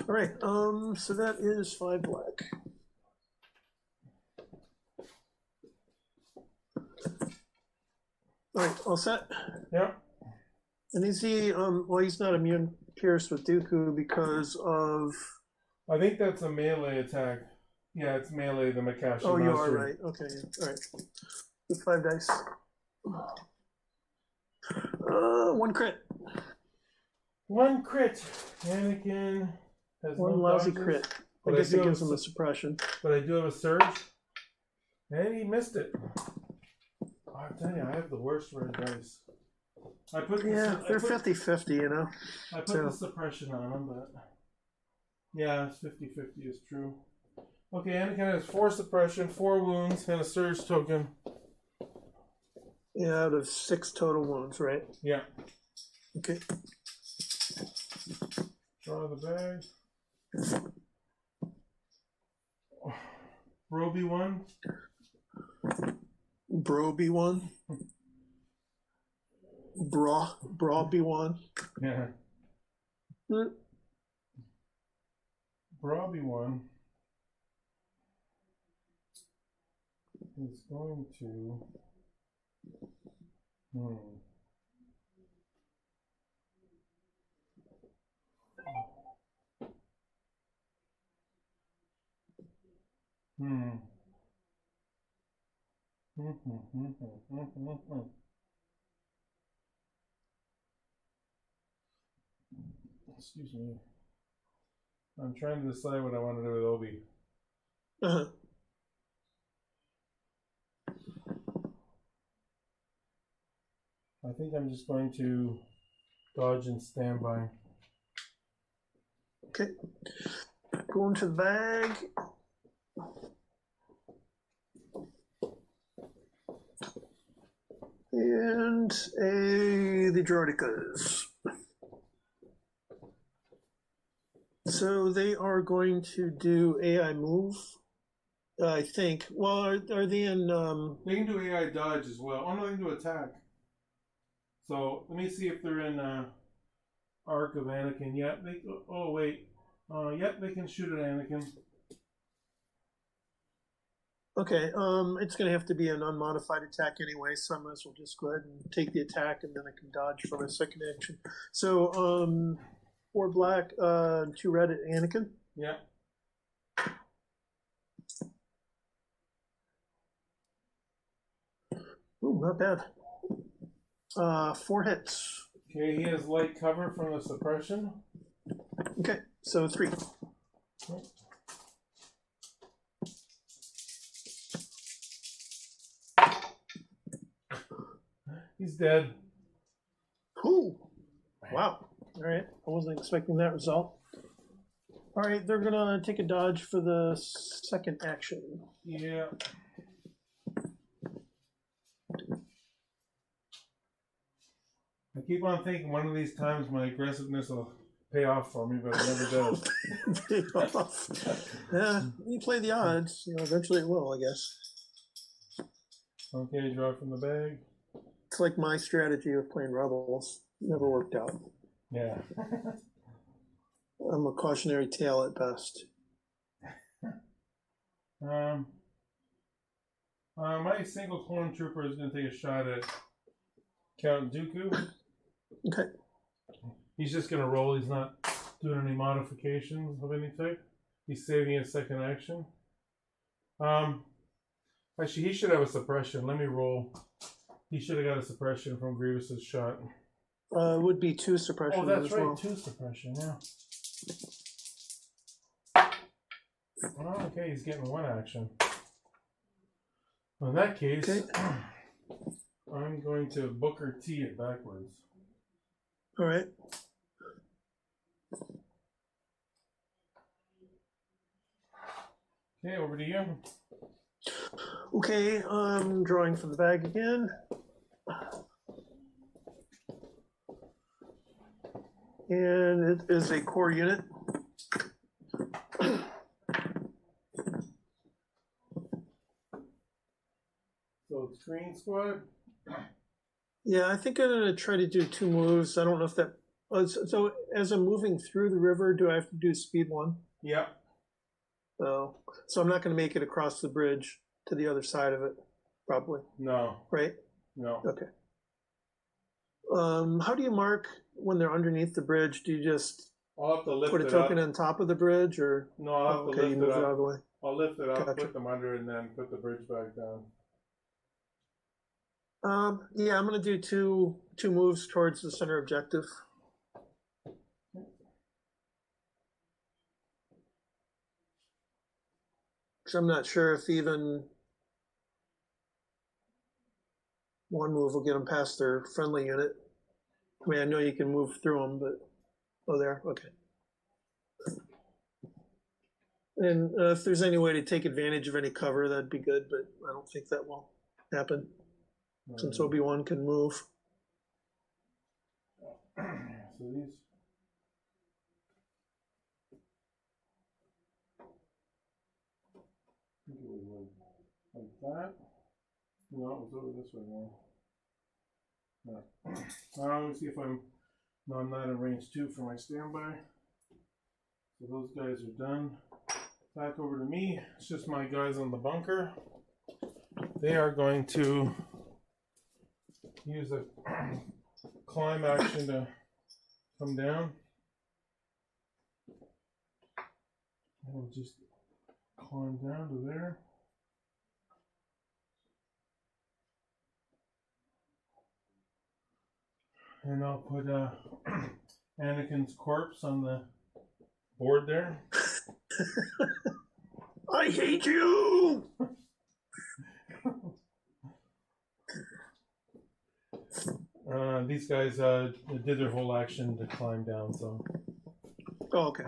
All right, so that is 5 black. All right, all set? Yep. And is he, well, he's not immune pierced with Dooku because of... I think that's a melee attack. Yeah, it's melee, the Makashi Oh, you are Mastery. right. Okay, all right. Get 5 dice. 1 crit. 1 crit. Anakin has 1 no lousy dodges, crit. I but guess do it have gives him a suppression. But I do have a surge. And he missed it. Oh, I'm telling you, I have the worst red dice. I put They're 50-50, you know. I put the suppression on him, but yeah, it's 50-50 is true. Okay, Anakin has 4 suppression, 4 wounds, and a surge token. Yeah, out of 6 total wounds, right? Yeah. Okay. Draw the bag. Roby 1. Broby 1. Broby 1. Yeah. Roby 1 is going to. Excuse me. I'm trying to decide what I want to do with Obi. Uh-huh. I think I'm just going to dodge and stand by. Okay. Go into the bag. And the Droidicas. So they are going to do AI move, I think. Well, are they in... They can do AI dodge as well. Oh, no, they can do attack. So, let me see if they're in Arc of Anakin. Yeah, they... Oh, wait. Yep, they can shoot at Anakin. Okay, it's going to have to be an unmodified attack anyway, so I might as well just go ahead and take the attack, and then I can dodge for my second action. So, 4 black, 2 red at Anakin. Yeah. Ooh, not bad. 4 hits. Okay, he has light cover from the suppression. Okay, so 3. Okay. He's dead. Ooh. Wow. All right. I wasn't expecting that result. All right. They're going to take a dodge for the second action. Yeah. I keep on thinking one of these times my aggressiveness will pay off for me, but it never does. Pay off. Yeah, you play the odds. You know, eventually it will, I guess. Okay, draw from the bag. It's like my strategy with playing Rebels. Never worked out. Yeah. I'm a cautionary tale at best. My single clone trooper is going to take a shot at Count Dooku. Okay. He's just going to roll. He's not doing any modifications of any type. He's saving his second action. Actually, he should have a suppression. Let me roll. He should have got a suppression from Grievous's shot. Would be 2 suppression. Oh, that's as right. well. 2 suppression, yeah. Oh, okay, he's getting 1 action. In that case, Okay. I'm going to Booker T it backwards. All right. Okay, over to you. Okay, drawing from the bag again. And it is a core unit. So it's Green Squad. Yeah, I think I'm going to try to do 2 moves. I don't know if that. So as I'm moving through the river, do I have to do speed 1? Yeah. So I'm not going to make it across the bridge to the other side of it, probably. No. Right? No. Okay. How do you mark when they're underneath the bridge? Do you just I'll have to lift put a it token up. on top of the bridge, or No, I'll have to okay, you lift move it it out of up. the way? I'll lift it up, Gotcha. put them under, and then put the bridge back down. Yeah, I'm going to do two moves towards the center objective. So I'm not sure if even 1 move will get them past their friendly unit. I mean, I know you can move through them, but oh, there, okay. And if there's any way to take advantage of any cover, that'd be good, but I don't think that will happen since Obi-Wan can move. So these. I think it was like that. No, it was over this way more. No. Let me see if I'm. No, I'm not in range 2 for my standby. So those guys are done. Back over to me. It's just my guys on the bunker. They are going to use a climb action to come down. We'll just climb down to there. And I'll put Anakin's corpse on the board there. I hate you! These guys did their whole action to climb down, so. Oh, okay.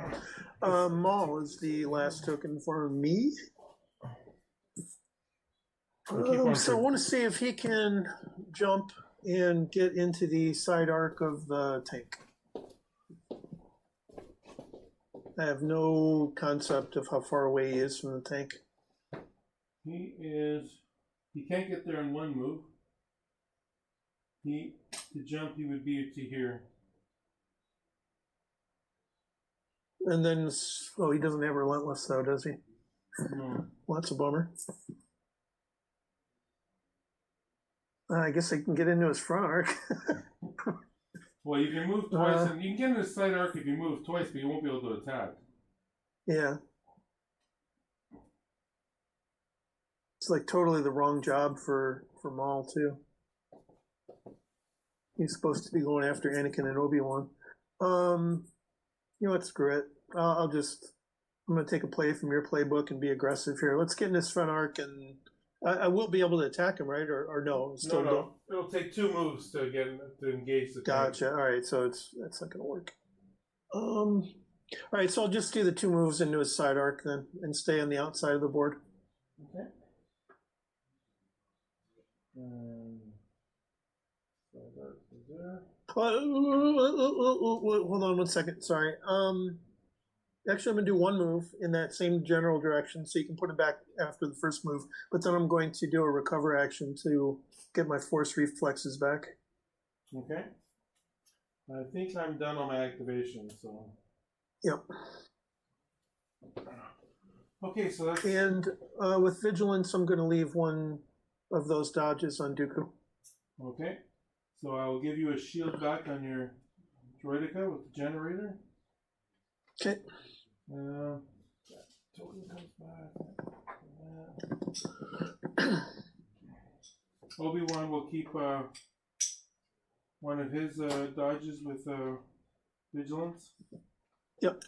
Maul is the last token for me. So I want to see if he can jump and get into the side arc of the tank. I have no concept of how far away he is from the tank. He can't get there in 1 move. To jump, he would be to here. And then, oh, he doesn't have Relentless though, does he? No. Well, that's a bummer. I guess I can get into his front arc. Well, you can move twice, and you can get in his side arc if you move twice, but you won't be able to attack. Yeah. It's like totally the wrong job for Maul too. He's supposed to be going after Anakin and Obi-Wan. You know what, screw it. I'm going to take a play from your playbook and be aggressive here. Let's get in this front arc, and I will be able to attack him, right? Or no? Still No. It'll take 2 moves to engage the tank. Gotcha. All right, so that's not going to work. All right, so I'll just do the 2 moves into his side arc then, and stay on the outside of the board. Okay. Side arc is there. Hold on 1 second. Sorry. Actually, I'm going to do 1 move in that same general direction, so you can put it back after the first move. But then I'm going to do a recover action to get my force reflexes back. Okay. I think I'm done on my activation, so. Yep. Okay, so that's. And with vigilance, I'm going to leave 1 of those dodges on Dooku. Okay. So I will give you a shield back on your Droidica with the generator. Okay. Token comes back. Obi-Wan will keep one of his dodges with vigilance. Yep.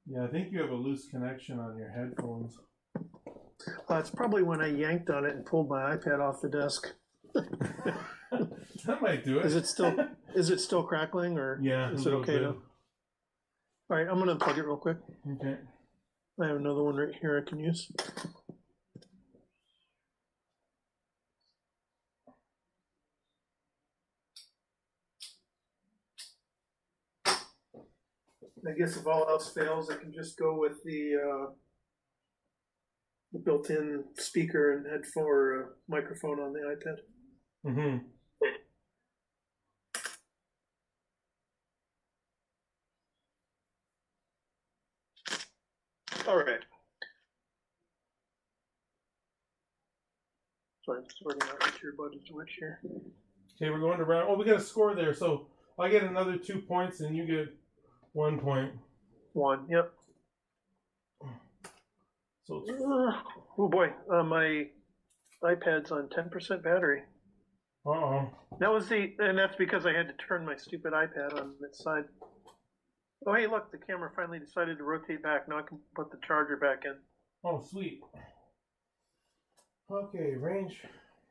Yeah, I think you have a loose connection on your headphones. It's probably when I yanked on it and pulled my iPad off the desk. That might do it. Is it still crackling, or Yeah, is it okay now? All right, I'm gonna unplug it real quick. Okay. I have another one right here I can use. I guess if all else fails, I can just go with the built-in speaker and headphone or microphone on the iPad. Mm-hmm. All right. Sorry, I'm sorting out which earbud is which here. Okay, we're going to round. Oh, we got a score there. So I get another 2 points, and you get 1 point. 1. Yep. So it's Oh boy, my iPad's on 10% battery. uh-oh. And that's because I had to turn my stupid iPad on its side. Oh hey, look, the camera finally decided to rotate back. Now I can put the charger back in. Oh, sweet. Okay, range,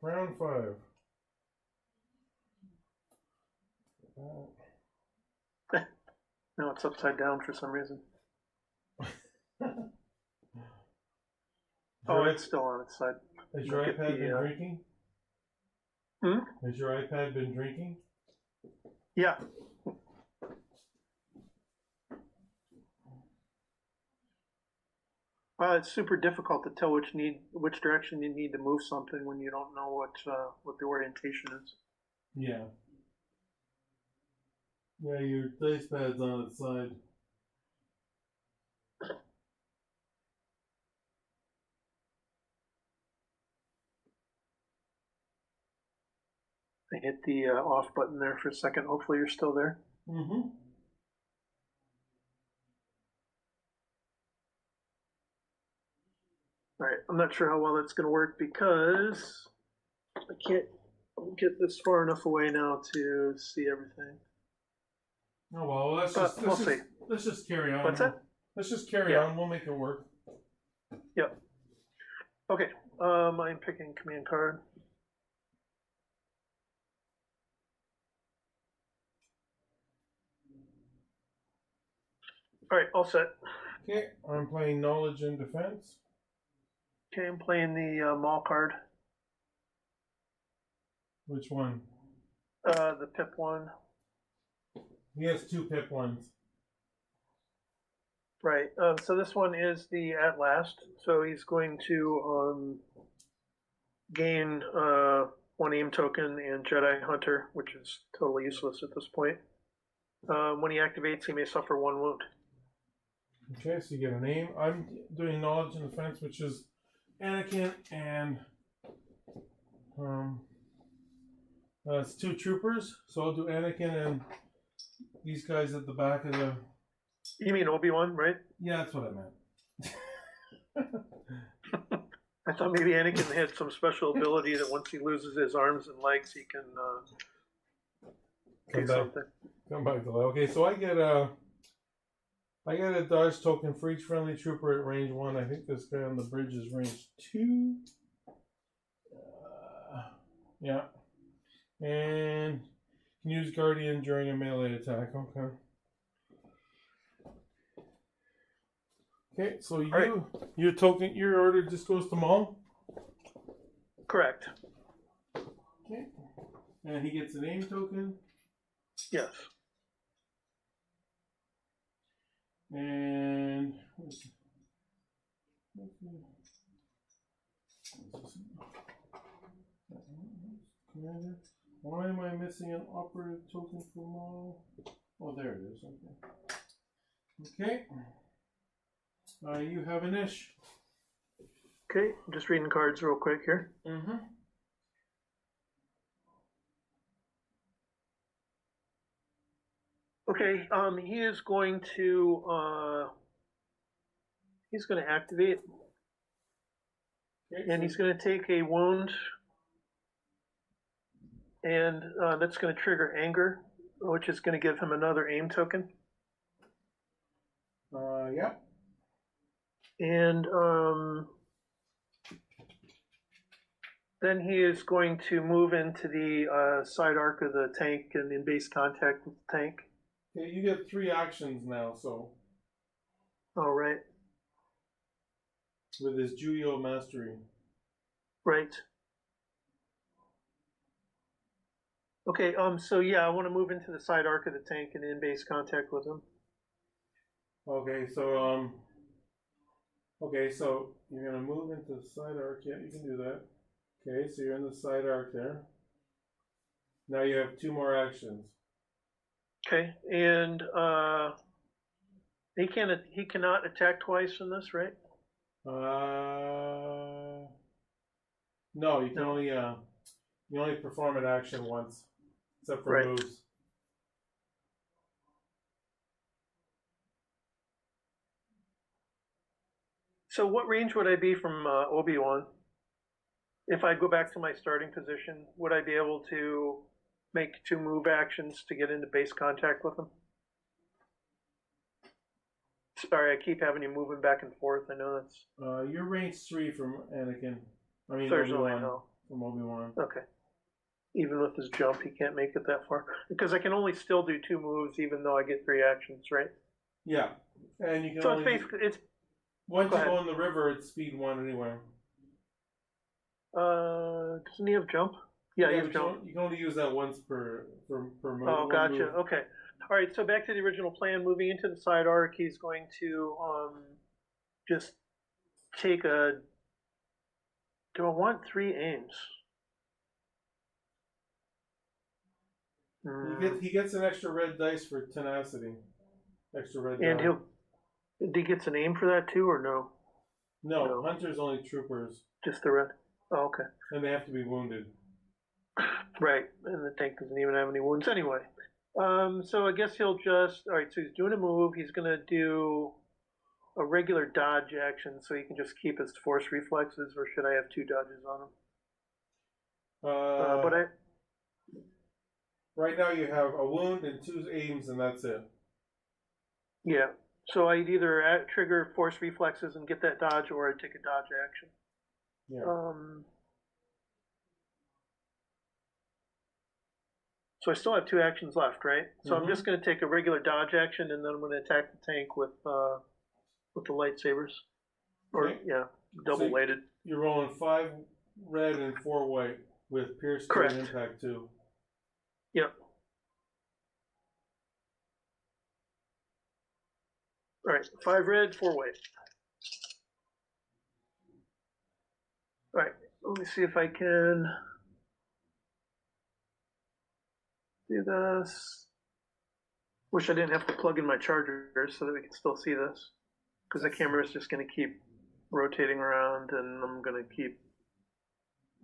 round 5. Now it's upside down for some reason. Oh, it's still on its side. Has your iPad been drinking? Hmm? Has your iPad been drinking? Yeah. It's super difficult to tell which direction you need to move something when you don't know what the orientation is. Yeah. Yeah, your dice pad's on its side. I hit the off button there for a second. Hopefully you're still there. Mm-hmm. All right, I'm not sure how well that's going to work because I can't get this far enough away now to see everything. Oh well, let's just carry on. What's that? Let's just carry on. We'll make it work. Yep. Okay. I'm picking command card. All right, all set. Okay, I'm playing knowledge and defense. Okay, I'm playing the mall card. Which one? The pip one. He has 2 pip ones. Right. So this one is the at last. So he's going to gain 1 aim token and Jedi Hunter, which is totally useless at this point. When he activates, he may suffer 1 wound. Okay, so you get an aim. I'm doing knowledge and defense, which is Anakin and it's 2 troopers. So I'll do Anakin and these guys at the back of the. You mean Obi-Wan, right? Yeah, that's what I meant. I thought maybe Anakin had some special ability that once he loses his arms and legs, he can kick something. Come back to that. Okay, so I get a dodge token for each friendly trooper at range 1. I think this guy on the bridge is range 2. Yeah. And can use Guardian during a melee attack. Okay. Okay, so your token, your order just goes to Maul? Correct. Okay. And he gets an aim token? Yes. And Commander, why am I missing an operative token for Maul? Oh, there it is. Okay. Okay. You have an ish. Okay, I'm just reading cards real quick here. Mm-hmm. Okay, he is going to activate, Okay, and he's going to take a wound, and that's going to trigger anger, which is going to give him another aim token. Yeah. And then he is going to move into the side arc of the tank and in base contact with the tank. Okay, you get 3 actions now, so. All right. With his Juyo mastery. Right. Okay, so yeah, I want to move into the side arc of the tank and in base contact with him. Okay, so you're gonna move into the side arc. Yeah, you can do that. Okay, so you're in the side arc there. Now you have 2 more actions. Okay, and he cannot attack twice in this, right? No, you can only perform an action once, except for Right. moves. So what range would I be from Obi-Wan? If I go back to my starting position, would I be able to make 2 move actions to get into base contact with him? Sorry, I keep having you moving back and forth. I know that's. You're range 3 from Anakin. I mean, There's only Obi-Wan. no. From Obi-Wan. Okay. Even with his jump, he can't make it that far because I can only still do 2 moves, even though I get 3 actions, right? Yeah, and you can So only. it's basically Once Go you ahead. go in the river, it's speed 1 anyway. Doesn't he have jump? Yeah, he has jump. You can only use that once per move. Oh, one gotcha. move. Okay. All right. So back to the original plan. Moving into the side arc, he's going to just take a. Do I want 3 aims? He gets an extra red dice for tenacity. Extra red And die. he gets an aim for that too, or no? No, hunters only troopers. Just the red. Oh, okay. And they have to be wounded. Right, and the tank doesn't even have any wounds anyway. So I guess he'll just. All right, so he's doing a move. He's gonna do a regular dodge action, so he can just keep his force reflexes, or should I have 2 dodges on him? But I. Right now you have a wound and 2 aims, and that's it. Yeah. So I'd either trigger force reflexes and get that dodge, or I'd take a dodge action. Yeah. So I still have 2 actions left, right? So I'm just going to take a regular dodge action, and then I'm going to attack the tank with the lightsabers. Or Okay. yeah, double weighted. You're rolling 5 red and 4 white with pierce 2 and impact 2. Yep. All right, 5 red, 4 white. All right, let me see if I can do this. Wish I didn't have to plug in my charger so that we can still see this, because the camera is just going to keep rotating around, and I'm going to keep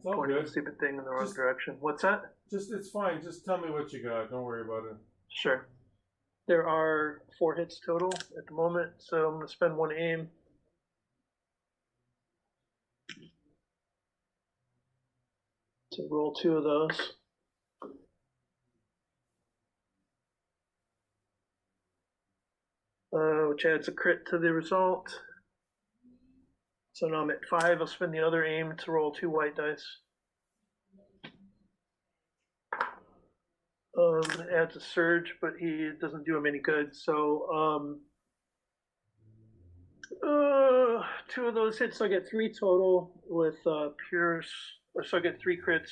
pointing the stupid thing in the wrong direction. What's that? It's fine. Just tell me what you got. Don't worry about it. Sure. There are 4 hits total at the moment, so I'm going to spend 1 aim. To roll 2 of those. Which adds a crit to the result. So now I'm at 5. I'll spend the other aim to roll 2 white dice. Adds a surge, but he doesn't do him any good. So 2 of those hits, so I get 3 total with Pierce, or so I get 3 crits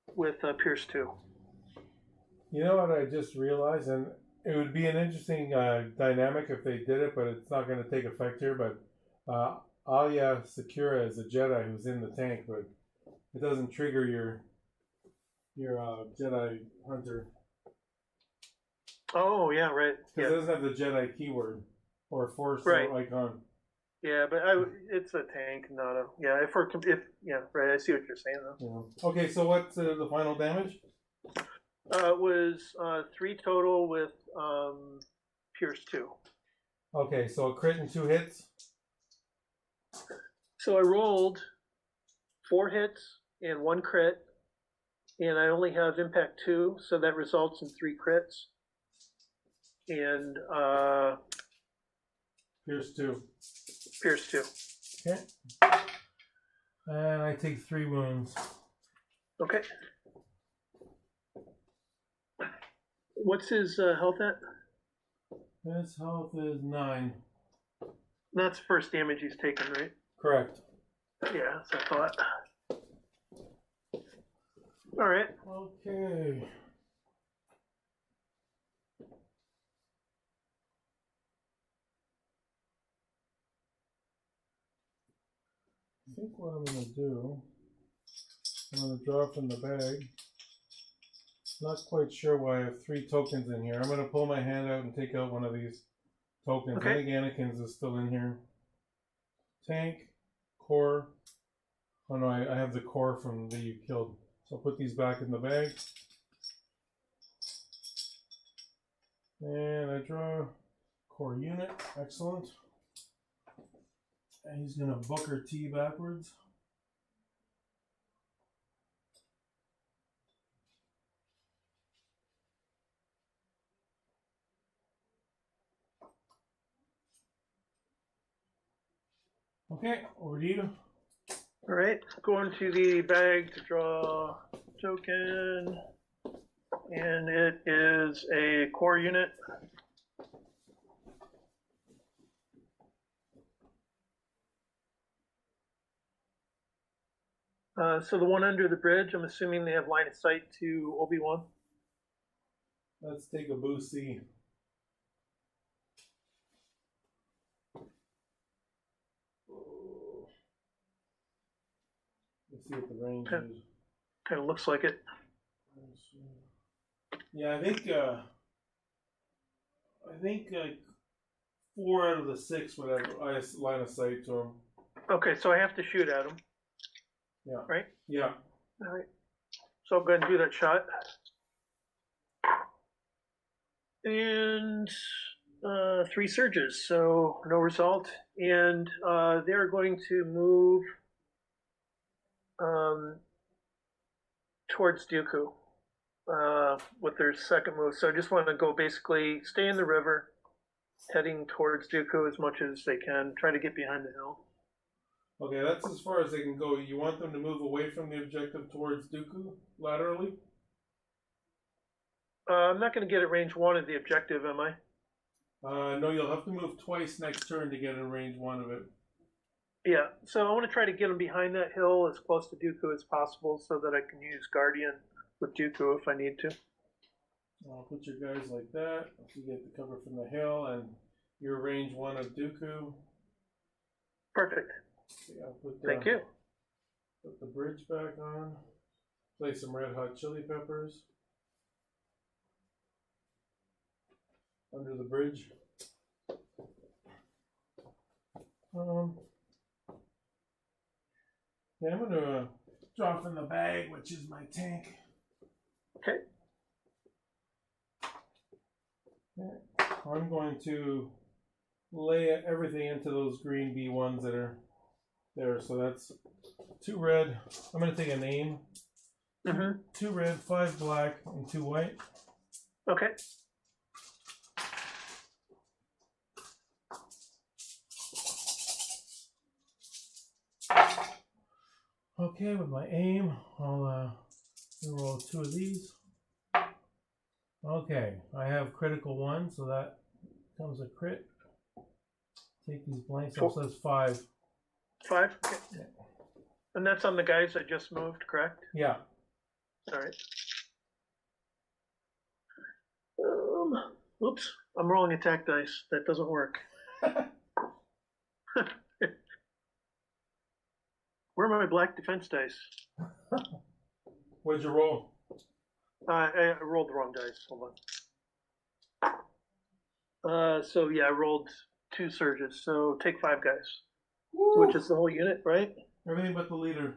with Pierce 2. You know what I just realized, and it would be an interesting dynamic if they did it, but it's not going to take effect here. But Alia Sakura is a Jedi who's in the tank, but it doesn't trigger your Jedi Hunter. Oh, yeah, right. Because it doesn't have the Jedi keyword or Force Right. icon. Yeah, but it's a tank, not a. Yeah, yeah, right. I see what you're saying though. Yeah. Okay, so what's the final damage? It was 3 total with Pierce 2. Okay, so a crit and 2 hits. So I rolled 4 hits and 1 crit, and I only have impact 2, so that results in 3 crits. And Pierce 2. Pierce 2. Okay. And I take 3 wounds. Okay. What's his health at? His health is 9. That's the first damage he's taken, right? Correct. Yeah, that's what I thought. All right. Okay. I think what I'm going to do, I'm going to draw from the bag. Not quite sure why I have 3 tokens in here. I'm going to pull my hand out and take out one of these tokens. Okay. I think Anakin's is still in here. Tank, core. Oh no, I have the core from that you killed. So I'll put these back in the bag. And I draw core unit. Excellent. And he's going to Booker T backwards. Okay, over to you. All right. Going to the bag to draw token, and it is a core unit. So the one under the bridge, I'm assuming they have line of sight to Obi-Wan. Let's take a boost-C. Let's see what the range is. Kind of looks like it. Yeah, I think 4 out of the 6 would have line of sight to him. Okay, so I have to shoot at him. Yeah. Right? Yeah. All right. So I'll go ahead and do that shot. And 3 surges, so no result. And they're going to move towards Dooku with their second move. So I just want to go basically stay in the river, heading towards Dooku as much as they can, try to get behind the hill. Okay, that's as far as they can go. You want them to move away from the objective towards Dooku laterally? I'm not going to get at range 1 of the objective, am I? No, you'll have to move twice next turn to get in range 1 of it. Yeah, so I want to try to get them behind that hill as close to Dooku as possible so that I can use Guardian with Dooku if I need to. I'll put your guys like that. So you get the cover from the hill, and you're range 1 of Dooku. Perfect. Okay, I'll put Thank you. Put the bridge back on. Place some red hot chili peppers under the bridge. Yeah, I'm going to draw from the bag, which is my tank. Okay. I'm going to lay everything into those green B1s that are there. So that's 2 red. I'm going to take a name. 2 red, 5 black, and 2 white. Okay. Okay, with my aim, I'll roll 2 of these. Okay, I have critical 1, so that becomes a crit. Take these blanks off, so that's 5. 5? Okay. Yeah. And that's on the guys I just moved, correct? Yeah. All right. Oops, I'm rolling attack dice. That doesn't work. Where are my black defense dice? What'd you roll? I rolled the wrong dice. Hold on. So yeah, I rolled 2 surges. So take 5 guys. Woo! which is the whole unit, right? Everything but the leader.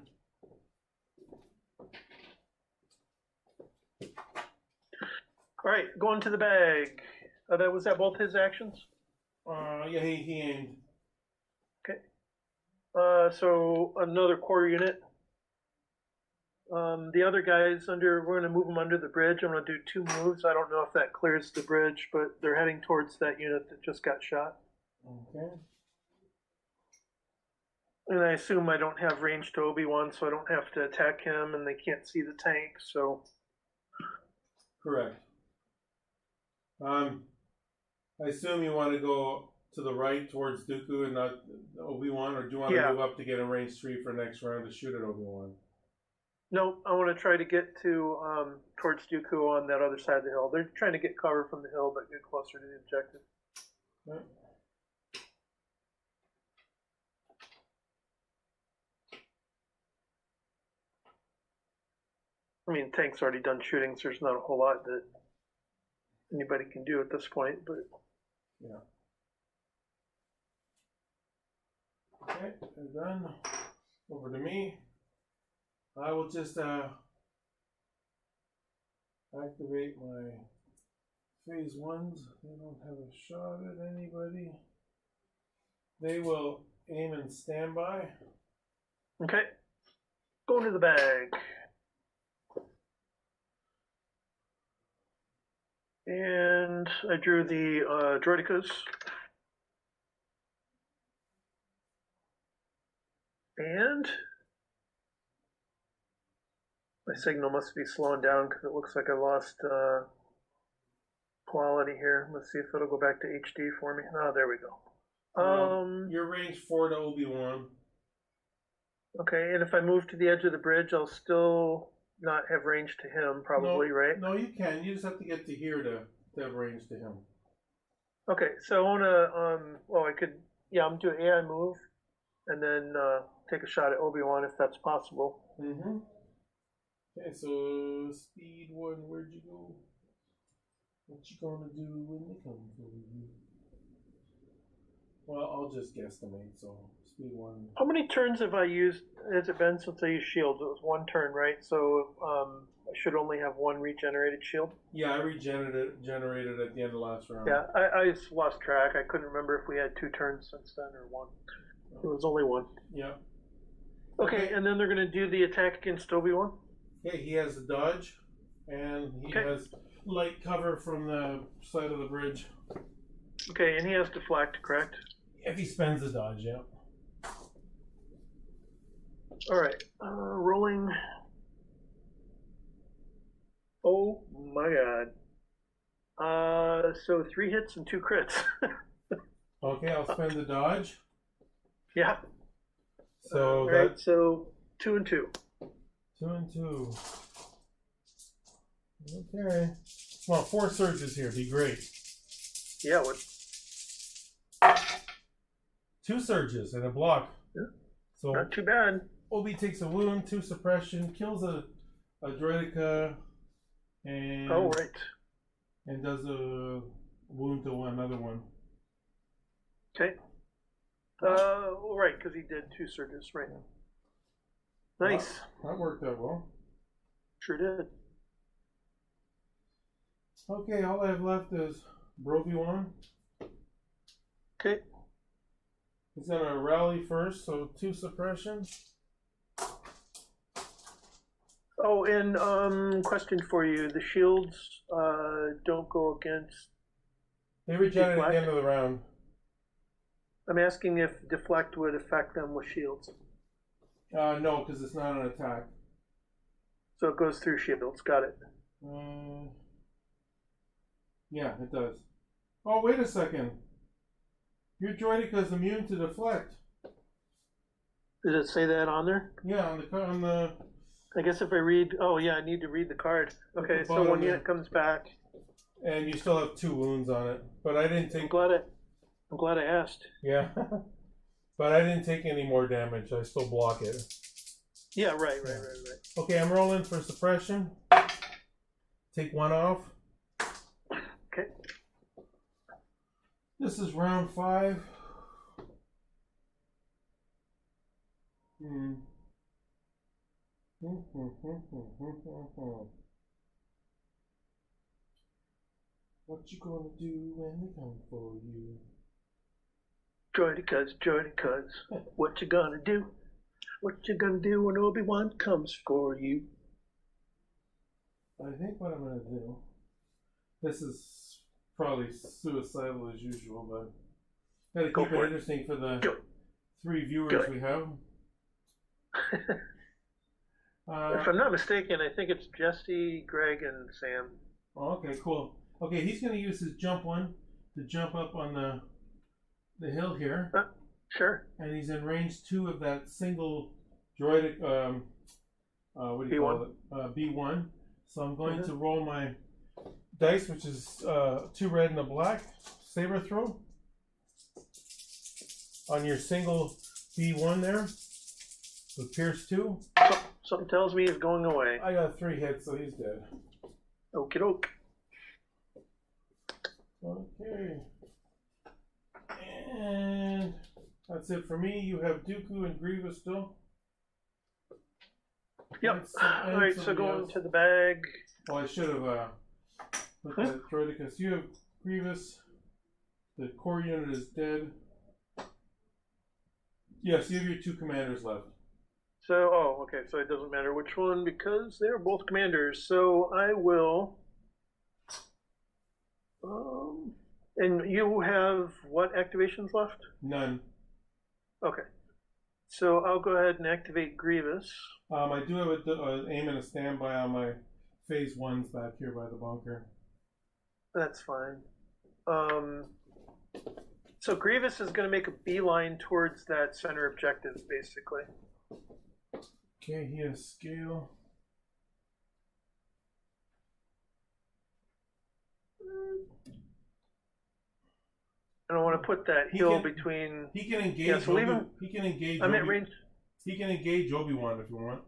All right, going to the bag. Was that both his actions? Yeah, he aimed. Okay. So another quarter unit. The other guys we're going to move them under the bridge. I'm going to do 2 moves. I don't know if that clears the bridge, but they're heading towards that unit that just got shot. Okay. And I assume I don't have range to Obi-Wan, so I don't have to attack him, and they can't see the tank, so... Correct. I assume you want to go to the right towards Dooku and not Obi-Wan, or do you want to move up to get a range 3 for next round to shoot at Obi-Wan? No, I want to try to get to towards Dooku on that other side of the hill. They're trying to get cover from the hill, but get closer to the objective. Okay. I mean, tank's already done shooting, so there's not a whole lot that anybody can do at this point, but... Yeah. Okay, they're done. Over to me. I will just activate my phase 1s. They don't have a shot at anybody. They will aim and stand by. Okay. Go into the bag. And I drew the droidicas. And my signal must be slowing down because it looks like I lost quality here. Let's see if it'll go back to HD for me. Oh, there we go. You're range 4 to Obi-Wan. Okay, and if I move to the edge of the bridge, I'll still not have range to him, probably, right? No, you can. You just have to get to here to have range to him. Okay, so I want to, well, I could, yeah, I'm doing AI move, and then take a shot at Obi-Wan if that's possible. Mm-hmm. Okay, so speed 1, where'd you go? What you gonna do when they come for you? Well, I'll just guesstimate, so speed 1. How many turns have I used, has it been since I used shields? It was 1 turn, right? So I should only have 1 regenerated shield? Yeah, I regenerated at the end of last round. Yeah, I just lost track. I couldn't remember if we had 2 turns since then or 1. It was only 1. Yeah. Okay, and then they're going to do the attack against Obi-Wan? Okay, he has the dodge, and he has light cover from the side of the bridge. Okay, and he has deflect, correct? If he spends the dodge, yeah. Alright, rolling. Oh my god. So 3 hits and 2 crits. Okay, I'll spend the dodge. Yeah. So right, so 2 and 2. 2 and 2. Okay. Well, 4 surges here. Be great. Yeah, what? 2 surges and a block. Yeah. So Not too bad. Obi takes a wound, 2 suppression, kills a droidica, and and does a wound to another one. Okay. Right, because he did 2 surges, right now. Nice. That worked out well. Sure did. Okay, all I have left is Obi-Wan. Okay. He's gonna rally first, so 2 suppression. Oh, and question for you: the shields don't go against. They regenerate at the end of the round. I'm asking if deflect would affect them with shields. No, because it's not an attack. So it goes through shields. Got it. Yeah, it does. Oh, wait a second. Your droidica is immune to deflect. Did it say that on there? Yeah, on the. I guess if I read, oh yeah, I need to read the card. Okay, so 1 unit comes back. And you still have 2 wounds on it, but I didn't take. I'm glad I asked. Yeah, but I didn't take any more damage. I still block it. Yeah, right. Okay, I'm rolling for suppression. Take 1 off. Okay. This is round 5. What you gonna do when they come for you? Join the cuz. What you gonna do? What you gonna do when Obi-Wan comes for you? I think what I'm gonna do. This is probably suicidal as usual, but gotta keep it interesting for the 3 viewers we have. If I'm not mistaken, I think it's Jesse, Greg, and Sam. Oh, okay, cool. Okay, he's going to use his jump one to jump up on the hill here. Sure. And he's in range 2 of that single droidic, what do you call it? B1. So I'm going to roll my dice, which is 2 red and a black. Saber throw. On your single B1 there. With Pierce 2. Something tells me he's going away. I got 3 hits, so he's dead. Okie doke. Okay. And that's it for me. You have Dooku and Grievous still. Yep. Alright, so going to the bag. Oh, I should have looked at Droidicus. You have Grievous. The core unit is dead. Yes, you have your 2 commanders left. So, okay, so it doesn't matter which one because they're both commanders. So I will. And you have what activations left? None. Okay. So I'll go ahead and activate Grievous. I do have an aim and a standby on my phase 1s back here by the bunker. That's fine. So Grievous is going to make a beeline towards that center objective, basically. Okay, he has scale. I don't want to put that hill between. He can engage. Yeah, so leave him. He can engage. I'm at range. He can engage Obi-Wan if you want.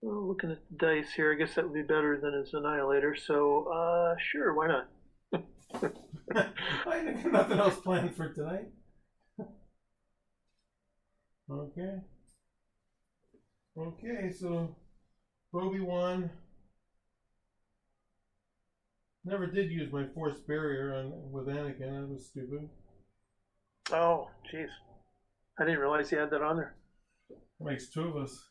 Well, looking at the dice here, I guess that would be better than his Annihilator. So, sure, why not? I got nothing else planned for tonight. Okay. Okay, so Obi-Wan never did use my force barrier with Anakin. That was stupid. Oh, jeez. I didn't realize he had that on there. That makes 2 of us.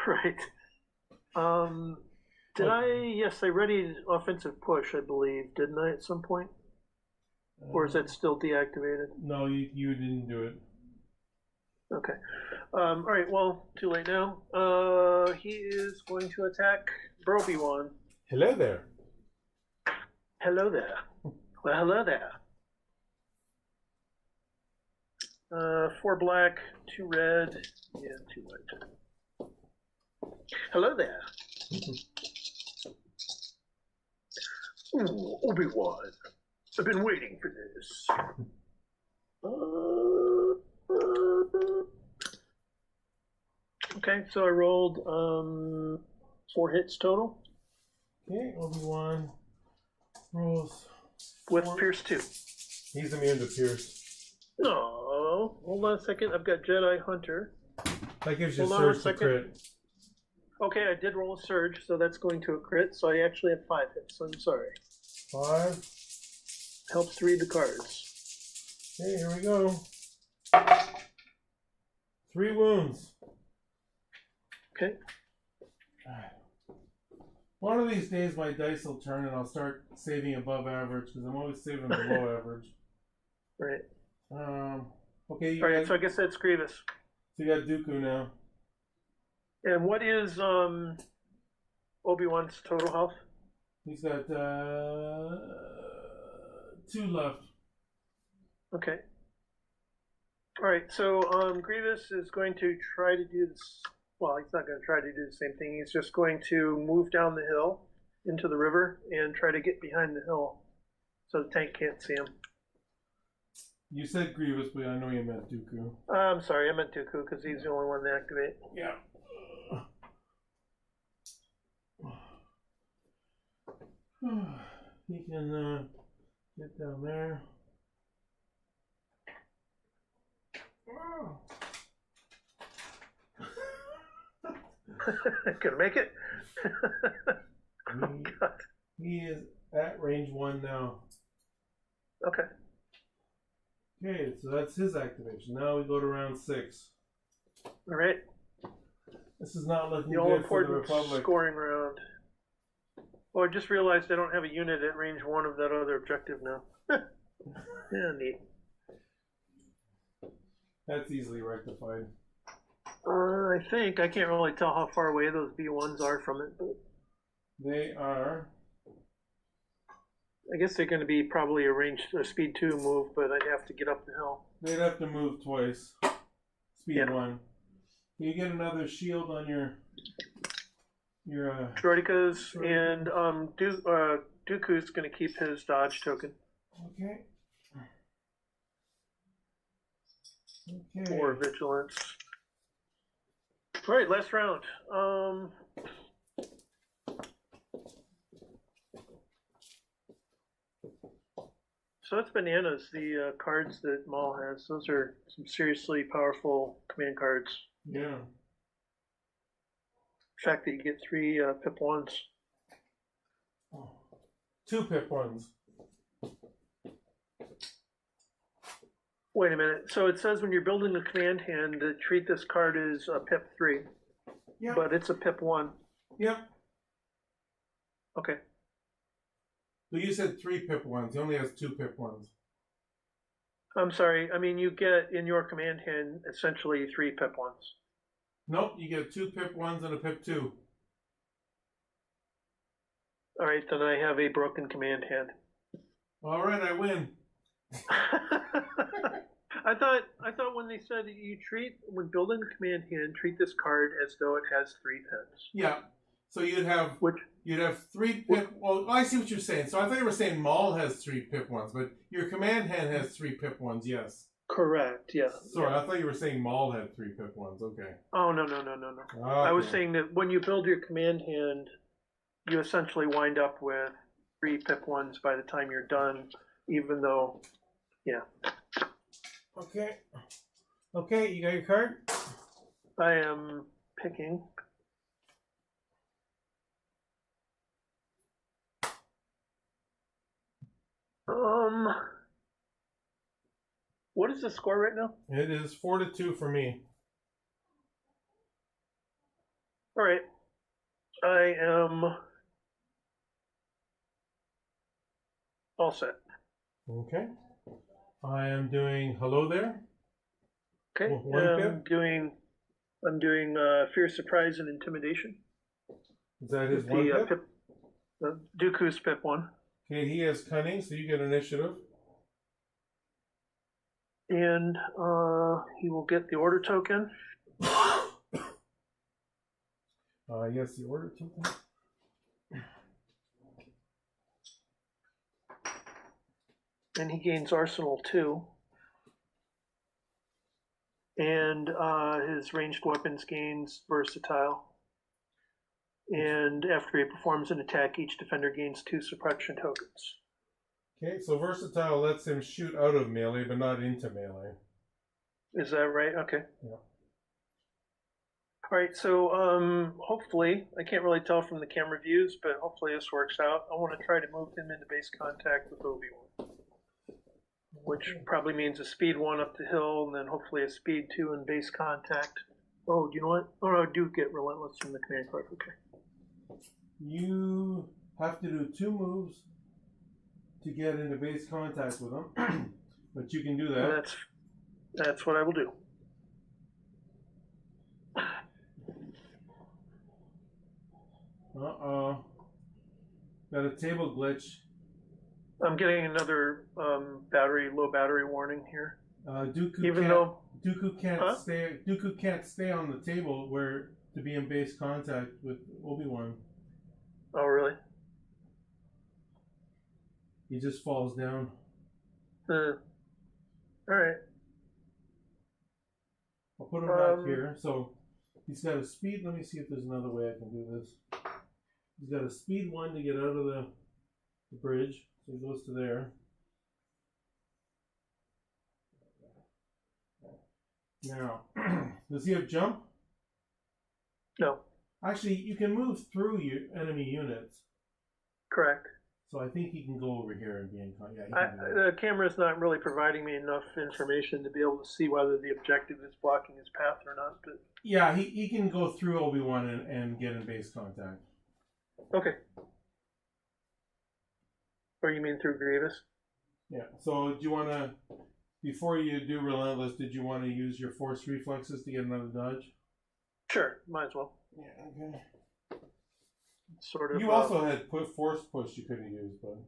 Right. Did yes, I readied offensive push, I believe, didn't I, at some point? Or is that still deactivated? No, you didn't do it. Okay. All right, well, too late now. He is going to attack Obi-Wan. Hello there. Hello there. Well, hello there. 4 black, 2 red, yeah, 2 white. Hello there. Ooh, Obi-Wan. I've been waiting for this. Okay, so I rolled 4 hits total. Okay, Obi-Wan rolls with Pierce 2. He's immune to Pierce. No, hold on a second. I've got Jedi Hunter. That gives you surge to crit. Okay, I did roll a surge, so that's going to a crit. So I actually have 5 hits. I'm sorry. 5. Helps to read the cards. Okay, here we go. 3 wounds. Okay. One of these days my dice will turn and I'll start saving above average because I'm always saving below average. Right. Okay. Alright, so I guess that's Grievous. So you got Dooku now. And what is Obi-Wan's total health? He's got 2 left. Okay. Alright, so Grievous is going to try to do this. Well, he's not going to try to do the same thing. He's just going to move down the hill into the river and try to get behind the hill so the tank can't see him. You said Grievous, but I know you meant Dooku. I'm sorry, I meant Dooku because he's the only one to activate. Yeah. He can get down there. Gonna make it? Oh, He, God. he is at range 1 now. Okay. Okay, so that's his activation. Now we go to round 6. All right. This is not looking The good for the all-important Republic. scoring round. Oh, I just realized I don't have a unit at range 1 of that other objective now. Yeah, neat. That's easily rectified. I think. I can't really tell how far away those B1s are from it, but They are. I guess they're going to be probably a speed 2 move, but I'd have to get up the hill. They'd have to move twice. Speed Yeah. 1. You get another shield on your Droidekas and Dooku's going to keep his dodge token. Okay. Okay. Or vigilance. All right, last round. So it's bananas, the cards that Maul has. Those are some seriously powerful command cards. Yeah. The fact that you get 3 pip 1s. Oh. 2 pip 1s. Wait a minute. So it says when you're building a command hand, to treat this card as a pip 3, Yep. but it's a pip 1. Yep. Okay. But you said 3 pip 1s. He only has 2 pip 1s. I'm sorry. I mean, you get in your command hand essentially 3 pip 1s. Nope, you get 2 pip 1s and a pip 2. All right, then I have a broken command hand. All right, I win. I thought when they said when building a command hand, treat this card as though it has 3 pips. Yeah. So you'd have 3 pip. Well, I see what you're saying. So I thought you were saying Maul has 3 pip 1s, but your command hand has 3 pip 1s. Yes. Correct. Yeah. Sorry, I thought you were saying Maul had 3 pip 1s. Okay. Oh no. Okay. I was saying that when you build your command hand, you essentially wind up with 3 pip 1s by the time you're done, even though, yeah. Okay. Okay, you got your card? I am picking. What is the score right now? It is 4-2 for me. All right. I am all set. Okay. I am doing hello there. Okay. I'm doing fear, surprise, and intimidation. Is that his With one the pip? Dooku's pip 1. Okay, he has cunning, so you get initiative. And he will get the order token. Yes, the order token. And he gains Arsenal 2. And his ranged weapons gains Versatile. And after he performs an attack, each defender gains 2 suppression tokens. Okay, so Versatile lets him shoot out of melee, but not into melee. Is that right? Okay. Yeah. All right, so hopefully, I can't really tell from the camera views, but hopefully this works out. I want to try to move him into base contact with Obi-Wan, which probably means a speed 1 up the hill, and then hopefully a speed 2 in base contact. Oh, do you know what? Oh, no, I do get Relentless from the command card. Okay. You have to do 2 moves to get into base contact with him, but you can do that. That's what I will do. Uh-oh. Got a table glitch. I'm getting another low battery warning here. Dooku can't stay on the table to be in base contact with Obi-Wan. Oh, really? He just falls down. All right. I'll put him back here. So he's got a speed. Let me see if there's another way I can do this. He's got a speed 1 to get out of the bridge. So he goes to there. Now, does he have jump? No. Actually, you can move through your enemy units. Correct. So I think he can go over here and be in contact. Yeah, The camera's not really providing me enough information to be able to see whether the objective is blocking his path or not. But yeah, he can go through Obi-Wan and get in base contact. okay. Or you mean through Grievous? Yeah. So do you want to, before you do Relentless, did you want to use your Force Reflexes to get another dodge? Sure, might as well. Yeah, okay. Sort of. You also had Force Push you could have used, but...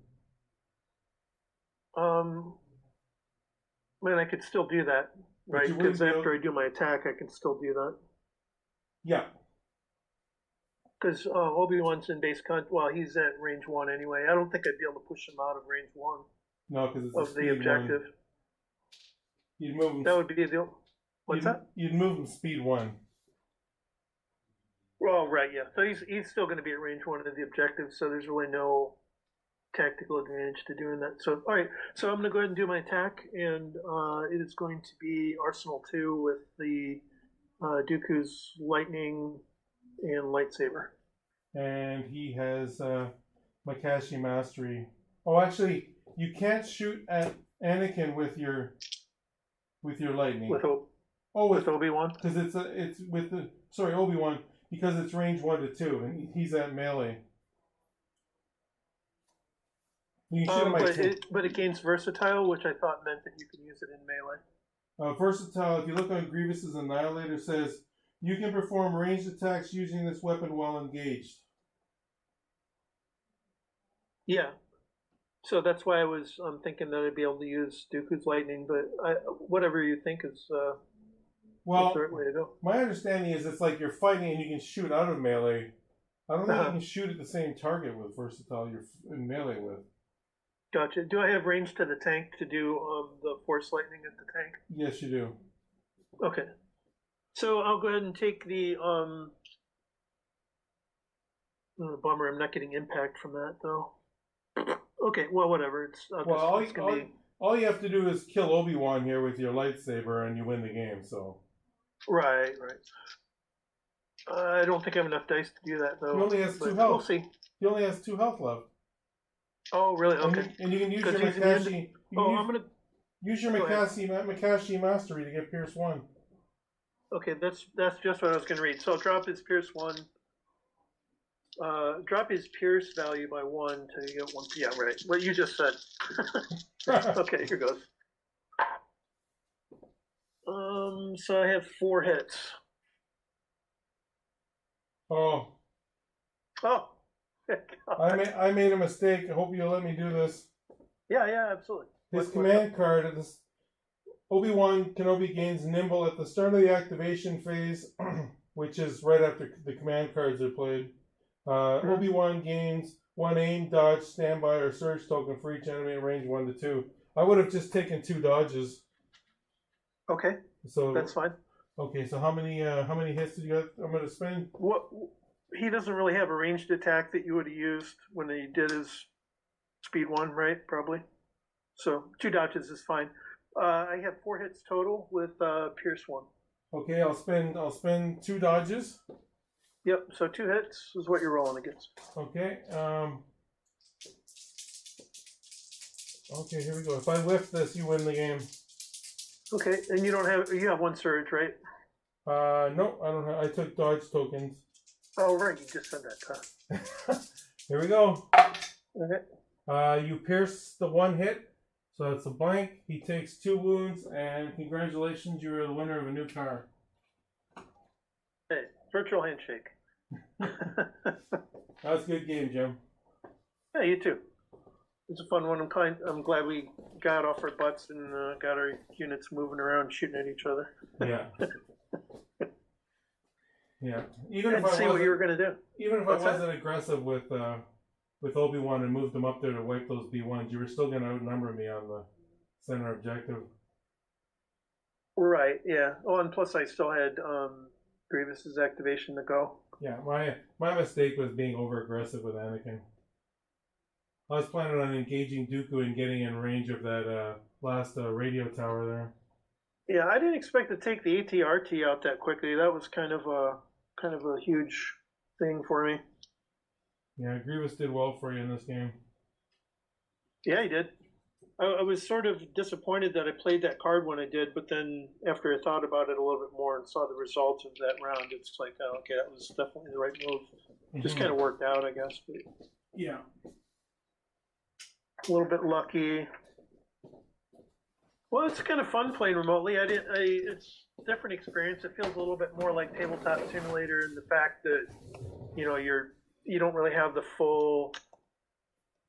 Man, I could still do that, right? Because after I do my attack, I can still do that. Yeah. Because Obi-Wan's in base well, he's at range 1 anyway. I don't think I'd be able to push him out of range 1. No, because it's of the objective. One. You'd move him. That would be the. What's that? You'd move him speed 1. Well, right, yeah. So he's still going to be at range 1 of the objective, so there's really no tactical advantage to doing that. So, all right. So I'm going to go ahead and do my attack, and it is going to be Arsenal 2 with the Dooku's lightning and lightsaber. And he has Makashi Mastery. Oh, actually, you can't shoot at Anakin with your lightning. With Obi-Wan? Because it's with the Obi-Wan, because it's range 1 to 2, and he's at melee. You but it gains versatile, which I thought meant that you could use it in melee. Versatile, if you look on Grievous's Annihilator, says you can perform ranged attacks using this weapon while engaged. Yeah. So that's why I was thinking that I'd be able to use Dooku's lightning, but whatever you think is the right way to go. My understanding is it's like you're fighting and you can shoot out of melee. I don't think you can shoot at the same target with versatile you're in melee with. Gotcha. Do I have range to the tank to do the force lightning at the tank? Yes, you do. Okay. So I'll go ahead and take the bummer, I'm not getting impact from that though. Okay, well whatever. All you have to do is kill Obi-Wan here with your lightsaber and you win the game, so. Right. I don't think I have enough dice to do that though. He only has 2 health. We'll see. He only has 2 health left. Oh, really? Okay. And you can use your Makashi. Use your Makashi Mastery to get Pierce 1. Okay, that's just what I was going to read. So I'll drop his Pierce 1. Drop his Pierce value by 1 to get 1. Yeah, right. What you just said. Okay, here goes. So I have 4 hits. Oh. I made a mistake. I hope you'll let me do this. Yeah, absolutely. His command card at this Obi-Wan Kenobi gains nimble at the start of the activation phase, which is right after the command cards are played. Obi-Wan gains 1 aim, dodge, standby, or surge token for each enemy at range 1 to 2. I would have just taken 2 dodges. Okay. So that's fine. Okay, so how many hits did you have? I'm going to spend. What? He doesn't really have a ranged attack that you would have used when he did his speed 1, right? Probably. So 2 dodges is fine. I have 4 hits total with Pierce 1. Okay, I'll spend 2 dodges. Yep. So 2 hits is what you're rolling against. Okay. Okay, here we go. If I lift this, you win the game. Okay, and you have 1 surge, right? No, I don't have. I took dodge tokens. Oh, right. You just said that. Huh? Here we go. Okay. You pierce the 1 hit, so it's a blank. He takes 2 wounds, and congratulations, you're the winner of a new car. Hey, virtual handshake. That was a good game, Jim. Yeah, you too. It's a fun one. I'm glad we got off our butts and got our units moving around, shooting at each other. Yeah. Yeah. See what you were gonna do. Even if I wasn't aggressive with Obi-Wan and moved him up there to wipe those B1s, you were still gonna outnumber me on the center objective. Right. Yeah. Oh, and plus I still had Grievous's activation to go. Yeah. My mistake was being over aggressive with Anakin. I was planning on engaging Dooku and getting in range of that last radio tower there. Yeah, I didn't expect to take the ATRT out that quickly. That was kind of a huge thing for me. Yeah, Grievous did well for you in this game. Yeah, he did. I was sort of disappointed that I played that card when I did, but then after I thought about it a little bit more and saw the results of that round, it's like, oh, okay, that was definitely the right move. Just kind of worked out, I guess. But Yeah. a little bit lucky. Well, it's kind of fun playing remotely. It's a different experience. It feels a little bit more like Tabletop Simulator in the fact that, you don't really have the full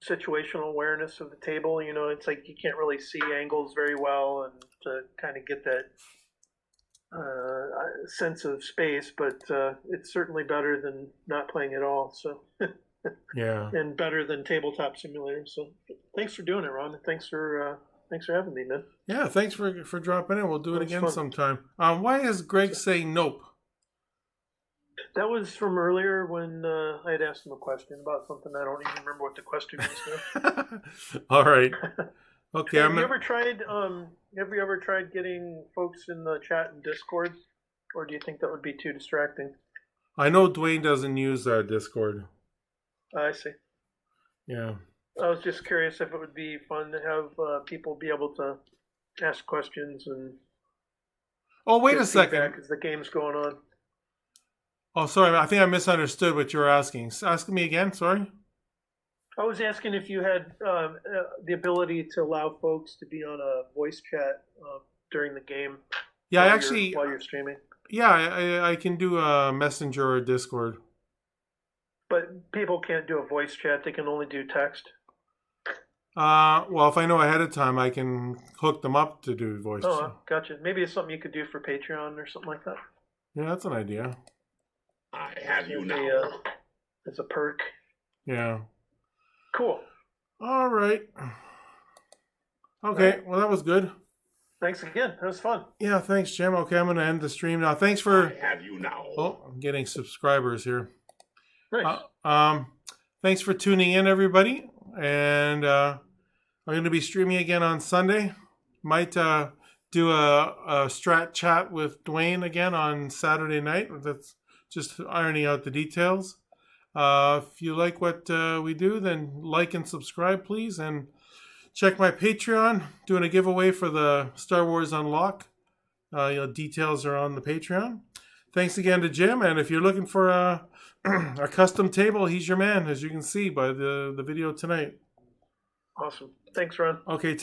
situational awareness of the table. It's like you can't really see angles very well and to kind of get that sense of space, but it's certainly better than not playing at all. So Yeah. and better than Tabletop Simulator. So thanks for doing it, Ron. Thanks for having me, man. Yeah, thanks for dropping in. We'll do it That was again fun. sometime. Why is Greg saying nope? That was from earlier when I had asked him a question about something. I don't even remember what the question was now. All right. Okay. Have you ever tried getting folks in the chat and Discord, or do you think that would be too distracting? I know Dwayne doesn't use Discord. I see. Yeah. I was just curious if it would be fun to have people be able to ask questions and Oh, wait give a second. feedback as the game's going on. Oh, sorry. I think I misunderstood what you were asking. Ask me again. Sorry. I was asking if you had the ability to allow folks to be on a voice chat during the game. Yeah, while you're streaming. Yeah, I can do a Messenger or Discord. But people can't do a voice chat; they can only do text. Well, if I know ahead of time, I can hook them up to do voice. Oh, gotcha. Maybe it's something you could do for Patreon or something like that. Yeah, that's an idea. I have you now. As a perk. Yeah. Cool. All right. Okay. Well, that was good. Thanks again. That was fun. Yeah. Thanks, Jim. Okay, I'm going to end the stream now. Thanks for. I have you now. Oh, I'm getting subscribers here. Nice. Thanks for tuning in, everybody. And I'm going to be streaming again on Sunday. Might do a strat chat with Dwayne again on Saturday night. That's just ironing out the details. If you like what we do, then like and subscribe, please. And check my Patreon. Doing a giveaway for the Star Wars Unlock. Details are on the Patreon. Thanks again to Jim. And if you're looking for a custom table, he's your man, as you can see by the video tonight. Awesome. Thanks, Ron. Okay, take